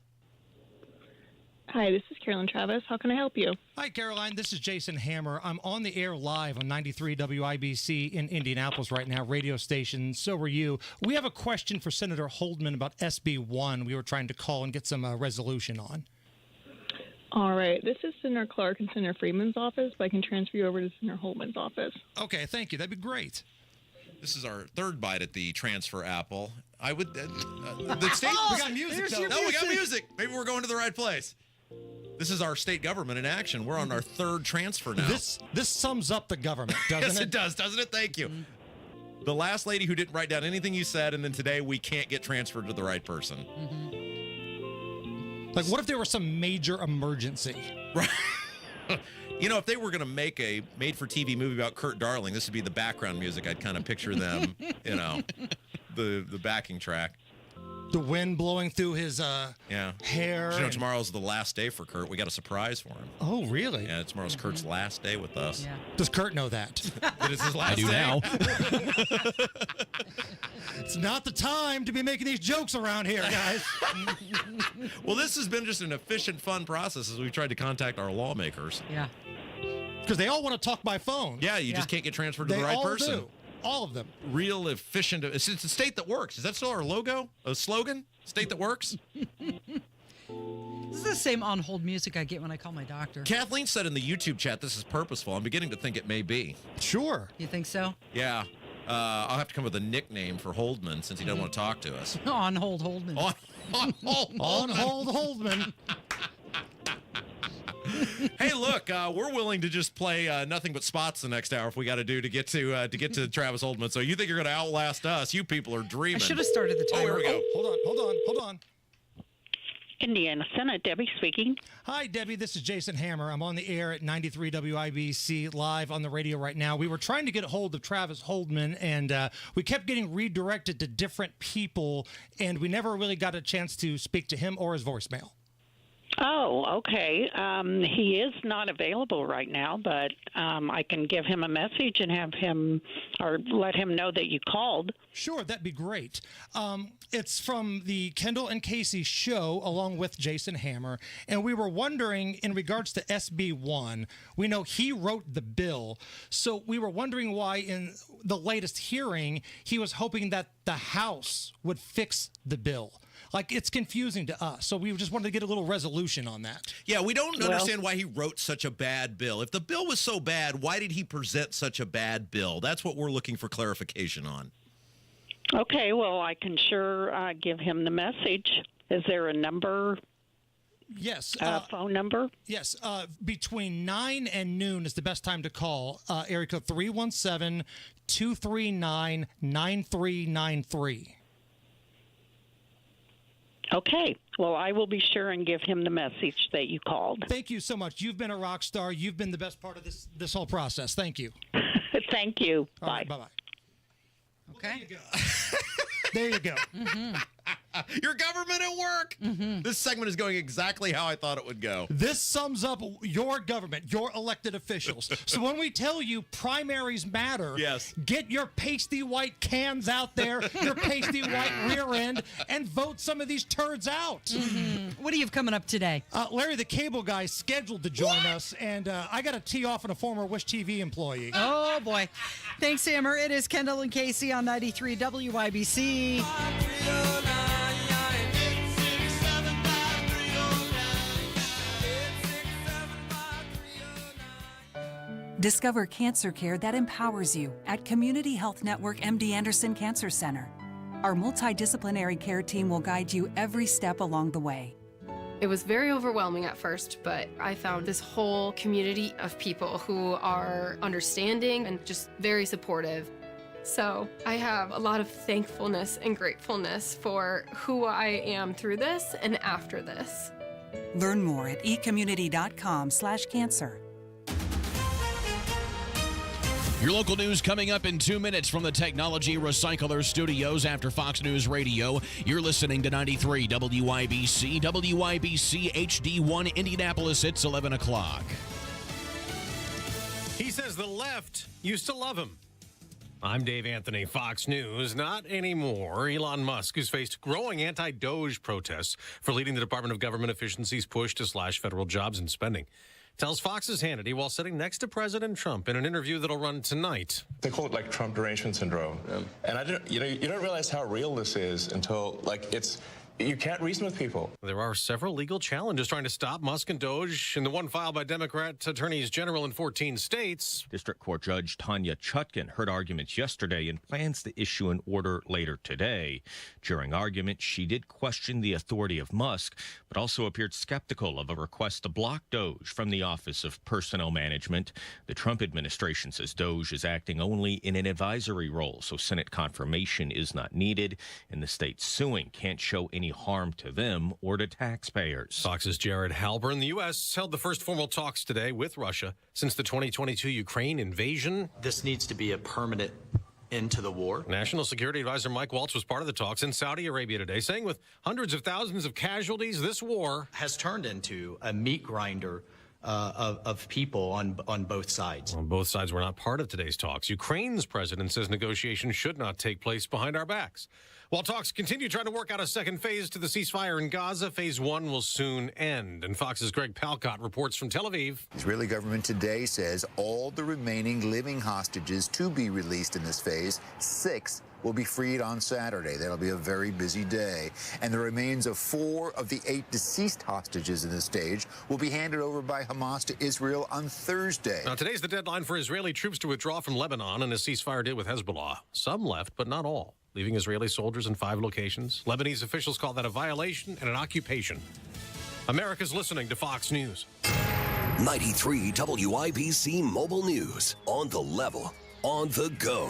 Hi, this is Carolyn Travis. How can I help you? Hi, Caroline. This is Jason Hammer. I'm on the air live on 93 WIBC in Indianapolis right now, radio station. So are you. We have a question for Senator Holdman about SB 1. We were trying to call and get some resolution on. All right. This is Senator Clark and Senator Freeman's office, but I can transfer you over to Senator Holdman's office. Okay, thank you. That'd be great. This is our third bite at the transfer apple. I would. The state. We got music, though. No, we got music. Maybe we're going to the right place. This is our state government in action. We're on our third transfer now. This sums up the government, doesn't yes, it? it does, doesn't it? Thank you. The last lady who didn't write down anything you said, and then today we can't get transferred to the right person. Like, what if there was some major emergency? Right. You know, if they were going to make a made-for-TV movie about Kurt Darling, this would be the background music. I'd kind of picture them, you know, the backing track. The wind blowing through his hair. You know, tomorrow's the last day for Kurt. We got a surprise for him. Oh, really? Yeah, tomorrow's Kurt's last day with us. Yeah. Does Kurt know that? It is his last day. now. It's not the time to be making these jokes around here, guys. Well, this has been just an efficient, fun process as we've tried to contact our lawmakers. Yeah. Because they all want to talk by phone. Yeah, you just can't get transferred to the right all person. Do. All of them. Real efficient. It's a state that works. Is that still our logo? A slogan? State that works? This is the same on-hold music I get when I call my doctor. Kathleen said in the YouTube chat this is purposeful. I'm beginning to think it may be. Sure. You think so? Yeah. I'll have to come with a nickname for Holdman since he doesn't want to talk to us. On-hold Holdman. On-hold Holdman. Hey, look, we're willing to just play nothing but spots the next hour if we got to do to get to Travis Holdman. So you think you're going to outlast us? You people are dreaming. I should have started the timer. Oh, here we go. Hold on. Indiana Senate, Debbie speaking. Hi, Debbie. This is Jason Hammer. I'm on the air at 93 WIBC, live on the radio right now. We were trying to get a hold of Travis Holdman, and we kept getting redirected to different people, and we never really got a chance to speak to him or his voicemail. Oh, okay. He is not available right now, but I can give him a message and have him or let him know that you called. Sure, that'd be great. It's from the Kendall and Casey show along with Jason Hammer, and we were wondering in regards to SB1, we know he wrote the bill, so we were wondering why in the latest hearing he was hoping that the House would fix the bill. Like, it's confusing to us, so we just wanted to get a little resolution on that. Yeah, we don't understand why he wrote such a bad bill. If the bill was so bad, why did he present such a bad bill? That's what we're looking for clarification on. Okay, well, I can sure give him the message. Is there a number? Yes. Phone number? Yes. Between 9 and noon is the best time to call. Area code 317-239-9393. Okay. Well, I will be sure and give him the message that you called. Thank you so much. You've been a rock star. You've been the best part of this whole process. Thank you. Thank you. All Bye. right, bye-bye. Okay. There you go. Your government at work. This segment is going exactly how I thought it would go. This sums up your government, your elected officials. So when we tell you primaries matter, yes, get your pasty white cans out there, your pasty white rear end, and vote some of these turds out. What do you have coming up today? Larry the Cable Guy is scheduled to join us, and I got to tee off on a former Wish TV employee. Oh, boy. Thanks, Hammer. It is Kendall and Casey on 93 WIBC. Discover cancer care that empowers you at Community Health Network MD Anderson Cancer Center. Our multidisciplinary care team will guide you every step along the way. It was very overwhelming at first, but I found this whole community of people who are understanding and just very supportive. So I have a lot of thankfulness and gratefulness for who I am through this and after this. Learn more at ecommunity.com/cancer. Your local news coming up in 2 minutes from the Technology Recycler Studios after Fox News Radio. You're listening to 93 WIBC, WIBC HD1 Indianapolis. It's 11 o'clock. He says the left used to love him. I'm Dave Anthony, Fox News. Not anymore. Elon Musk has faced growing anti-Doge protests for leading the Department of Government Efficiency's push to slash federal jobs and spending. Tells Fox's Hannity while sitting next to President Trump in an interview that'll run tonight. They call it like Trump derangement syndrome. And I didn't, you don't realize how real this is until it's You can't reason with people. There are several legal challenges trying to stop Musk and Doge, and the one filed by Democrat attorneys general in 14 states. District Court Judge Tanya Chutkan heard arguments yesterday and plans to issue an order later today. During argument, she did question the authority of Musk, but also appeared skeptical of a request to block Doge from the Office of Personnel Management. The Trump administration says Doge is acting only in an advisory role, so Senate confirmation is not needed, and the state suing can't show any harm to them or to taxpayers. Fox's Jared Halpern. The U.S. held the first formal talks today with Russia since the 2022 Ukraine invasion. This needs to be a permanent end to the war. National Security Advisor Mike Waltz was part of the talks in Saudi Arabia today, saying with hundreds of thousands of casualties, this war has turned into a meat grinder of people on both sides. Well, both sides were not part of today's talks. Ukraine's president says negotiations should not take place behind our backs. While talks continue trying to work out a second phase to the ceasefire in Gaza, phase one will soon end. And Fox's Greg Palcott reports from Tel Aviv. Israeli government today says all the remaining living hostages to be released in this phase, 6, will be freed on Saturday. That'll be a very busy day. And the remains of 4 of the 8 deceased hostages in this stage will be handed over by Hamas to Israel on Thursday. Now, today's the deadline for Israeli troops to withdraw from Lebanon in a ceasefire deal with Hezbollah. Some left, but not all, leaving Israeli soldiers in 5 locations. Lebanese officials call that a violation and an occupation. America's listening to Fox News. 93 WIBC Mobile News. On the level, on the go.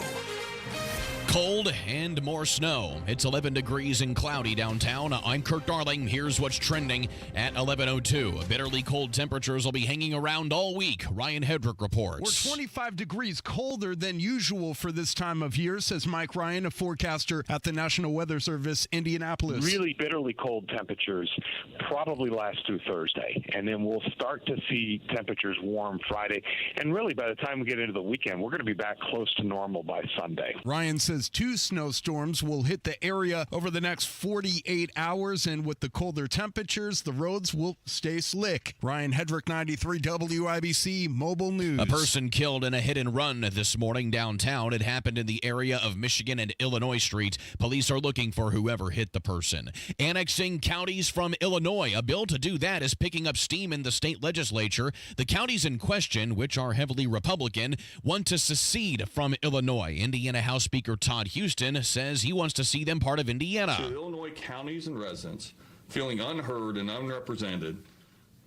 Cold and more snow. It's 11 degrees and cloudy downtown. I'm Kirk Darling. Here's what's trending at 11:02. Bitterly cold temperatures will be hanging around all week. Ryan Hedrick reports. We're 25 degrees colder than usual for this time of year, says Mike Ryan, a forecaster at the National Weather Service, Indianapolis. Really bitterly cold temperatures probably last through Thursday, and then we'll start to see temperatures warm Friday. And really, by the time we get into the weekend, we're going to be back close to normal by Sunday. Ryan says 2 snowstorms will hit the area over the next 48 hours, and with the colder temperatures, the roads will stay slick. Ryan Hedrick, 93 WIBC Mobile News. A person killed in a hit and run this morning downtown. It happened in the area of Michigan and Illinois Street. Police are looking for whoever hit the person. Annexing counties from Illinois. A bill to do that is picking up steam in the state legislature. The counties in question, which are heavily Republican, want to secede from Illinois. Indiana House Speaker Todd Houston says he wants to see them part of Indiana. To Illinois counties and residents feeling unheard and unrepresented,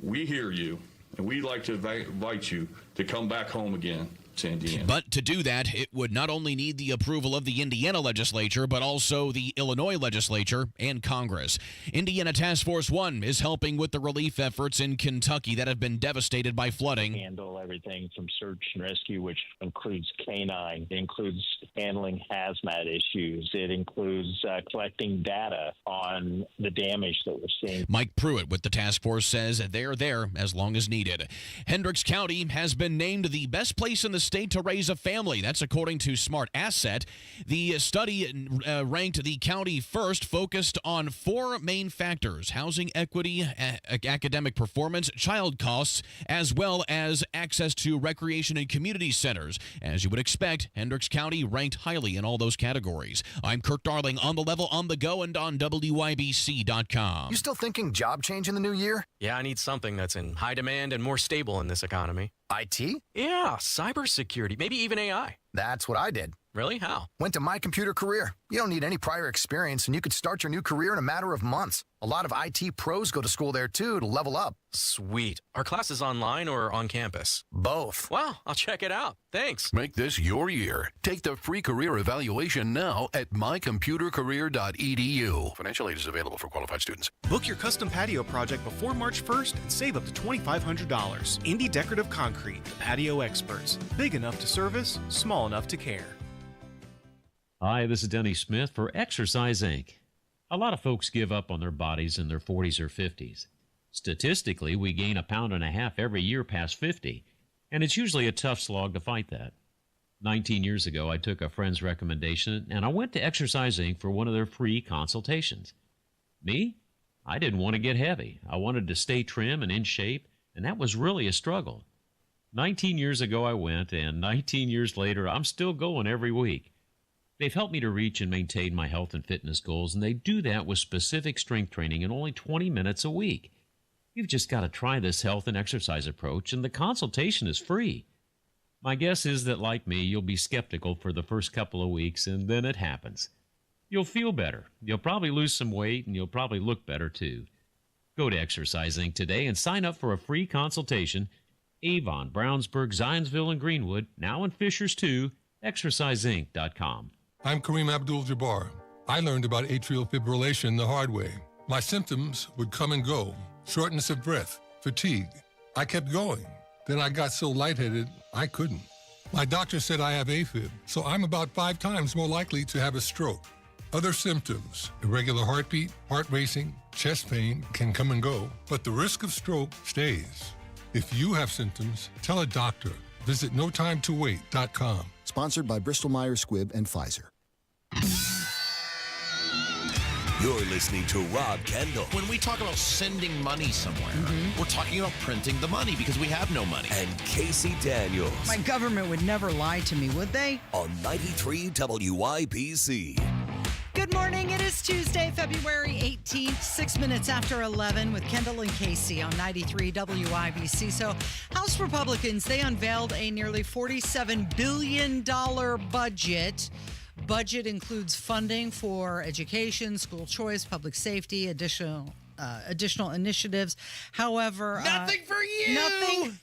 we hear you, and we'd like to invite you to come back home again to Indiana. But to do that, it would not only need the approval of the Indiana legislature, but also the Illinois legislature and Congress. Indiana Task Force 1 is helping with the relief efforts in Kentucky that have been devastated by flooding. Handle everything from search and rescue, which includes canine. It includes handling hazmat issues. It includes collecting data on the damage that we're seeing. Mike Pruitt with the task force says they're there as long as needed. Hendricks County has been named the best place in the state to raise a family. That's according to Smart Asset. The study ranked the county first, focused on 4 main factors: housing equity, academic performance, child costs, as well as access to recreation and community centers. As you would expect, Hendricks County ranked highly in all those categories. I'm Kirk Darling, on the level, on the go, and on WIBC.com. You still thinking job change in the new year? Yeah, I need something that's in high demand and more stable in this economy. IT? Yeah, cybersecurity, maybe even AI. That's what I did. Really? How? Went to My Computer Career. You don't need any prior experience, and you could start your new career in a matter of months. A lot of IT pros go to school there, too, to level up. Sweet. Are classes online or on campus? Both. Wow, I'll check it out. Thanks. Make this your year. Take the free career evaluation now at mycomputercareer.edu. Financial aid is available for qualified students. Book your custom patio project before March 1st and save up to $2,500. Indie Decorative Concrete, the patio experts. Big enough to service, small enough to care. Hi, this is Denny Smith for Exercise Inc. A lot of folks give up on their bodies in their 40s or 50s. Statistically, we gain 1.5 pounds every year past 50, and it's usually a tough slog to fight that. 19 years ago, I took a friend's recommendation, and I went to Exercise Inc. for one of their free consultations. Me? I didn't want to get heavy. I wanted to stay trim and in shape, and that was really a struggle. 19 years ago I went, and 19 years later, I'm still going every week. They've helped me to reach and maintain my health and fitness goals, and they do that with specific strength training in only 20 minutes a week. You've just got to try this health and exercise approach, and the consultation is free. My guess is that, like me, you'll be skeptical for the first couple of weeks, and then it happens. You'll feel better. You'll probably lose some weight, and you'll probably look better, too. Go to Exercise Inc. today and sign up for a free consultation. Avon, Brownsburg, Zionsville, and Greenwood, now in Fishers, too. ExerciseInc.com. I'm Kareem Abdul-Jabbar. I learned about atrial fibrillation the hard way. My symptoms would come and go. Shortness of breath, fatigue. I kept going. Then I got so lightheaded, I couldn't. My doctor said I have AFib, so I'm about 5 times more likely to have a stroke. Other symptoms, irregular heartbeat, heart racing, chest pain can come and go, but the risk of stroke stays. If you have symptoms, tell a doctor. Visit notimetowait.com. Sponsored by Bristol-Myers Squibb and Pfizer. You're listening to Rob Kendall. When we talk about sending money somewhere, we're talking about printing the money because we have no money. And Casey Daniels. My government would never lie to me, would they? On 93 WIBC. Good morning. It is Tuesday, February 18th, 6 minutes after 11 with Kendall and Casey on 93 WIBC. So House Republicans, they unveiled a nearly $47 billion budget. Budget includes funding for education, school choice, public safety, additional initiatives. However, nothing for you. Nothing.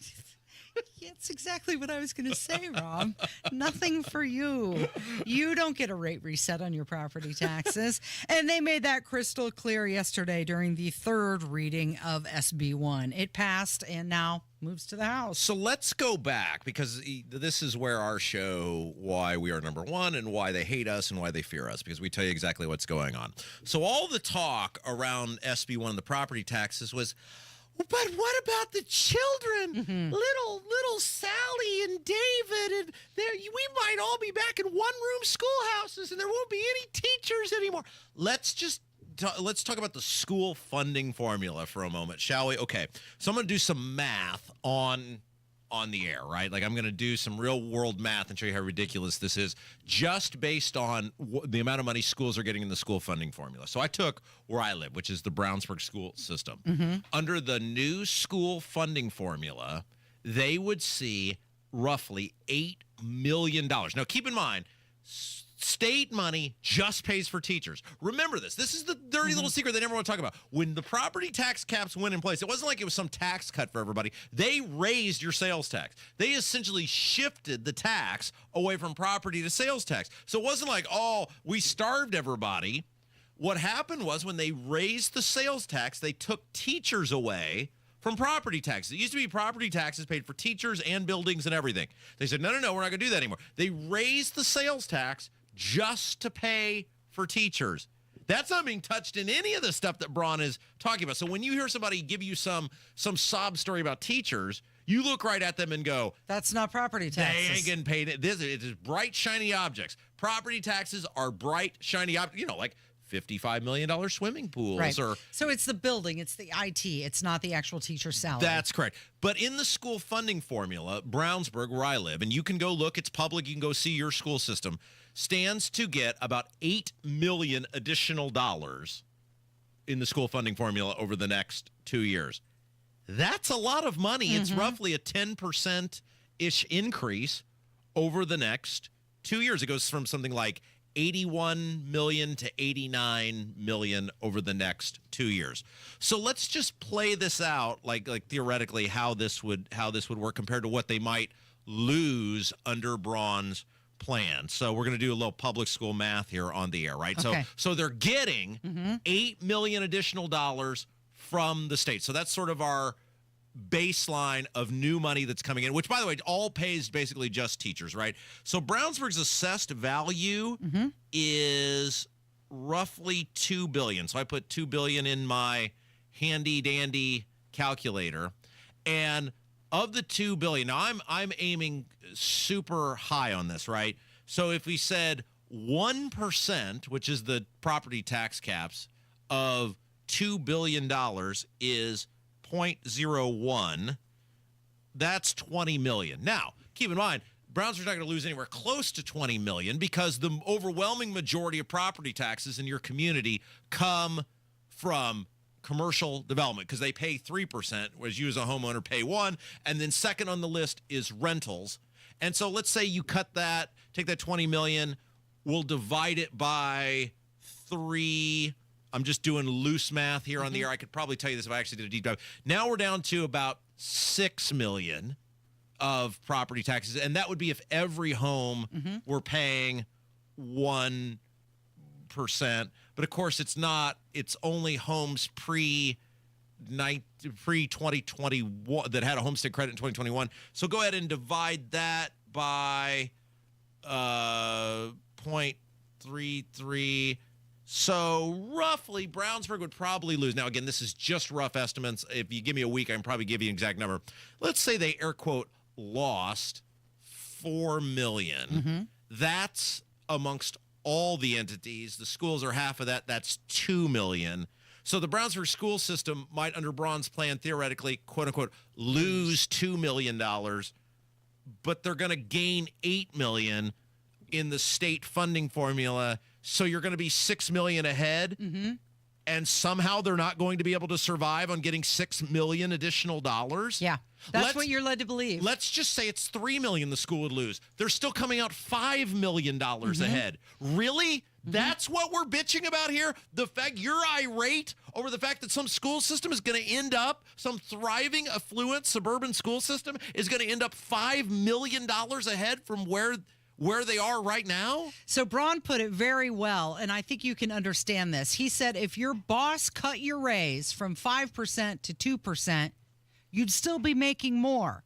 That's exactly what I was going to say, Rob. Nothing for you. You don't get a rate reset on your property taxes. And they made that crystal clear yesterday during the third reading of SB 1. It passed and now moves to the House. So let's go back, because this is where our show, why we are number one and why they hate us and why they fear us, because we tell you exactly what's going on. So all the talk around SB 1 and the property taxes was, but what about the children? Little Sally and David, and we might all be back in one-room schoolhouses, and there won't be any teachers anymore. Let's talk about the school funding formula for a moment, shall we? Okay, so I'm going to do some math on the air, right? Like, I'm going to do some real-world math and show you how ridiculous this is, just based on the amount of money schools are getting in the school funding formula. So I took where I live, which is the Brownsburg school system. Under the new school funding formula, they would see roughly $8 million. Now, keep in mind, state money just pays for teachers. Remember this. This is the dirty little secret they never want to talk about. When the property tax caps went in place, it wasn't like it was some tax cut for everybody. They raised your sales tax. They essentially shifted the tax away from property to sales tax. So it wasn't like, oh, we starved everybody. What happened was, when they raised the sales tax, they took teachers away from property taxes. It used to be property taxes paid for teachers and buildings and everything. They said, no, we're not going to do that anymore. They raised the sales tax just to pay for teachers. That's not being touched in any of the stuff that Braun is talking about. So when you hear somebody give you some sob story about teachers, you look right at them and go, that's not property taxes. They ain't getting paid. It is bright, shiny objects. Property taxes are bright, shiny objects, like $55 million swimming pools. Right. So it's the building, it's the IT, it's not the actual teacher's salary. That's correct. But in the school funding formula, Brownsburg, where I live, and you can go look, it's public, you can go see your school system, stands to get about $8 million additional dollars in the school funding formula over the next 2 years. That's a lot of money. It's roughly a 10%-ish increase over the next 2 years. It goes from something like $81 million to $89 million over the next 2 years. So let's just play this out, like theoretically, how this would work compared to what they might lose under Braun's plan. So we're going to do a little public school math here on the air, right? Okay. So they're getting $8 million additional dollars from the state. So that's sort of our baseline of new money that's coming in, which, by the way, all pays basically just teachers, right? So Brownsburg's assessed value is roughly $2 billion. So I put $2 billion in my handy dandy calculator, and of the $2 billion, now I'm aiming super high on this, right? So if we said 1%, which is the property tax caps, of $2 billion is 0.01, that's $20 million. Now, keep in mind, Brownsburg's not going to lose anywhere close to $20 million because the overwhelming majority of property taxes in your community come from commercial development because they pay 3%, whereas you as a homeowner pay 1%. And then second on the list is rentals. And so let's say you cut that, take that $20 million, we'll divide it by 3. I'm just doing loose math here on the air. I could probably tell you this if I actually did a deep dive. Now we're down to about $6 million of property taxes, and that would be if every home were paying 1%. But of course, it's not. It's only homes pre-2021 that had a homestead credit in 2021. So go ahead and divide that by 0.33. So roughly, Brownsburg would probably lose. Now, again, this is just rough estimates. If you give me a week, I can probably give you an exact number. Let's say they, air quote, lost $4 million. That's amongst all the entities. The schools are half of that. That's $2 million. So the Brownsburg school system might, under Braun's plan, theoretically, quote unquote, lose $2 million, but they're going to gain $8 million in the state funding formula. So you're going to be $6 million ahead, and somehow they're not going to be able to survive on getting $6 million additional dollars. Yeah, that's what you're led to believe. Let's just say it's $3 million the school would lose. They're still coming out $5 million ahead. Really? That's what we're bitching about here? The fact you're irate over the fact that some school system is going to end up, some thriving, affluent suburban school system is going to end up $5 million ahead from where they are right now? So Braun put it very well, and I think you can understand this. He said if your boss cut your raise from 5% to 2%, you'd still be making more.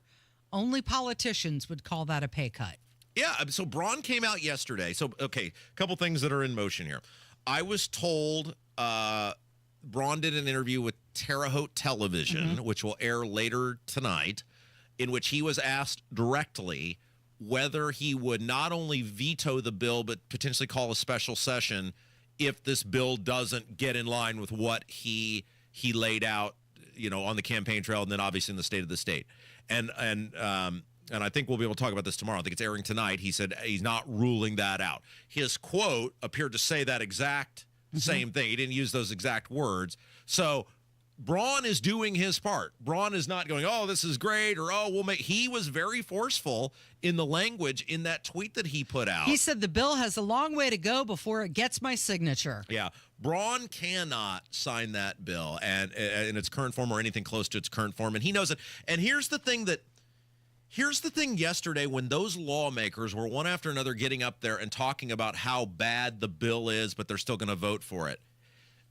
Only politicians would call that a pay cut. Yeah, so Braun came out yesterday. So, okay, a couple things that are in motion here. I was told Braun did an interview with Terre Haute Television, which will air later tonight, in which he was asked directly whether he would not only veto the bill but potentially call a special session if this bill doesn't get in line with what he laid out, on the campaign trail, and then obviously in the state of the state. And I think we'll be able to talk about this tomorrow. I think it's airing tonight. He said he's not ruling that out. His quote appeared to say that exact same thing. He didn't use those exact words. So Braun is doing his part. Braun is not going, oh, this is great, or oh, we'll make. He was very forceful in the language in that tweet that he put out. He said the bill has a long way to go before it gets my signature. Yeah. Braun cannot sign that bill and in its current form or anything close to its current form, and he knows it. And here's the thing yesterday when those lawmakers were one after another getting up there and talking about how bad the bill is, but they're still going to vote for it.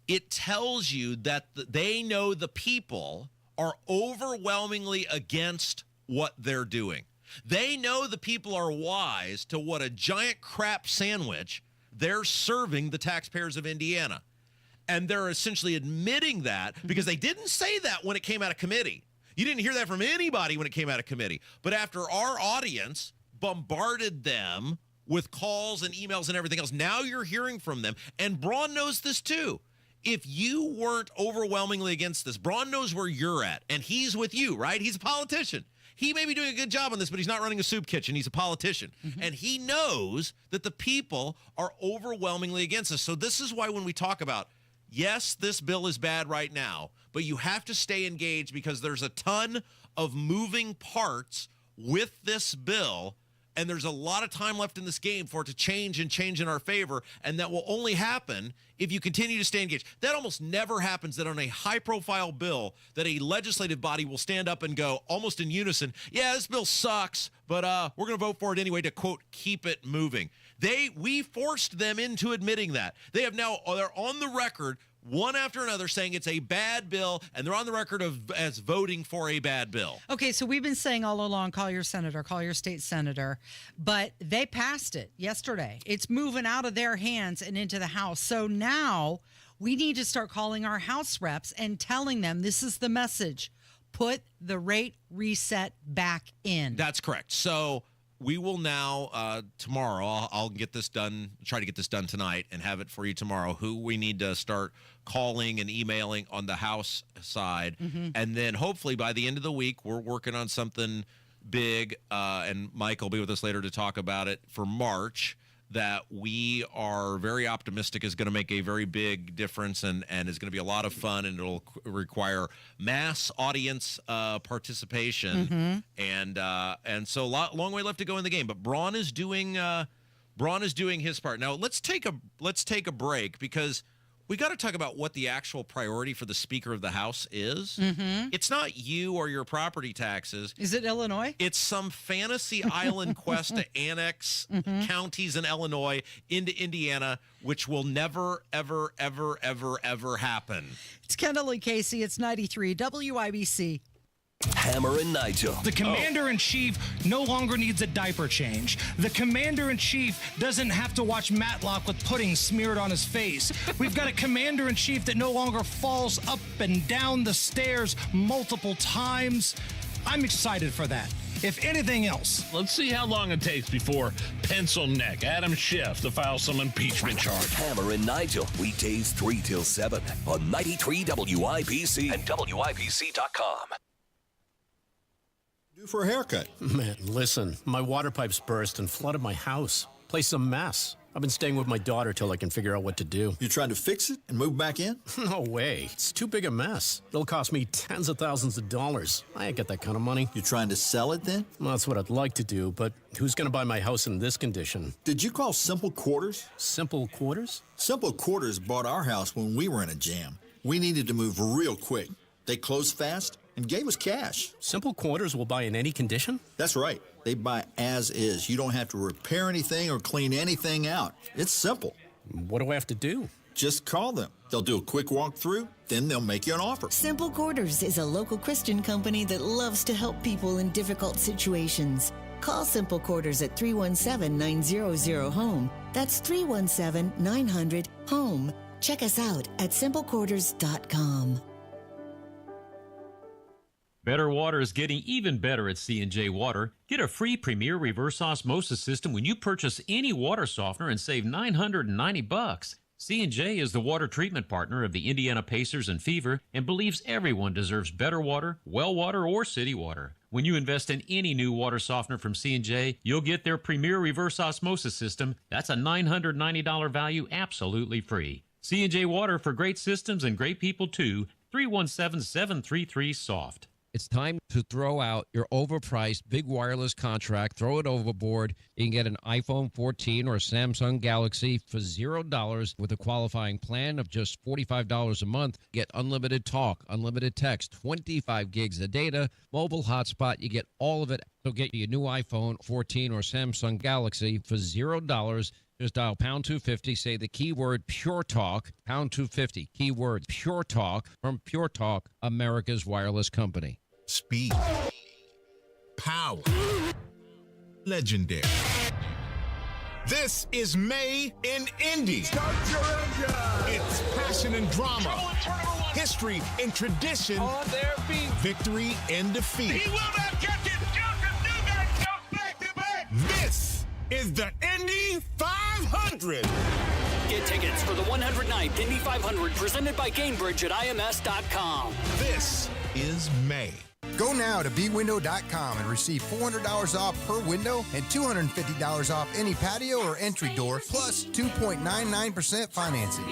It tells you that they know the people are overwhelmingly against what they're doing. They know the people are wise to what a giant crap sandwich they're serving the taxpayers of Indiana. And they're essentially admitting that because they didn't say that when it came out of committee. You didn't hear that from anybody when it came out of committee. But after our audience bombarded them with calls and emails and everything else, now you're hearing from them. And Braun knows this too. If you weren't overwhelmingly against this, Braun knows where you're at, and he's with you, right? He's a politician. He may be doing a good job on this, but he's not running a soup kitchen. He's a politician. And he knows that the people are overwhelmingly against us. So this is why when we talk about, yes, this bill is bad right now, but you have to stay engaged because there's a ton of moving parts with this bill, and there's a lot of time left in this game for it to change in our favor, and that will only happen if you continue to stay engaged. That almost never happens, that on a high-profile bill that a legislative body will stand up and go almost in unison, yeah, this bill sucks, but we're going to vote for it anyway to, quote, keep it moving. We forced them into admitting that. They're on the record one after another saying it's a bad bill, and they're on the record as voting for a bad bill. Okay, so we've been saying all along, call your senator, call your state senator, but they passed it yesterday. It's moving out of their hands and into the House. So now we need to start calling our House reps and telling them this is the message. Put the rate reset back in. That's correct. So we will now, tomorrow, I'll get this done, try to get this done tonight and have it for you tomorrow, who we need to start calling and emailing on the House side. And then hopefully by the end of the week, we're working on something big, and Mike will be with us later to talk about it, for March, that we are very optimistic is going to make a very big difference and is going to be a lot of fun, and it'll require mass audience participation. And so long way left to go in the game, but Braun is doing his part. Now let's take a break, because we got to talk about what the actual priority for the Speaker of the House is. It's not you or your property taxes. Is it Illinois? It's some fantasy island quest to annex counties in Illinois into Indiana, which will never, ever, ever, ever, ever happen. It's Kendall Casey. It's 93 WIBC. Hammer and Nigel. The commander-in-chief no longer needs a diaper change. The commander-in-chief doesn't have to watch Matlock with pudding smeared on his face. We've got a commander-in-chief that no longer falls up and down the stairs multiple times. I'm excited for that. If anything else. Let's see how long it takes before Pencil Neck Adam Schiff to file some impeachment charge. Hammer and Nigel, weekdays 3 till 7 on 93 WIBC and WIBC.com. Due for a haircut. Man, listen, my water pipes burst and flooded my house. Place a mess. I've been staying with my daughter till I can figure out what to do. You trying to fix it and move back in? No way. It's too big a mess. It'll cost me tens of thousands of dollars. I ain't got that kind of money. You trying to sell it then? Well, that's what I'd like to do, but who's going to buy my house in this condition? Did you call Simple Quarters? Simple Quarters? Simple Quarters bought our house when we were in a jam. We needed to move real quick. They closed fast and gave us cash. Simple Quarters will buy in any condition? That's right. They buy as is. You don't have to repair anything or clean anything out. It's simple. What do I have to do? Just call them. They'll do a quick walkthrough, then they'll make you an offer. Simple Quarters is a local Christian company that loves to help people in difficult situations. Call Simple Quarters at 317-900-HOME. That's 317-900-HOME. Check us out at simplequarters.com. Better water is getting even better at C&J Water. Get a free Premier Reverse Osmosis System when you purchase any water softener and save $990. C&J is the water treatment partner of the Indiana Pacers and Fever and believes everyone deserves better water, well water, or city water. When you invest in any new water softener from C&J, you'll get their Premier Reverse Osmosis System. That's a $990 value absolutely free. C&J Water for great systems and great people too. 317-733-SOFT. It's time to throw out your overpriced big wireless contract. Throw it overboard. You can get an iPhone 14 or a Samsung Galaxy for $0 with a qualifying plan of just $45 a month. Get unlimited talk, unlimited text, 25 gigs of data, mobile hotspot. You get all of it. So get your new iPhone 14 or Samsung Galaxy for $0. Just dial pound 250, say the keyword Pure Talk, pound 250, keyword Pure Talk from Pure Talk, America's wireless company. Speed, power, legendary. This is May in Indy. Start your engine. It's passion and drama, history and tradition, on their feet, victory and defeat. He will not catch it. Joseph Newman goes back to back. This is the Indy 500. Get tickets for the 109th Indy 500 presented by Gainbridge at IMS.com. This is May. Go now to bwindow.com and receive $400 off per window and $250 off any patio or entry door, plus 2.99% financing.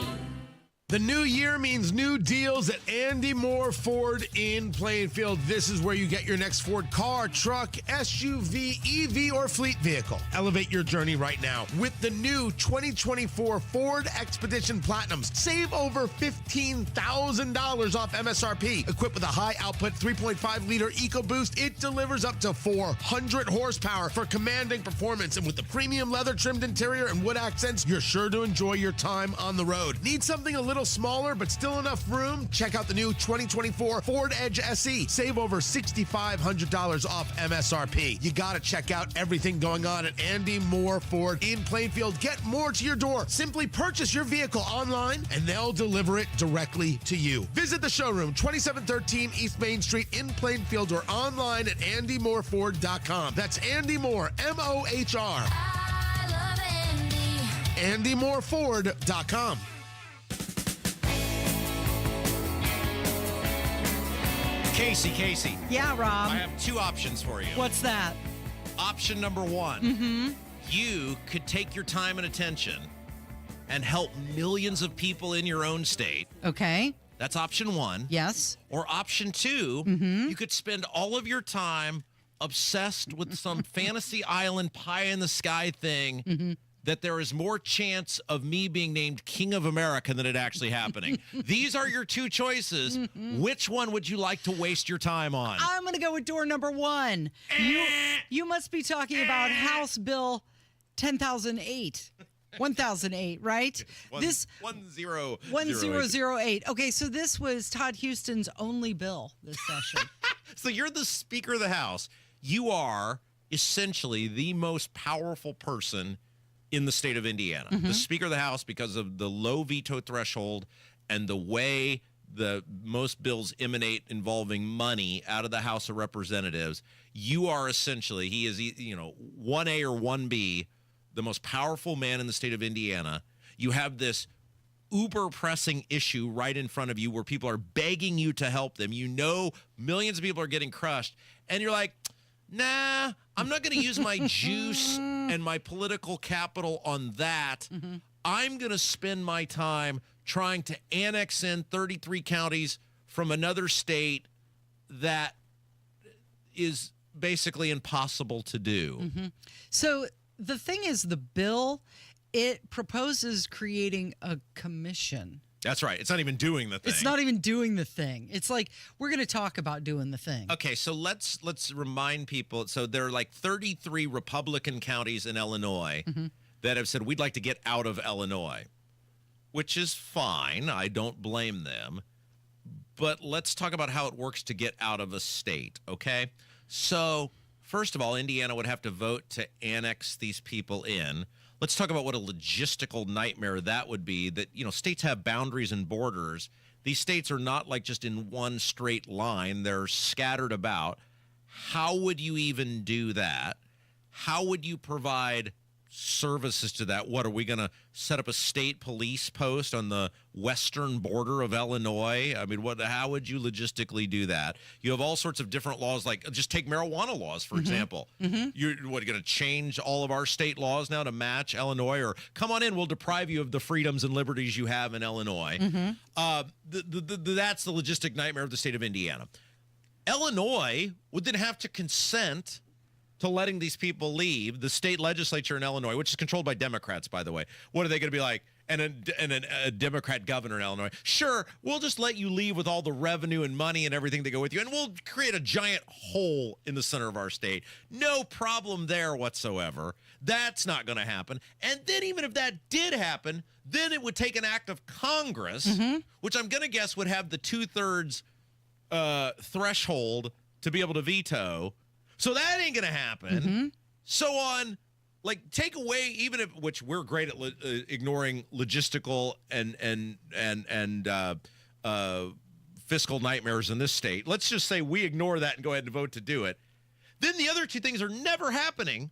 The new year means new deals at Andy Moore Ford in Plainfield. This is where you get your next Ford car, truck, SUV, EV, or fleet vehicle. Elevate your journey right now with the new 2024 Ford Expedition Platinums. Save over $15,000 off MSRP. Equipped with a high-output 3.5-liter EcoBoost, it delivers up to 400 horsepower for commanding performance. And with the premium leather-trimmed interior and wood accents, you're sure to enjoy your time on the road. Need something a little smaller but still enough room? Check out the new 2024 Ford Edge SE. Save over $6,500 off MSRP. You got to check out everything going on at Andy Moore Ford in Plainfield. Get more to your door. Simply purchase your vehicle online and they'll deliver it directly to you. Visit the showroom, 2713 East Main Street in Plainfield, or online at andymoreford.com. That's Andy Moore, M-O-H-R. I love Andy. andymoreford.com. 93 Casey. Yeah, Rob. I have two options for you. What's that? Option number one. Mm-hmm. You could take your time and attention and help millions of people in your own state. Okay. That's option one. Yes. Or option two, you could spend all of your time obsessed with some fantasy island pie in the sky thing that there is more chance of me being named King of America than it actually happening. These are your two choices. Which one would you like to waste your time on? I'm going to go with door number one. You must be talking about House Bill 10,008. 1008, right? 1008. Okay, so this was Todd Houston's only bill this session. So you're the Speaker of the House. You are essentially the most powerful person in the state of Indiana. The Speaker of the House, because of the low veto threshold and the way the most bills emanate involving money out of the House of Representatives, you are essentially, he is, 1A or 1B, the most powerful man in the state of Indiana. You have this uber pressing issue right in front of you where people are begging you to help them. You know millions of people are getting crushed, and you're like, nah, I'm not going to use my juice and my political capital on that. I'm going to spend my time trying to annex in 33 counties from another state that is basically impossible to do. So the thing is, the bill, it proposes creating a commission. That's right. It's not even doing the thing. It's not even doing the thing. It's like, we're going to talk about doing the thing. Okay, so let's remind people. So there are like 33 Republican counties in Illinois that have said, we'd like to get out of Illinois, which is fine. I don't blame them. But let's talk about how it works to get out of a state, okay? So first of all, Indiana would have to vote to annex these people in. Let's talk about what a logistical nightmare that would be, that, states have boundaries and borders. These states are not like just in one straight line. They're scattered about. How would you even do that? How would you provide services to that? What, are we going to set up a state police post on the western border of Illinois? I mean, how would you logistically do that? You have all sorts of different laws, like just take marijuana laws, for example. You're going to change all of our state laws now to match Illinois, or come on in, we'll deprive you of the freedoms and liberties you have in Illinois. That's the logistic nightmare of the state of Indiana. Illinois would then have to consent to letting these people leave. The state legislature in Illinois, which is controlled by Democrats, by the way, what are they going to be like? And a Democrat governor in Illinois. Sure, we'll just let you leave with all the revenue and money and everything that go with you, and we'll create a giant hole in the center of our state. No problem there whatsoever. That's not going to happen. And then even if that did happen, then it would take an act of Congress, which I'm going to guess would have the 2/3 threshold to be able to veto. So that ain't going to happen. So on, take away, even if, which we're great at ignoring logistical and fiscal nightmares in this state. Let's just say we ignore that and go ahead and vote to do it. Then the other two things are never happening.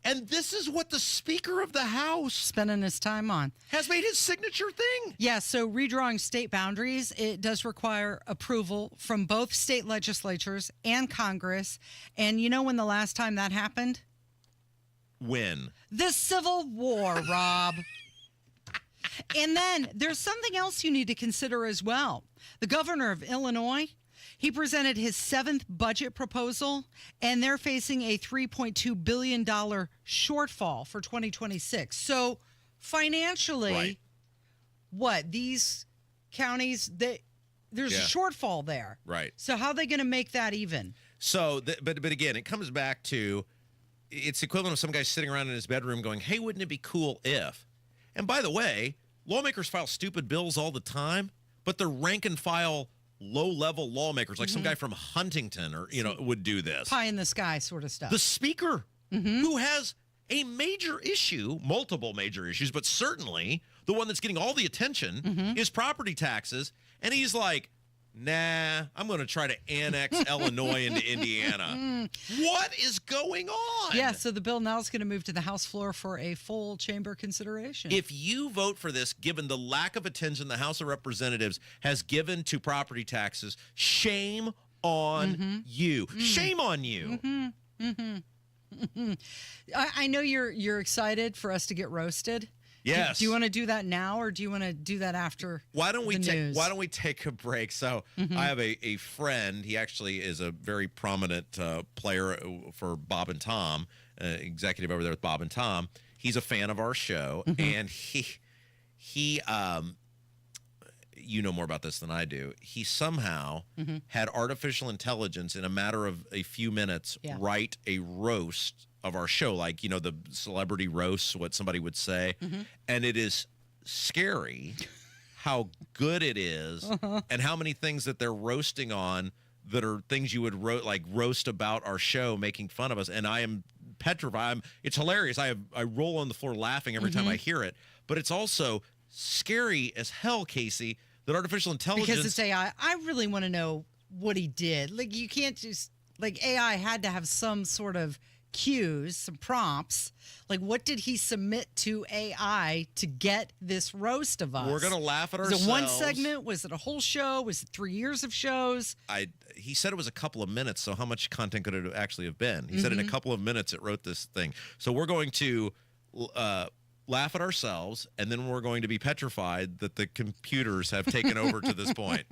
And this is what the Speaker of the House spending his time on has made his signature thing. Yeah, so redrawing state boundaries, it does require approval from both state legislatures and Congress. And you know when the last time that happened? When? The Civil War, Rob. And then there's something else you need to consider as well. The governor of Illinois, he presented his 7th budget proposal, and they're facing a $3.2 billion shortfall for 2026. So financially, these counties, there's a shortfall there. Right. So how are they going to make that even? So, but again, it comes back to, it's equivalent of some guy sitting around in his bedroom going, hey, wouldn't it be cool if? And by the way, lawmakers file stupid bills all the time, but they're rank and file low-level lawmakers, like some guy from Huntington or would do this. Pie in the sky sort of stuff. The Speaker, who has a major issue, multiple major issues, but certainly the one that's getting all the attention is property taxes. And he's like, nah, I'm going to try to annex Illinois into Indiana. What is going on? Yeah, so the bill now is going to move to the House floor for a full chamber consideration. If you vote for this, given the lack of attention the House of Representatives has given to property taxes, shame on you. Shame on you. I know you're excited for us to get roasted. Yes. Do you want to do that now, or do you want to do that after? Why don't we news? take a break? So I have a friend. He actually is a very prominent player for Bob and Tom, executive over there with Bob and Tom. He's a fan of our show, and he you know more about this than I do. He somehow had artificial intelligence in a matter of a few minutes write a roast of our show, like, you know, the celebrity roasts, what somebody would say. And it is scary how good it is and how many things that they're roasting on that are things you would roast about our show, making fun of us. And I am petrified. It's hilarious. I roll on the floor laughing every time I hear it. But it's also scary as hell, Casey, that artificial intelligence... Because it's AI. I really want to know what he did. Like, you can't just... Like, AI had to have some sort of cues, some prompts. Like, what did he submit to AI to get this roast of us? We're going to laugh at ourselves. Was it one segment? Was it a whole show? Was it 3 years of shows? He said it was a couple of minutes, so how much content could it actually have been? He said in a couple of minutes it wrote this thing. So we're going to laugh at ourselves, and then we're going to be petrified that the computers have taken over to this point.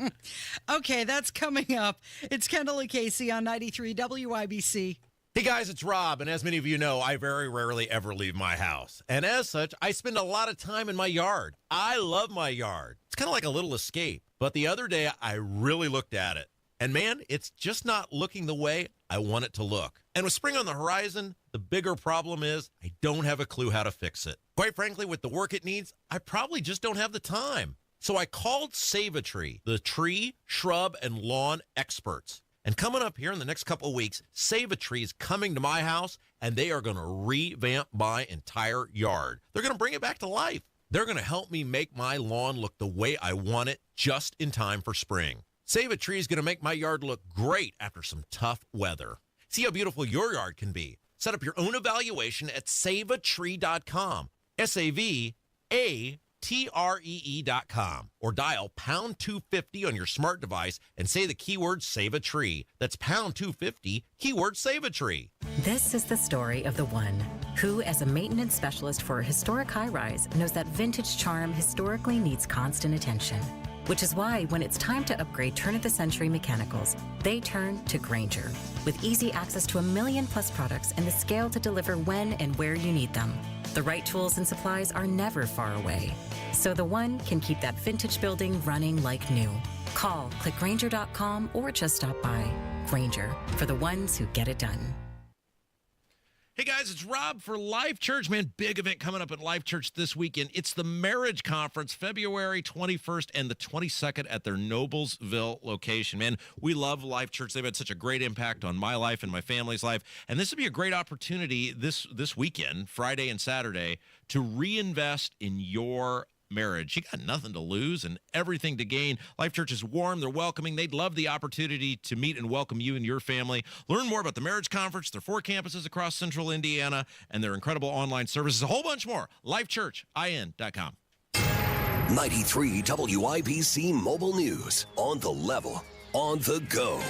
Okay, that's coming up. It's Kendall and Casey on 93 WIBC. Hey guys, it's Rob, and as many of you know, I very rarely ever leave my house. And as such, I spend a lot of time in my yard. I love my yard. It's kind of like a little escape. But the other day, I really looked at it. And man, it's just not looking the way I want it to look. And with spring on the horizon, the bigger problem is I don't have a clue how to fix it. Quite frankly, with the work it needs, I probably just don't have the time. So I called Save-A-Tree, the tree, shrub, and lawn experts. And coming up here in the next couple of weeks, Save-A-Tree is coming to my house, and they are going to revamp my entire yard. They're going to bring it back to life. They're going to help me make my lawn look the way I want it just in time for spring. Save-A-Tree is going to make my yard look great after some tough weather. See how beautiful your yard can be. Set up your own evaluation at saveatree.com. SAVATREE.com, or dial pound 250 on your smart device and say the keyword Save a Tree. That's pound 250, keyword Save a Tree. This is the story of the one who, as a maintenance specialist for a historic high-rise, knows that vintage charm historically needs constant attention. Which is why when it's time to upgrade turn-of-the-century mechanicals, they turn to Grainger. With easy access to 1 million+ products and the scale to deliver when and where you need them. The right tools and supplies are never far away. So the one can keep that vintage building running like new. Call, click Grainger.com, or just stop by. Grainger, for the ones who get it done. Hey guys, it's Rob for Life Church. Man, big event coming up at Life Church this weekend. It's the Marriage Conference, February 21st and the 22nd at their Noblesville location. Man, we love Life Church. They've had such a great impact on my life and my family's life. And this would be a great opportunity this weekend, Friday and Saturday, to reinvest in your marriage. You got nothing to lose and everything to gain. Life Church is warm. They're welcoming. They'd love the opportunity to meet and welcome you and your family. Learn more about the Marriage Conference, their 4 campuses across central Indiana, and their incredible online services. A whole bunch more. LifeChurchIN.com. 93 WIBC Mobile News. On the level. On the go.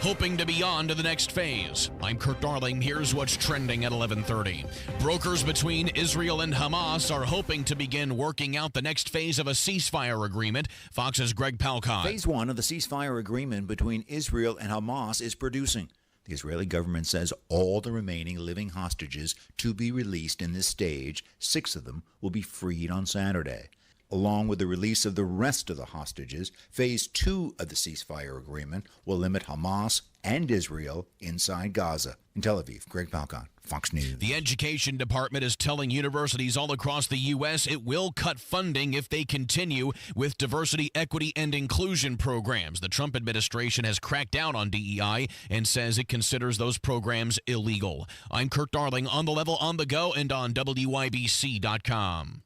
Hoping to be on to the next phase. I'm Kurt Darling. Here's what's trending at 11:30. Brokers between Israel and Hamas are hoping to begin working out the next phase of a ceasefire agreement. Fox's Greg Palcon. Phase 1 of the ceasefire agreement between Israel and Hamas is producing. The Israeli government says all the remaining living hostages to be released in this stage, 6 of them, will be freed on Saturday. Along with the release of the rest of the hostages, Phase 2 of the ceasefire agreement will limit Hamas and Israel inside Gaza. In Tel Aviv, Greg Palcon, Fox News. The Education Department is telling universities all across the U.S. it will cut funding if they continue with diversity, equity, and inclusion programs. The Trump administration has cracked down on DEI and says it considers those programs illegal. I'm Kurt Darling, on the level, on the go, and on WIBC.com.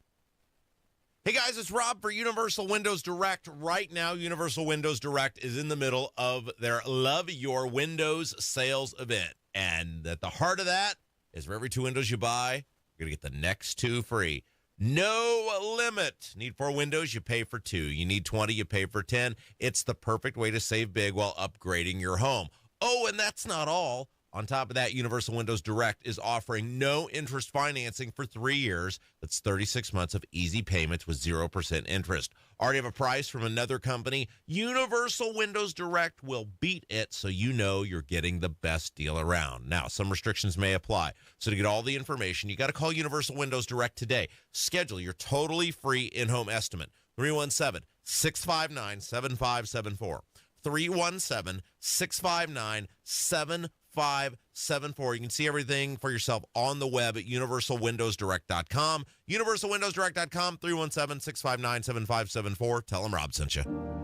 Hey guys, it's Rob for Universal Windows Direct. Right now, Universal Windows Direct is in the middle of their Love Your Windows sales event. And at the heart of that is for every 2 windows you buy, you're going to get the next 2 free. No limit. Need 4 windows, you pay for 2. You need 20, you pay for 10. It's the perfect way to save big while upgrading your home. Oh, and that's not all. On top of that, Universal Windows Direct is offering no interest financing for 3 years. That's 36 months of easy payments with 0% interest. Already have a price from another company? Universal Windows Direct will beat it, so you know you're getting the best deal around. Now, some restrictions may apply. So to get all the information, you got to call Universal Windows Direct today. Schedule your totally free in-home estimate. 317-659-7574. 317-659-7574. You can see everything for yourself on the web at universalwindowsdirect.com. Universalwindowsdirect.com, 317-659-7574. Tell them Rob sent you.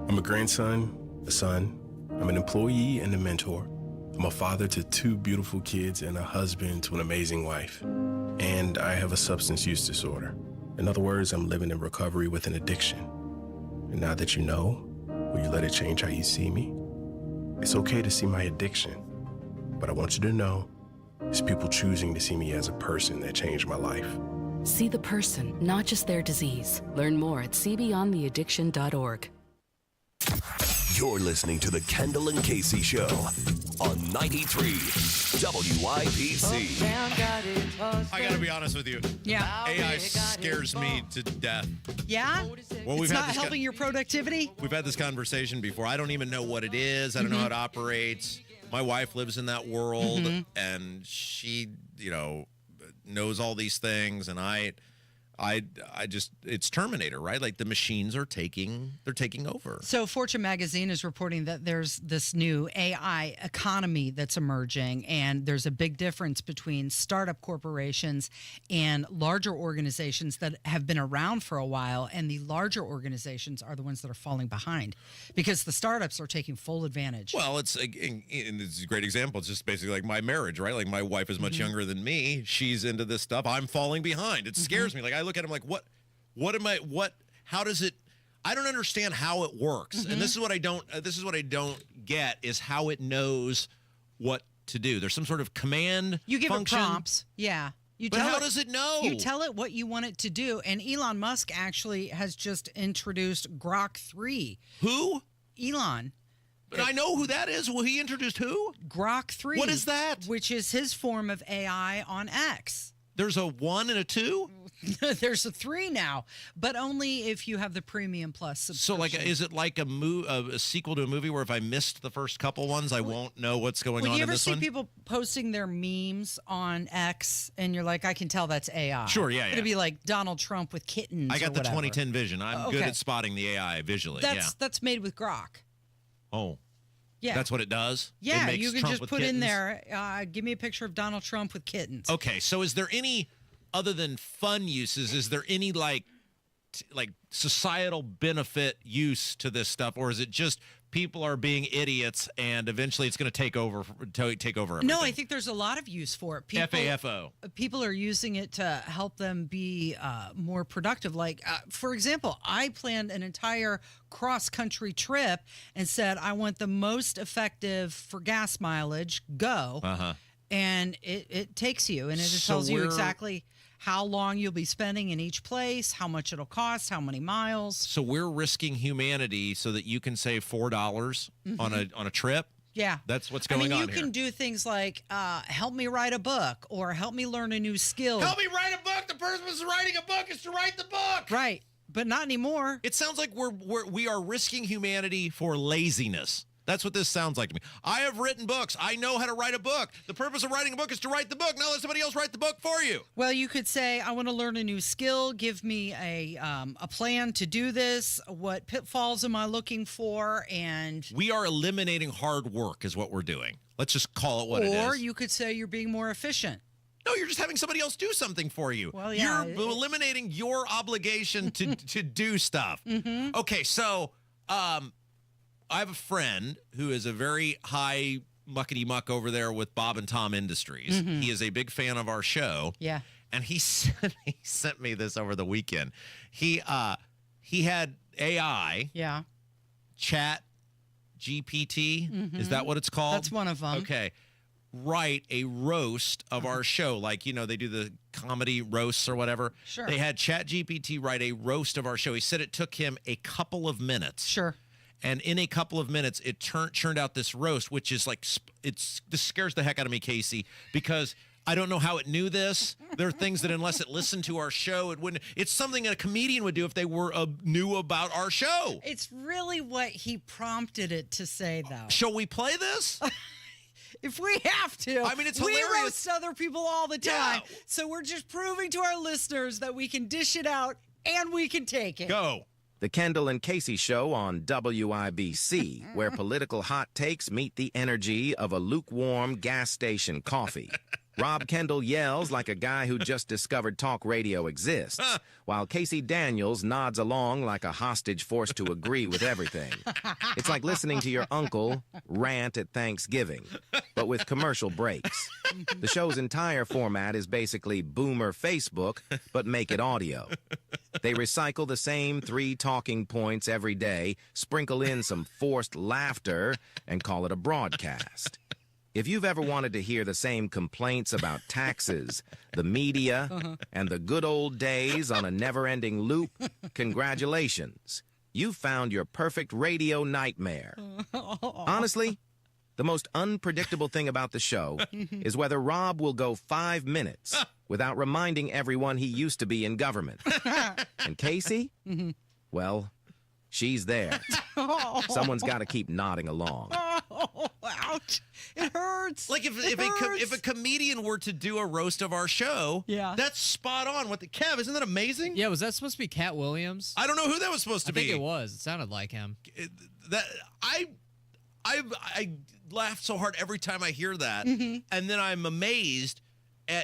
I'm a grandson, a son. I'm an employee and a mentor. I'm a father to 2 beautiful kids and a husband to an amazing wife. And I have a substance use disorder. In other words, I'm living in recovery with an addiction. And now that you know, will you let it change how you see me? It's okay to see my addiction, but I want you to know it's people choosing to see me as a person that changed my life. See the person, not just their disease. Learn more at cbeyondtheaddiction.org. You're listening to the Kendall and Casey Show on 93 WIBC. I got to be honest with you. Yeah. AI scares me to death. Yeah? Well, It's not helping your productivity? We've had this conversation before. I don't even know what it is. I don't know how it operates. My wife lives in that world, and she, knows all these things, and I just, it's Terminator, right? Like the machines are taking over. So Fortune magazine is reporting that there's this new AI economy that's emerging, and there's a big difference between startup corporations and larger organizations that have been around for a while, and the larger organizations are the ones that are falling behind because the startups are taking full advantage. Well, it's a great example. It's just basically like my marriage, right? Like my wife is much younger than me. She's into this stuff. I'm falling behind. It scares me. Like I look at him like, how does it, I don't understand how it works. And this is what I don't get is how it knows what to do. There's some sort of command You give function. it prompts. Yeah. But how does it know? You tell it what you want it to do. And Elon Musk actually has just introduced Grok 3. Who? Elon. But I know who that is. Well, he introduced who? Grok 3. What is that? Which is his form of AI on X. There's a 1 and a 2? There's a 3 now, but only if you have the Premium Plus subscription. So, is it like a sequel to a movie where if I missed the first couple ones, I won't know what's going on in this one? You ever see people posting their memes on X, and you're like, I can tell that's AI? Sure, yeah. It'd be like Donald Trump with kittens. I got the whatever. 2010 vision. I'm good at spotting the AI visually. That's made with Grok. Oh. Yeah. That's what it does? Yeah, it makes you can Trump just with put kittens? in there, give me a picture of Donald Trump with kittens. Okay, so is there any, other than fun uses, is there any like societal benefit use to this stuff, or is it just people are being idiots and eventually it's going to take over everything? No, I think there's a lot of use for it. FAFO. People are using it to help them be more productive. Like, for example, I planned an entire cross-country trip and said, I want the most effective for gas mileage, go. And it takes you, and it tells you exactly how long you'll be spending in each place, how much it'll cost, how many miles. So we're risking humanity so that you can save $4 on a trip? Yeah. That's what's going on here. You can do things like help me write a book or help me learn a new skill. Help me write a book. The person who's writing a book is to write the book. Right. But not anymore. It sounds like we are risking humanity for laziness. That's what this sounds like to me. I have written books. I know how to write a book. The purpose of writing a book is to write the book. Now let somebody else write the book for you. Well, you could say, I want to learn a new skill. Give me a plan to do this. What pitfalls am I looking for? And we are eliminating hard work is what we're doing. Let's just call it what it is. Or you could say you're being more efficient. No, you're just having somebody else do something for you. Well, yeah. You're eliminating your obligation to do stuff. Okay, so I have a friend who is a very high muckety-muck over there with Bob and Tom Industries. He is a big fan of our show. Yeah. And he sent me this over the weekend. He had AI. Yeah. Chat GPT. Is that what it's called? That's one of them. Okay. write a roast of our show. Like, they do the comedy roasts or whatever. Sure. They had ChatGPT write a roast of our show. He said it took him a couple of minutes. Sure. And in a couple of minutes, it churned out this roast, which is like, this scares the heck out of me, Casey, because I don't know how it knew this. There are things that unless it listened to our show, it wouldn't. It's something a comedian would do if they were knew about our show. It's really what he prompted it to say, though. Shall we play this? If we have to. I mean, it's hilarious. We roast other people all the time. Yeah. So we're just proving to our listeners that we can dish it out and we can take it. Go. The Kendall and Casey Show on WIBC, where political hot takes meet the energy of a lukewarm gas station coffee. Rob Kendall yells like a guy who just discovered talk radio exists, while Casey Daniels nods along like a hostage forced to agree with everything. It's like listening to your uncle rant at Thanksgiving, but with commercial breaks. The show's entire format is basically Boomer Facebook, but make it audio. They recycle the same 3 talking points every day, sprinkle in some forced laughter, and call it a broadcast. If you've ever wanted to hear the same complaints about taxes, the media, and the good old days on a never-ending loop, congratulations. You found your perfect radio nightmare. Honestly, the most unpredictable thing about the show is whether Rob will go 5 minutes without reminding everyone he used to be in government. And Casey? Well, she's there. Someone's got to keep nodding along. Oh, ouch. It hurts. Like if a comedian were to do a roast of our show, that's spot on. Kev, isn't that amazing? Yeah, was that supposed to be Cat Williams? I don't know who that was supposed to be. I think it was. It sounded like him. I laugh so hard every time I hear that, and then I'm amazed.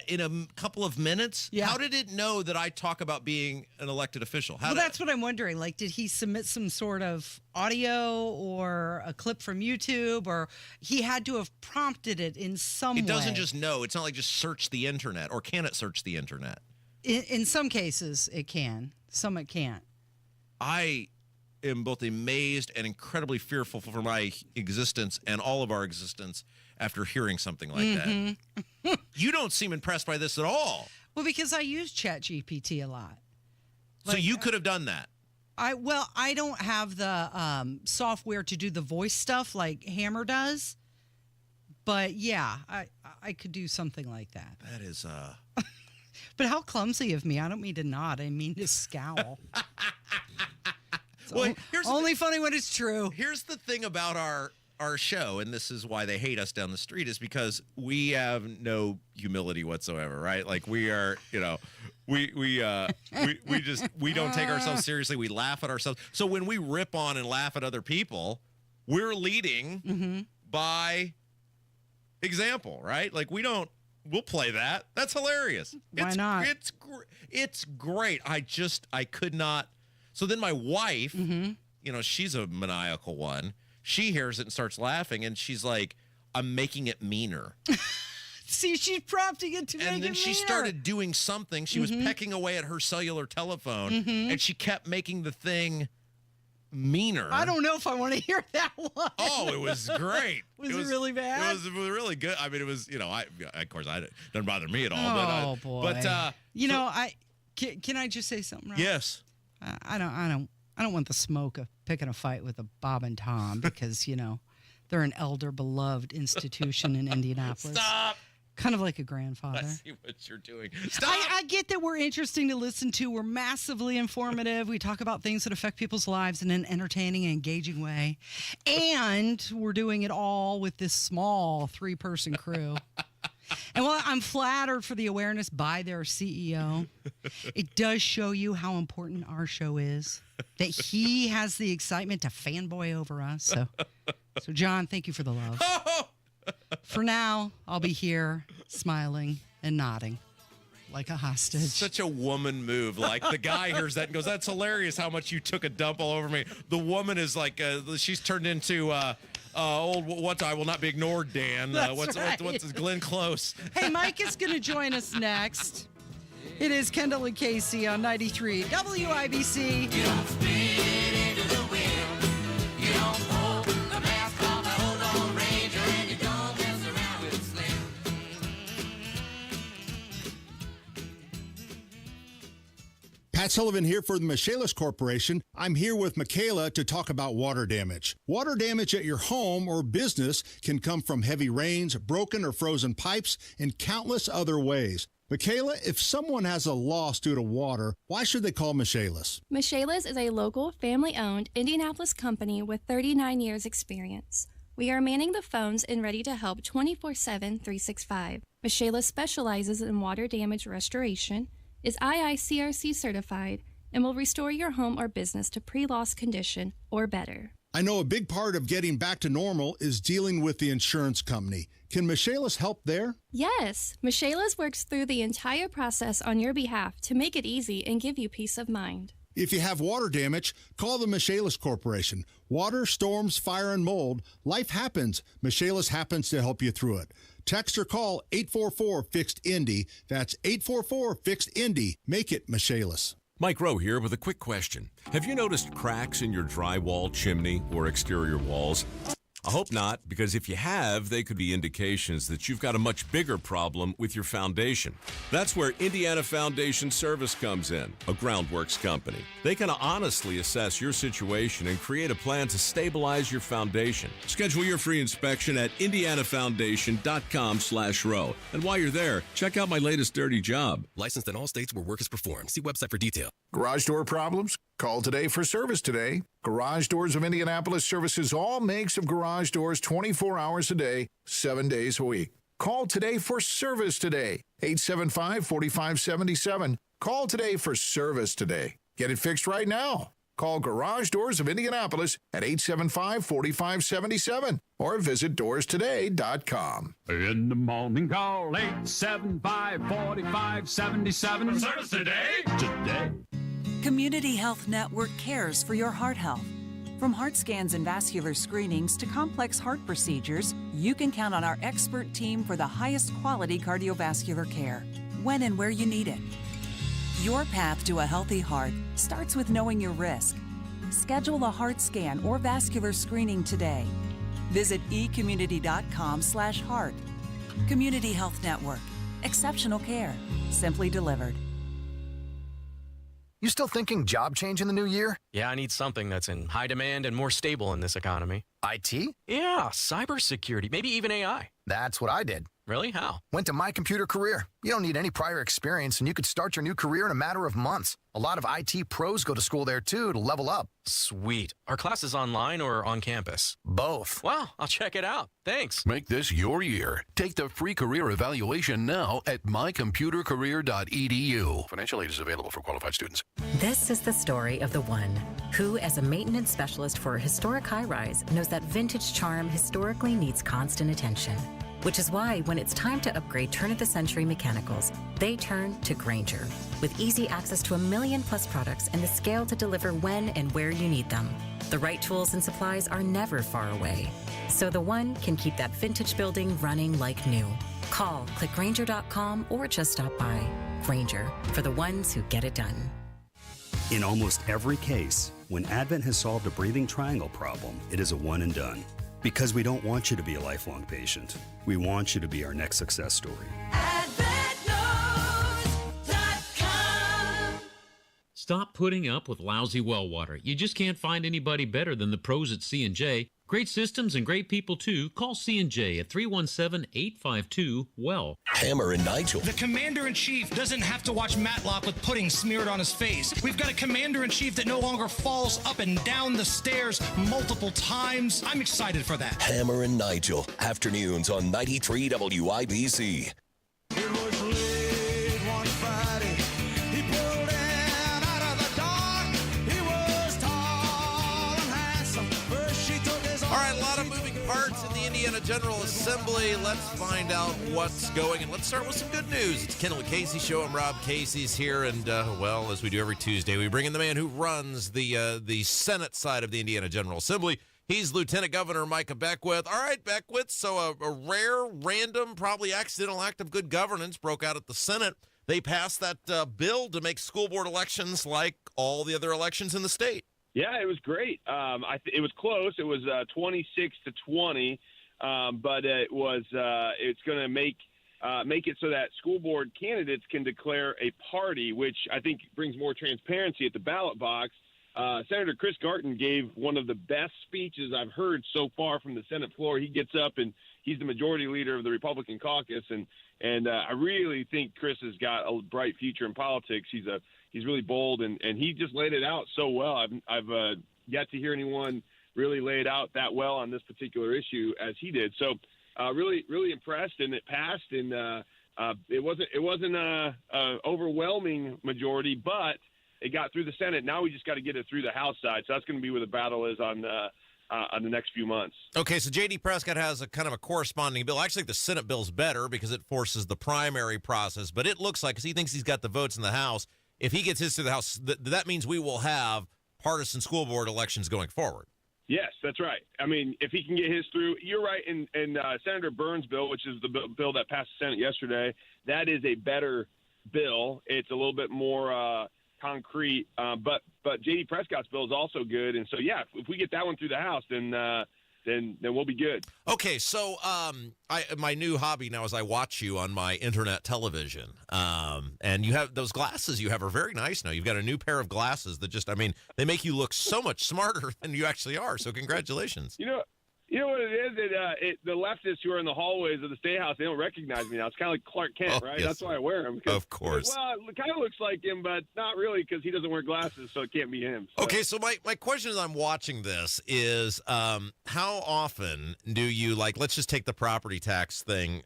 In a couple of minutes, how did it know that I talk about being an elected official? That's what I'm wondering. Like, did he submit some sort of audio or a clip from YouTube, or he had to have prompted it in some way? It doesn't just know. It's not like just search the internet, or can it search the internet? In some cases, it can. Some it can't. I am both amazed and incredibly fearful for my existence and all of our existence after hearing something like that. You don't seem impressed by this at all. Well, because I use ChatGPT a lot. So you could have done that. I don't have the software to do the voice stuff like Hammer does. But yeah, I could do something like that. That is But how clumsy of me. I don't mean to nod. I mean to scowl. Well, only funny when it's true. Here's the thing about our show, and this is why they hate us down the street, is because we have no humility whatsoever, right? Like we are, we don't take ourselves seriously. We laugh at ourselves. So when we rip on and laugh at other people, we're leading by example, right? Like we'll play that. That's hilarious. Why not? It's great. I could not. So then my wife, she's a maniacal one. She hears it and starts laughing, and she's like, I'm making it meaner. See, she's prompting it to make it meaner. And then she started doing something. She was pecking away at her cellular telephone, and she kept making the thing meaner. I don't know if I want to hear that one. Oh, it was great. Was it really bad? It was really good. I mean, it was, of course, it doesn't bother me at all. Oh, boy. But, can I just say something, Rob? Yes. I don't want the smoke of picking a fight with a Bob and Tom because, they're an elder beloved institution in Indianapolis. Stop. Kind of like a grandfather. I see what you're doing. Stop. I get that we're interesting to listen to. We're massively informative. We talk about things that affect people's lives in an entertaining and engaging way. And we're doing it all with this small 3-person crew. And while I'm flattered for the awareness by their CEO, it does show you how important our show is, that he has the excitement to fanboy over us. So John, thank you for the love. For now, I'll be here smiling and nodding like a hostage. Such a woman move. Like the guy hears that and goes, that's hilarious how much you took a dump all over me. The woman is like, she's turned into... what I will not be ignored, Dan. What's Glenn Close? Hey, Micah's going to join us next. It is Kendall and Casey on 93 WIBC. You don't spit into the wind. You don't pull the mask off the old Lone Ranger, and you don't mess around with Slim. Pat Sullivan here for the Michaelis Corporation. I'm here with Michaela to talk about water damage. Water damage at your home or business can come from heavy rains, broken or frozen pipes, and countless other ways. Michaela, if someone has a loss due to water, why should they call Michaelis? Michaelis is a local, family-owned Indianapolis company with 39 years experience. We are manning the phones and ready to help 24/7, 365. Michaelis specializes in water damage restoration, is IICRC certified, and will restore your home or business to pre-loss condition or better. I know a big part of getting back to normal is dealing with the insurance company. Can Michaelis help there? Yes, Michaelis works through the entire process on your behalf to make it easy and give you peace of mind. If you have water damage, call the Michaelis Corporation. Water, storms, fire, and mold, life happens. Michaelis happens to help you through it. Text or call 844-FIXED-INDY. That's 844-FIXED-INDY. Make it Michaelis. Mike Rowe here with a quick question. Have you noticed cracks in your drywall, chimney, or exterior walls? I hope not, because if you have, they could be indications that you've got a much bigger problem with your foundation. That's where Indiana Foundation Service comes in, a groundworks company. They can honestly assess your situation and create a plan to stabilize your foundation. Schedule your free inspection at indianafoundation.com/row. And while you're there, check out my latest dirty job. Licensed in all states where work is performed. See website for detail. Garage door problems? Call today for service today. Garage Doors of Indianapolis services all makes of garage doors 24 hours a day, 7 days a week. Call today for service today. 875-4577. Call today for service today. Get it fixed right now. Call Garage Doors of Indianapolis at 875-4577 or visit doorstoday.com. In the morning, call 875-4577. Service today? Today. Community Health Network cares for your heart health. From heart scans and vascular screenings to complex heart procedures, you can count on our expert team for the highest quality cardiovascular care, when and where you need it. Your path to a healthy heart starts with knowing your risk. Schedule a heart scan or vascular screening today. Visit ecommunity.com/heart. Community Health Network. Exceptional care. Simply delivered. You still thinking job change in the new year? Yeah, I need something that's in high demand and more stable in this economy. IT? Yeah, cybersecurity, maybe even AI. That's what I did. Really? How? Went to My Computer Career. You don't need any prior experience, and you could start your new career in a matter of months. A lot of IT pros go to school there, too, to level up. Sweet. Are classes online or on campus? Both. Wow, I'll check it out. Thanks. Make this your year. Take the free career evaluation now at mycomputercareer.edu. Financial aid is available for qualified students. This is the story of the one who, as a maintenance specialist for a historic high-rise, knows that vintage charm historically needs constant attention. Which is why when it's time to upgrade turn-of-the-century mechanicals, they turn to Grainger. With easy access to 1 million-plus products and the scale to deliver when and where you need them. The right tools and supplies are never far away. So the one can keep that vintage building running like new. Call, click Grainger.com, or just stop by. Grainger, for the ones who get it done. In almost every case, when Advent has solved a breathing triangle problem, it is a one and done. Because we don't want you to be a lifelong patient. We want you to be our next success story. Stop putting up with lousy well water. You just can't find anybody better than the pros at C&J. Great systems and great people, too. Call C&J at 317-852-WELL. Hammer and Nigel. The commander-in-chief doesn't have to watch Matlock with pudding smeared on his face. We've got a commander-in-chief that no longer falls up and down the stairs multiple times. I'm excited for that. Hammer and Nigel. Afternoons on 93 WIBC. It was late one Friday. He pulled in out of the dark. He was tall and handsome. First she took his All right, a lot of moving parts in the Indiana General Assembly. Let's find out what's going, and let's start with some good news. It's Kendall Casey Show. I'm Rob Casey's here, and well, as we do every Tuesday, we bring in the man who runs the Senate side of the Indiana General Assembly. He's Lieutenant Governor Micah Beckwith. All right, Beckwith, so a rare, random, probably accidental act of good governance broke out at the Senate. They passed that bill to make school board elections like all the other elections in the state. Yeah, it was great. It was close. It was 26-20, but it's going to make make it so that school board candidates can declare a party, which I think brings more transparency at the ballot box. Senator Chris Garton gave one of the best speeches I've heard so far from the Senate floor. He gets up and he's the majority leader of the Republican caucus, and I really think Chris has got a bright future in politics. He's really bold, and he just laid it out so well. I've yet to hear anyone really lay it out that well on this particular issue as he did. So really impressed, and it passed, and it wasn't a overwhelming majority, but it got through the Senate. Now we just got to get it through the House side. So that's going to be where the battle is on the next few months. Okay, so J.D. Prescott has a kind of a corresponding bill. Actually, the Senate bill's better because it forces the primary process, but it looks like, because he thinks he's got the votes in the House, if he gets his to the House, that means we will have partisan school board elections going forward. Yes, that's right. I mean, if he can get his through, you're right. In Senator Burns' bill, which is the bill that passed the Senate yesterday, that is a better bill. It's a little bit more concrete, but J.D. Prescott's bill is also good. And so, yeah, if we get that one through the House, then we'll be good. Okay, so my new hobby now is I watch you on my internet television, and you have those glasses you have are very nice now. You've got a new pair of glasses that they make you look so much smarter than you actually are. So congratulations. You know what it is? The leftists who are in the hallways of the State House, they don't recognize me now. It's kind of like Clark Kent, right? Yes. That's why I wear them. Of course. Well, it kind of looks like him, but not really because he doesn't wear glasses, so it can't be him. So. Okay, so my question as I'm watching this is how often do you, let's just take the property tax thing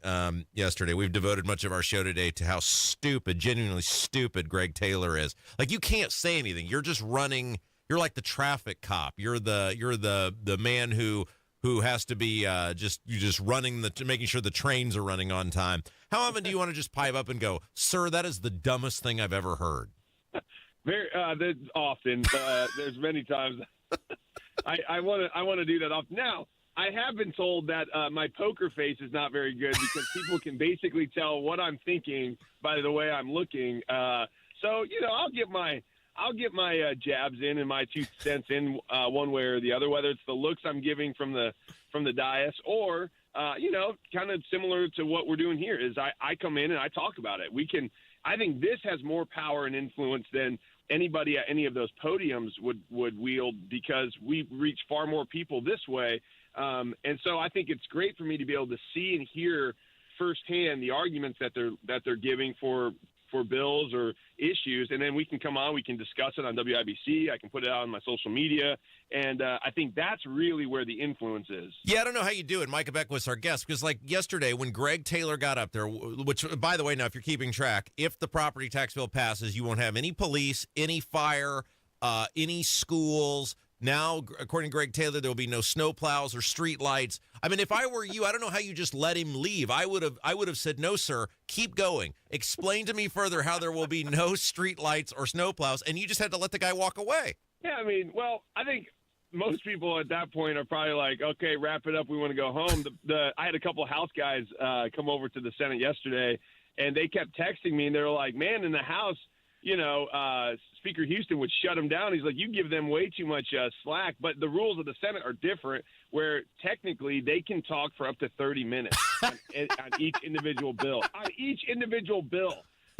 yesterday. We've devoted much of our show today to how genuinely stupid Greg Taylor is. Like, you can't say anything. You're just running. You're like the traffic cop. You're the man who has to be just running making sure the trains are running on time. How often do you want to just pipe up and go, "Sir, that is the dumbest thing I've ever heard"? Very often. There's many times I want to do that often. Now, I have been told that my poker face is not very good because people can basically tell what I'm thinking by the way I'm looking. So I'll get my jabs in and my 2 cents in one way or the other, whether it's the looks I'm giving from the dais or, kind of similar to what we're doing here is I come in and I talk about it. I think this has more power and influence than anybody at any of those podiums would wield because we reach far more people this way. And so I think it's great for me to be able to see and hear firsthand the arguments that they're giving for bills or issues, and then we can come on, we can discuss it on WIBC. I can put it out on my social media, and I think that's really where the influence is. Yeah, I don't know how you do it. Micah Beckwith's our guest, because like yesterday when Greg Taylor got up there, which, by the way, now if you're keeping track, if the property tax bill passes, you won't have any police, any fire, any schools. Now, according to Greg Taylor, there will be no snow plows or street lights. I mean, if I were you, I don't know how you just let him leave. I would have said, "No, sir, keep going. Explain to me further how there will be no street lights or snow plows," and you just had to let the guy walk away. Yeah, I mean, well, I think most people at that point are probably like, "Okay, wrap it up. We want to go home." I had a couple of House guys come over to the Senate yesterday, and they kept texting me, and they were like, "Man, in the House, Speaker Houston would shut them down." He's like, "You give them way too much slack." But the rules of the Senate are different, where technically they can talk for up to 30 minutes on each individual bill.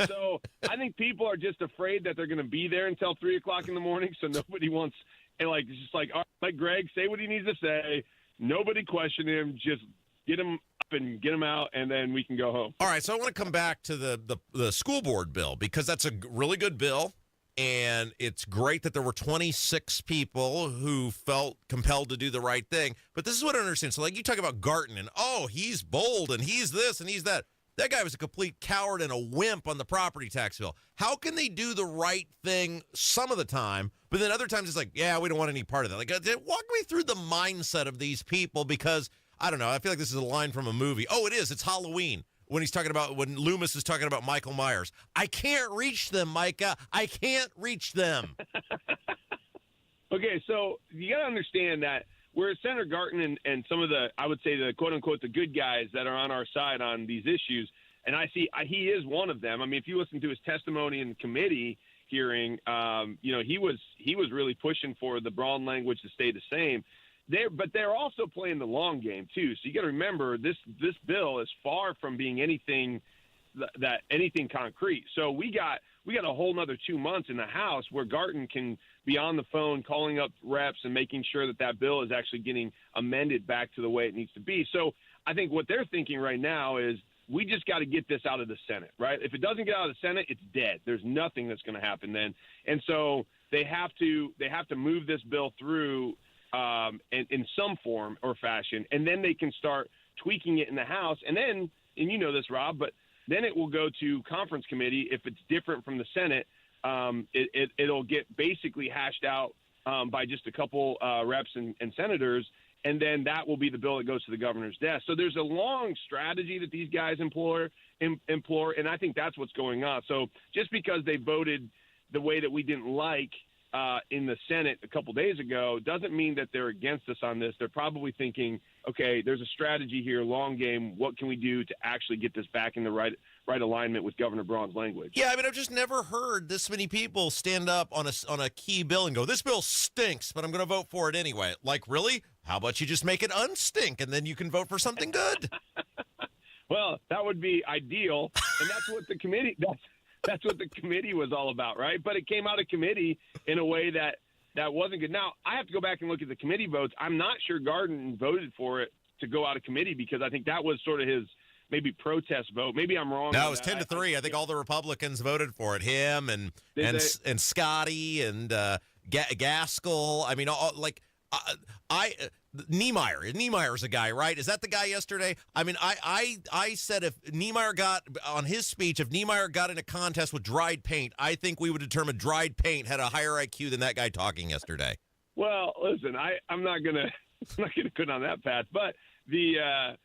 So I think people are just afraid that they're going to be there until 3 o'clock in the morning. So nobody wants, and let Greg say what he needs to say. Nobody question him. Just get him up and get him out, and then we can go home. All right. So I want to come back to the school board bill, because that's a really good bill. And it's great that there were 26 people who felt compelled to do the right thing. But this is what I understand. So, you talk about Garton and, he's bold and he's this and he's that. That guy was a complete coward and a wimp on the property tax bill. How can they do the right thing some of the time, but then other times it's like, yeah, we don't want any part of that? Walk me through the mindset of these people, because, I don't know, I feel like this is a line from a movie. Oh, it is. It's Halloween. When Loomis is talking about Michael Myers. I can't reach them, Micah. I can't reach them. Okay, so you got to understand that where Senator Garton and some of the, I would say the quote-unquote the good guys that are on our side on these issues, and he is one of them. I mean, if you listen to his testimony in committee hearing, he was really pushing for the broad language to stay the same. they're also playing the long game too. So you got to remember this bill is far from being anything concrete. So we got a whole nother 2 months in the House where Garton can be on the phone calling up reps and making sure that bill is actually getting amended back to the way it needs to be. So I think what they're thinking right now is we just got to get this out of the Senate, right? If it doesn't get out of the Senate, it's dead. There's nothing that's going to happen then. And so they have to move this bill through in some form or fashion, and then they can start tweaking it in the House. And then, and you know this, Rob, but then it will go to conference committee. If it's different from the Senate, it'll get basically hashed out by just a couple reps and senators, and then that will be the bill that goes to the governor's desk. So there's a long strategy that these guys implore, and I think that's what's going on. So just because they voted the way that we didn't like in the Senate a couple days ago doesn't mean that they're against us on this. They're probably thinking, okay, there's a strategy here, long game. What can we do to actually get this back in the right alignment with Governor Braun's language? Yeah, I mean, I've just never heard this many people stand up on a key bill and go, this bill stinks, but I'm going to vote for it anyway. Like, really? How about you just make it unstink, and then you can vote for something good? Well, that would be ideal, and that's what the committee that's what the committee was all about, right? But it came out of committee in a way that wasn't good. Now, I have to go back and look at the committee votes. I'm not sure Garden voted for it to go out of committee because I think that was sort of his maybe protest vote. Maybe I'm wrong. No, it was 10-3. I think all the Republicans voted for it. Him and Scotty and Gaskell. I mean, Niemeyer's a guy, right? Is that the guy yesterday? I mean, I said if Niemeyer got on his speech, if Niemeyer got in a contest with dried paint, I think we would determine dried paint had a higher IQ than that guy talking yesterday. Well, listen, I'm not gonna go on that path, but if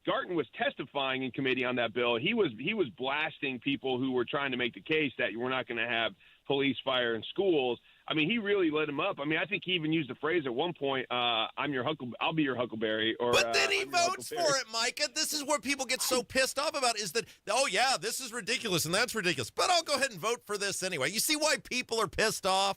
Garton was testifying in committee on that bill, he was blasting people who were trying to make the case that we're not going to have police, fire, in schools. I mean, he really lit him up. I mean, I think he even used the phrase at one point, I'll be your Huckleberry. But then he votes for it, Micah. This is what people get so pissed off about is that, oh, yeah, this is ridiculous and that's ridiculous, but I'll go ahead and vote for this anyway. You see why people are pissed off?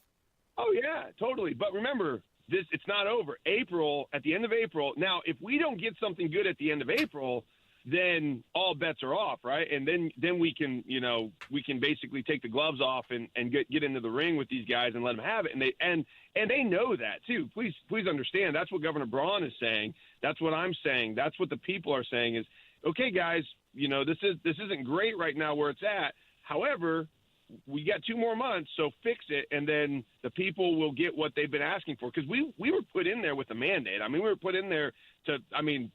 Oh, yeah, totally. But remember, it's not over. At the end of April. Now, if we don't get something good at the end of April, then all bets are off, right? And then we can basically take the gloves off and get into the ring with these guys and let them have it. And they know that too. Please understand. That's what Governor Braun is saying. That's what I'm saying. That's what the people are saying is, okay, guys, this isn't great right now where it's at. However, we got 2 more months, so fix it, and then the people will get what they've been asking for. Because we were put in there with a mandate. I mean, we were put in there in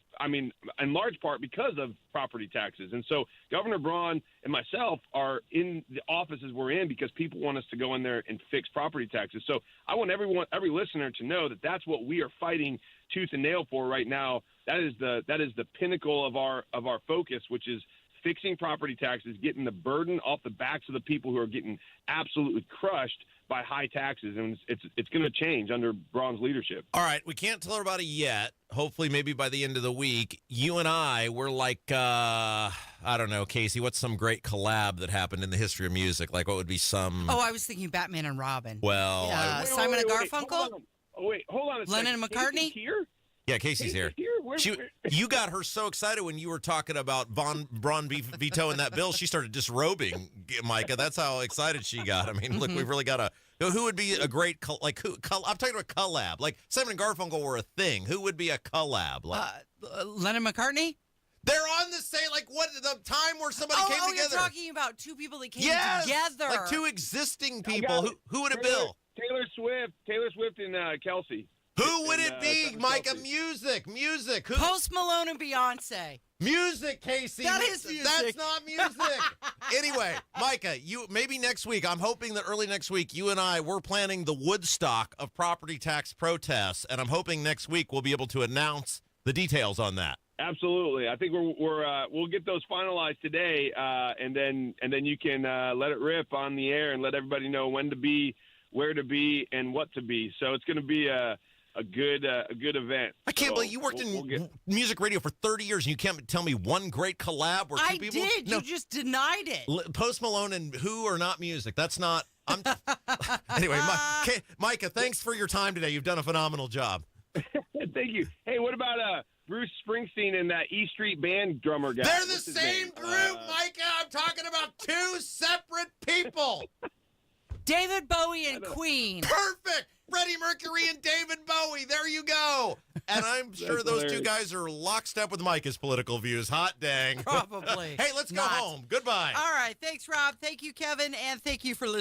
large part because of property taxes. And so Governor Braun and myself are in the offices we're in because people want us to go in there and fix property taxes. So I want every listener to know that that's what we are fighting tooth and nail for right now. That is the pinnacle of our focus, which is fixing property taxes, getting the burden off the backs of the people who are getting absolutely crushed by high taxes, and it's going to change under Braun's leadership. All right, we can't tell everybody yet. Hopefully, maybe by the end of the week, you and I, we're like, I don't know, Casey, what's some great collab that happened in the history of music? Like, what would be some... Oh, I was thinking Batman and Robin. Well... Simon and Garfunkel? Hold on a second. Lennon and McCartney? Here? Yeah, Casey's here. You got her so excited when you were talking about Braun vetoing that bill. She started disrobing, Micah. That's how excited she got. I mean, look, we've really got who would be a great, I'm talking about collab. Like, Simon and Garfunkel were a thing. Who would be a collab? Lennon McCartney? They're on the same, what, the time where somebody came together. You're talking about 2 people that came together. Like 2 existing people. Who would it be? Taylor Swift and Kelsey. Who would it be, Micah? Music. Who? Post Malone and Beyonce. Music, Casey. That is music. That's not music. Anyway, Micah, maybe next week, I'm hoping that early next week, you and we're planning the Woodstock of property tax protests, and I'm hoping next week we'll be able to announce the details on that. Absolutely. I think we'll get those finalized today, and then you can let it rip on the air and let everybody know when to be, where to be, and what to be. So it's going to be a good event. I can't believe you worked in music radio for 30 years and you can't tell me one great collab where 2 people... I did. No. You just denied it. Post Malone and who are not music. That's not Anyway, Micah, thanks for your time today. You've done a phenomenal job. Thank you. Hey, what about Bruce Springsteen and that E Street Band drummer guy? They're the same group, Micah. I'm talking about two separate people. David Bowie and Queen. Perfect. Freddie Mercury and David Bowie. There you go. And I'm sure those two guys are lockstep with Micah's political views. Hot dang. Probably. Hey, let's go home. Goodbye. All right. Thanks, Rob. Thank you, Kevin. And thank you for listening.